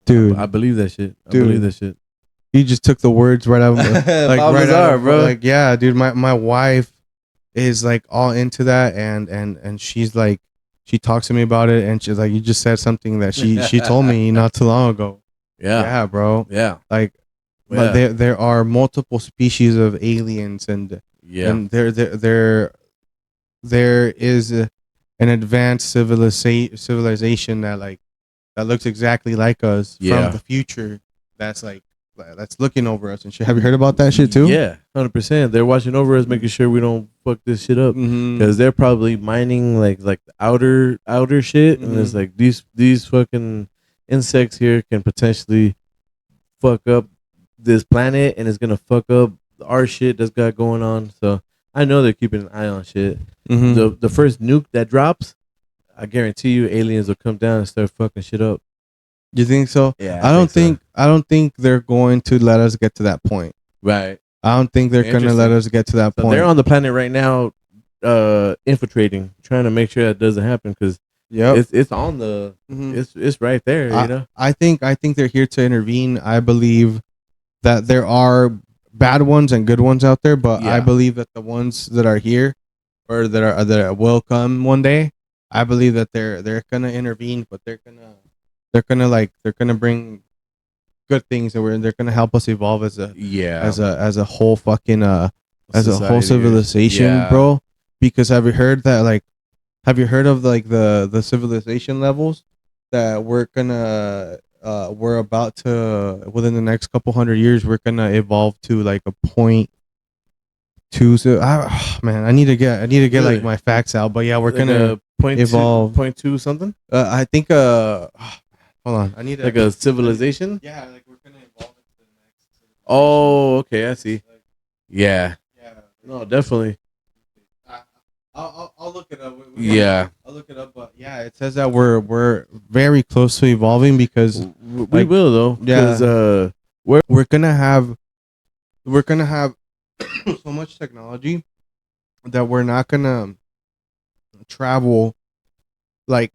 Dude, I believe that shit. I Dude. believe that shit. you just took the words right out of like Bob right out Lazar, of, bro. like yeah, dude. My wife is like all into that, and she's like, she talks to me about it, and she's like, you just said something that she told me not too long ago. Yeah. Yeah, bro. Yeah. Like, Yeah. but there are multiple species of aliens, and Yeah. and there is an advanced civilization that looks exactly like us Yeah. from the future. That's looking over us and shit. Have you heard about that shit too? Yeah, 100%. They're watching over us, making sure we don't fuck this shit up. Mm-hmm. Because they're probably mining like the outer shit, and it's Mhm. like these fucking insects here can potentially fuck up this planet, and it's gonna fuck up our shit that's got going on. So I know they're keeping an eye on shit. Mm-hmm. The first nuke that drops, I guarantee you, aliens will come down and start fucking shit up. You think so? Yeah, I don't think they're going to let us get to that point. Right. I don't think they're going to let us get to that So point. they're on the planet right now, infiltrating, trying to make sure that doesn't happen because Yep. it's on the Mhm. it's right there. You know. I think they're here to intervene. I believe that there are bad ones and good ones out there, but I Yeah. believe that the ones that are here or that will come one day, I believe that they're gonna intervene, but they're gonna bring good things, and they're gonna help us evolve as a Yeah. as a whole fucking as a whole Society. civilization, Yeah. bro. Because have you heard of like the civilization levels that we're about to, within the next couple hundred years, we're gonna evolve to like a point two. So man, I need to get Really? like my facts out, but yeah, we're Like gonna a point evolve. 2 something I think hold on, I need like a civilization. yeah, like we're gonna evolve into Oh, okay, I see. Yeah. Yeah. No, definitely. I'll look it up. Yeah. I'll look it up. But yeah, it says that we're very close to evolving because We like will though, because yeah, we're gonna have so much technology that we're not gonna travel like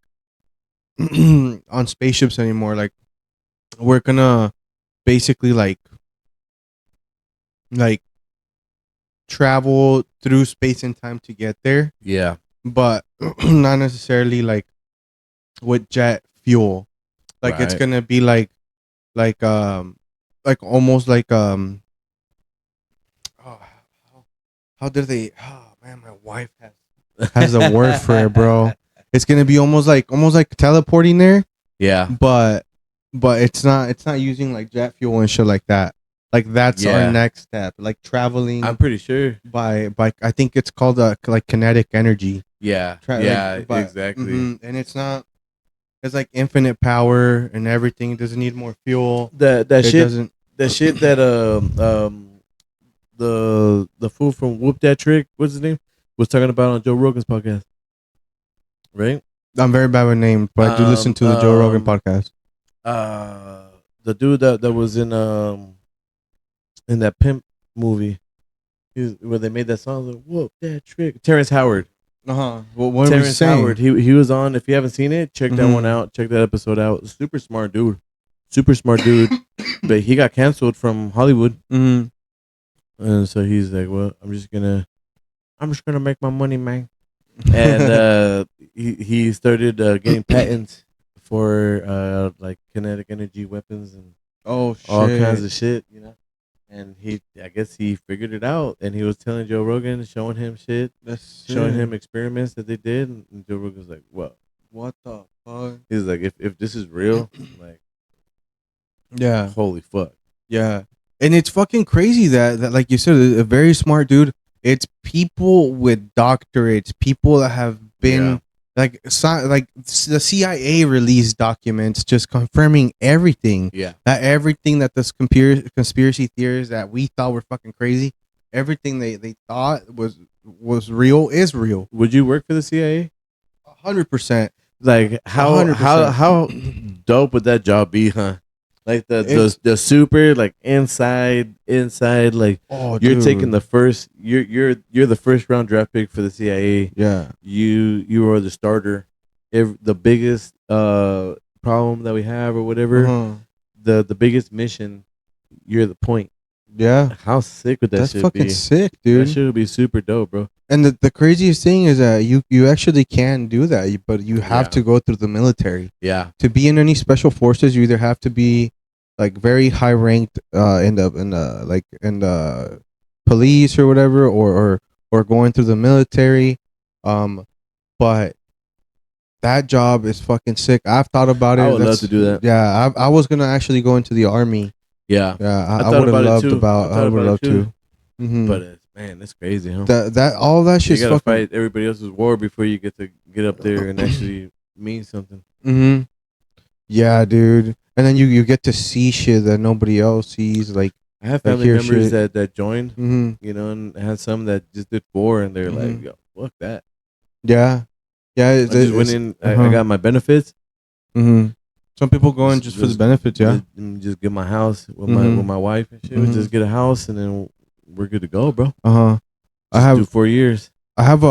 on spaceships anymore. Like we're gonna basically like travel through space and time to get there, yeah, but not necessarily like with jet fuel. Like it's right. gonna be like like almost like oh, how did they oh man my wife has a word for it, bro. It's gonna be almost like teleporting there, Yeah, but it's not using like jet fuel and shit like that. Like that's our yeah. next step. Like I'm traveling pretty sure. by I think it's called like kinetic energy. Yeah, Like yeah, but exactly. and it's not it's like infinite power and everything. It doesn't need more fuel. That It shit, doesn't. that shit that the fool from Whoop That Trick, what's his name, was talking about on Joe Rogan's podcast, right? I'm very bad with names, but I do listen Um, to the Joe Rogan um, podcast. uh, the dude that was in that pimp movie, where they made that song, like, Whoop That Trick. Terrence Howard. Well, what are we Terrence saying? Howard. He was on. If you haven't seen it, check that one Mhm. out. Check that episode out. Super smart dude. Super smart dude. But he got canceled from Hollywood, Mhm. and so he's like, "Well, I'm just gonna make my money, man." And he started getting patents for like kinetic energy weapons and Oh all kinds shit. of shit, you know. And I guess he figured it out, and he was telling Joe Rogan, showing him shit, That's showing sick. him experiments that they did, and Joe Rogan's like, "Well," What the fuck? he's like, "If this is real, like, Yeah. holy fuck." Yeah. And it's fucking crazy that like you said, a very smart dude. It's people with doctorates, people that have Yeah, been like the CIA released documents just confirming everything. yeah. That everything that this conspiracy theories that we thought were fucking crazy, everything they thought was real is real. Would you work for the CIA? 100%. Like, A how hundred how percent. how dope would that job be, huh? Like It's the super like inside like oh you're taking dude. the first you're the first round draft pick for the CIA. Yeah. You are the starter. If the biggest problem that we have or whatever, Uh-huh. the biggest mission, you're the point. Yeah. How sick would that That's shit fucking be? sick, That dude. shit would be super dope, bro. And the craziest thing is that you actually can do that, but you have Yeah. to go through the military. Yeah. To be in any special forces, you either have to be like very high ranked in the police or whatever, or going through the military. Um, but that job is fucking sick. I've thought about I it. would love to That's do that. yeah. I was gonna actually go into the army. Yeah. Yeah, I I thought would have about it loved too. I about. I thought would have about it loved too. to. Mm-hmm. But man, it's crazy, huh? That all that You shit's gotta fucking. fight everybody else's war before you get to get up there and actually mean something. Mm-hmm. Yeah, dude. And then you get to see shit that nobody else sees. I have Like family hear members shit. that joined, Mm-hmm. you know, and had some that just did 4, and they're like, Mm-hmm. "Yo, fuck that." Yeah. Yeah. I just went in. I uh-huh. got my benefits. Mm-hmm. Some people go in just for the benefits. Yeah. Just get my house with Mm-hmm. my wife and shit. We Mm-hmm. just get a house, and then we're good to go, bro. Uh huh. I Just do have 4 years. I have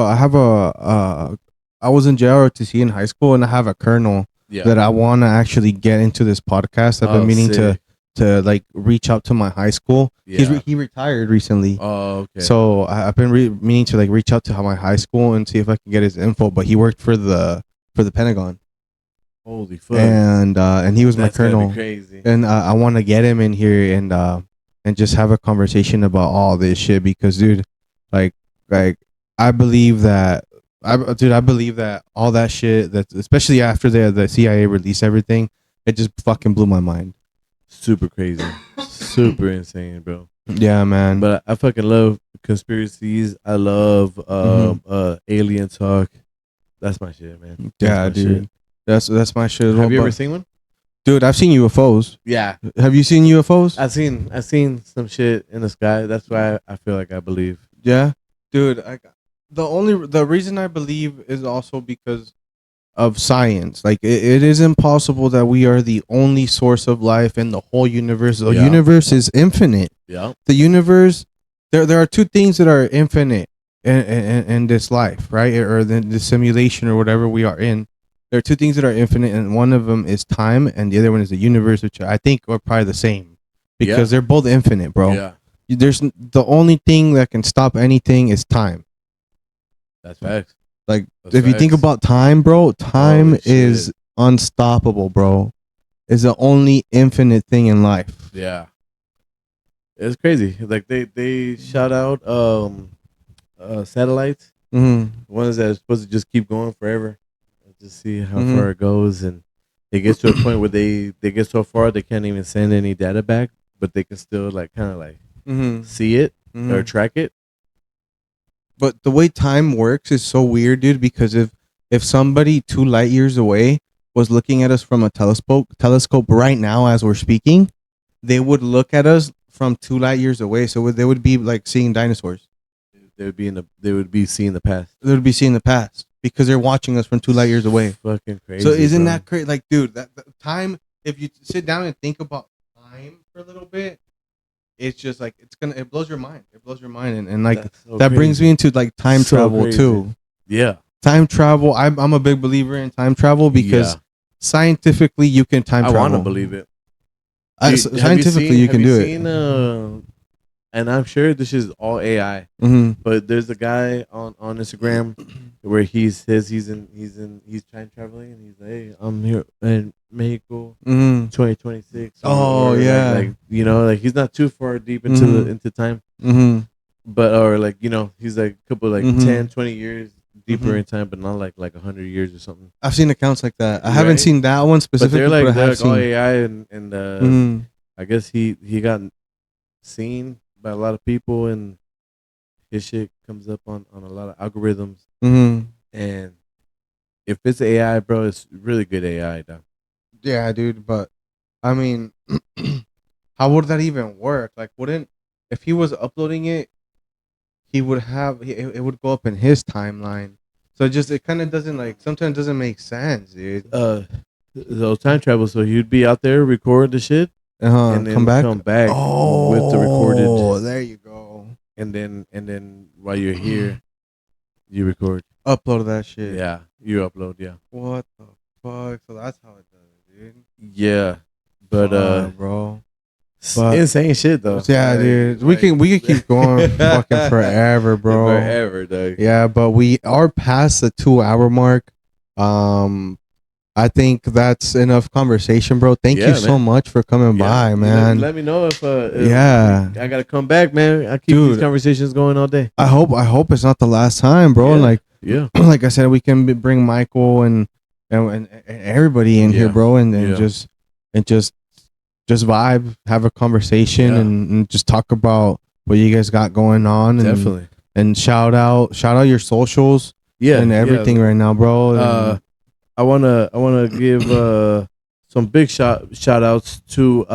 I was in JROTC in high school, and I have a colonel Yeah. that I want to actually get into this podcast. I've been meaning sick. to like reach out to my high school. Yeah. He retired recently. Oh, okay. So I've been meaning to like reach out to my high school and see if I can get his info. But he worked for the Pentagon, Holy fuck. and he was That's my gotta be colonel. crazy. And I want to get him in here and just have a conversation about all this shit because, dude, like I believe that. I believe that all that shit that especially after the CIA released everything, it just fucking blew my mind. Super crazy. Super insane, bro. Yeah, man. But I fucking love conspiracies. I love alien talk. That's my shit, man. That's Yeah, my dude. shit. That's my shit. Have you ever seen one? Dude, I've seen UFOs. Yeah, Have you seen UFOs? I've seen some shit in the sky. That's why I feel like I believe. Yeah, dude. The reason I believe is also because of science. Like it is impossible that we are the only source of life in the whole universe. The Yeah. universe is infinite. Yeah, The universe, there are two things that are infinite in this life, right? Or the simulation or whatever we are in. There are two things that are infinite, and one of them is time, and the other one is the universe, which I think are probably the same because they're both infinite, bro. yeah, The only thing that can stop anything is time. that's facts. Like That's if you think facts. about time, bro, time Holy is shit. unstoppable, bro. It's the only infinite thing in life. Yeah, it's crazy. Like they shout out satellites, Mm-hmm. ones that are supposed to just keep going forever, just see how Mhm. far it goes, and it gets to a point where they get so far they can't even send any data back, but they can still like kind of like Mm-hmm. see it or track it. But the way time works is so weird, dude. Because if somebody 2 light years away was looking at us from a telescope right now as we're speaking, they would look at us from 2 light years away. So they would be like seeing dinosaurs. They would be seeing the past. They would be seeing the past because they're watching us from 2 light years away. Fucking crazy. So isn't bro. that crazy? Like, dude, that time. If you sit down and think about time for a little bit, it's just like it blows your mind. It blows your mind, and like That's so that brings crazy. me into like time So travel crazy. too. Yeah, Time travel. I'm a big believer in time travel because Yeah. scientifically you can time I travel. want to believe it. Scientifically you can do it. And I'm sure this is all AI. Mm-hmm. But there's a guy on Instagram where he says he's time traveling and he's like, hey, I'm here in Mexico, Mm-hmm. 2026. Oh, yeah. like like he's not too far deep into Mhm. into time, Mm-hmm. but or like he's like a couple like Mhm. 10, 20 years deeper Mhm. in time, but not like 100 years or something. I've seen accounts like that. I haven't Right? seen that one But specifically, they're but, like I have all seen. AI and Mhm. I guess he got seen by a lot of people and his shit comes up on a lot of algorithms. Mhm. And if it's AI, bro, it's really good AI, though. Yeah, dude. But I mean, how would that even work? Like, wouldn't if he was uploading it, he would have it would go up in his timeline. So it kind of doesn't like sometimes doesn't make sense, dude. So time travel, so he'd be out there record the shit and then Come back. come back Oh, with the recorded, there you go. and then while you're here, you record. Upload that shit. Yeah, you upload. Yeah, What the fuck? So that's how it does, dude. yeah, but bro. it's But- insane shit though. Yeah, dude. We can keep going fucking forever, bro. Forever, dog. Yeah, but we are past the 2 hour mark. I think that's enough conversation, bro. Thank Yeah, you so man. much for coming Yeah. by, You man. Let me know if Yeah. I gotta come back, man. I keep Dude. these conversations going all day. I hope it's not the last time, bro. Yeah. And like Yeah, like I said, we can bring Michael and everybody in here, Yeah. bro, and Yeah. just vibe, have a conversation, Yeah. and just talk about what you guys got going on, and definitely. and shout out your socials Yeah, and everything right now, bro. And- I wanna give some big shout outs to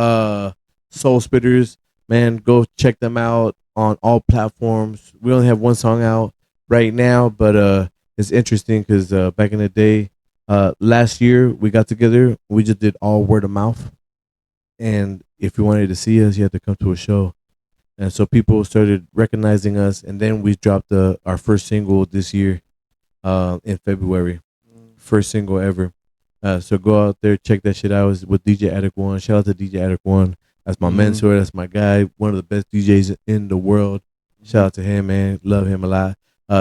Soul Spitters. Man, go check them out on all platforms. We only have one song out right now, but it's interesting because back in the day, last year we got together. We just did all word of mouth, and if you wanted to see us, you had to come to a show. And so people started recognizing us, and then we dropped our first single this year in February. First single ever. So go out there, check that shit out. It's with DJ Addict One. Shout out to DJ Addict One. That's my mentor. That's my guy. One of the best DJs in the world. Shout out to him, man. Love him a lot.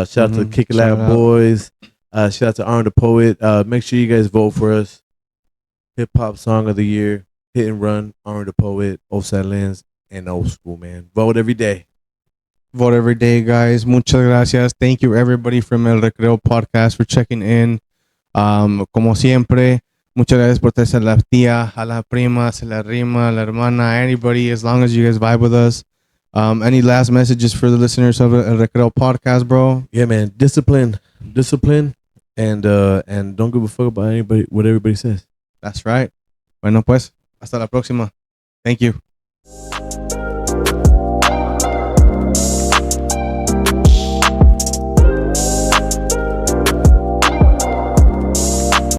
Shout out to Kick It Shout Loud out. Boys. Shout out to Arn the Poet. Make sure you guys vote for us. Hip Hop Song of the Year. Hit and Run. Arn the Poet. Oside Lenz. And Old School, man. Vote every day. Vote every day, guys. Muchas gracias. Thank you, everybody from El Recreo Podcast, for checking in. Como siempre, muchas gracias por traerse a la tía, a la prima, a la rima, a la hermana, anybody, as long as you guys vibe with us. Any last messages for the listeners of El Recreo Podcast, bro? Yeah, man. Discipline, and don't give a fuck about anybody what everybody says. That's right. Bueno, pues, hasta la próxima. Thank you.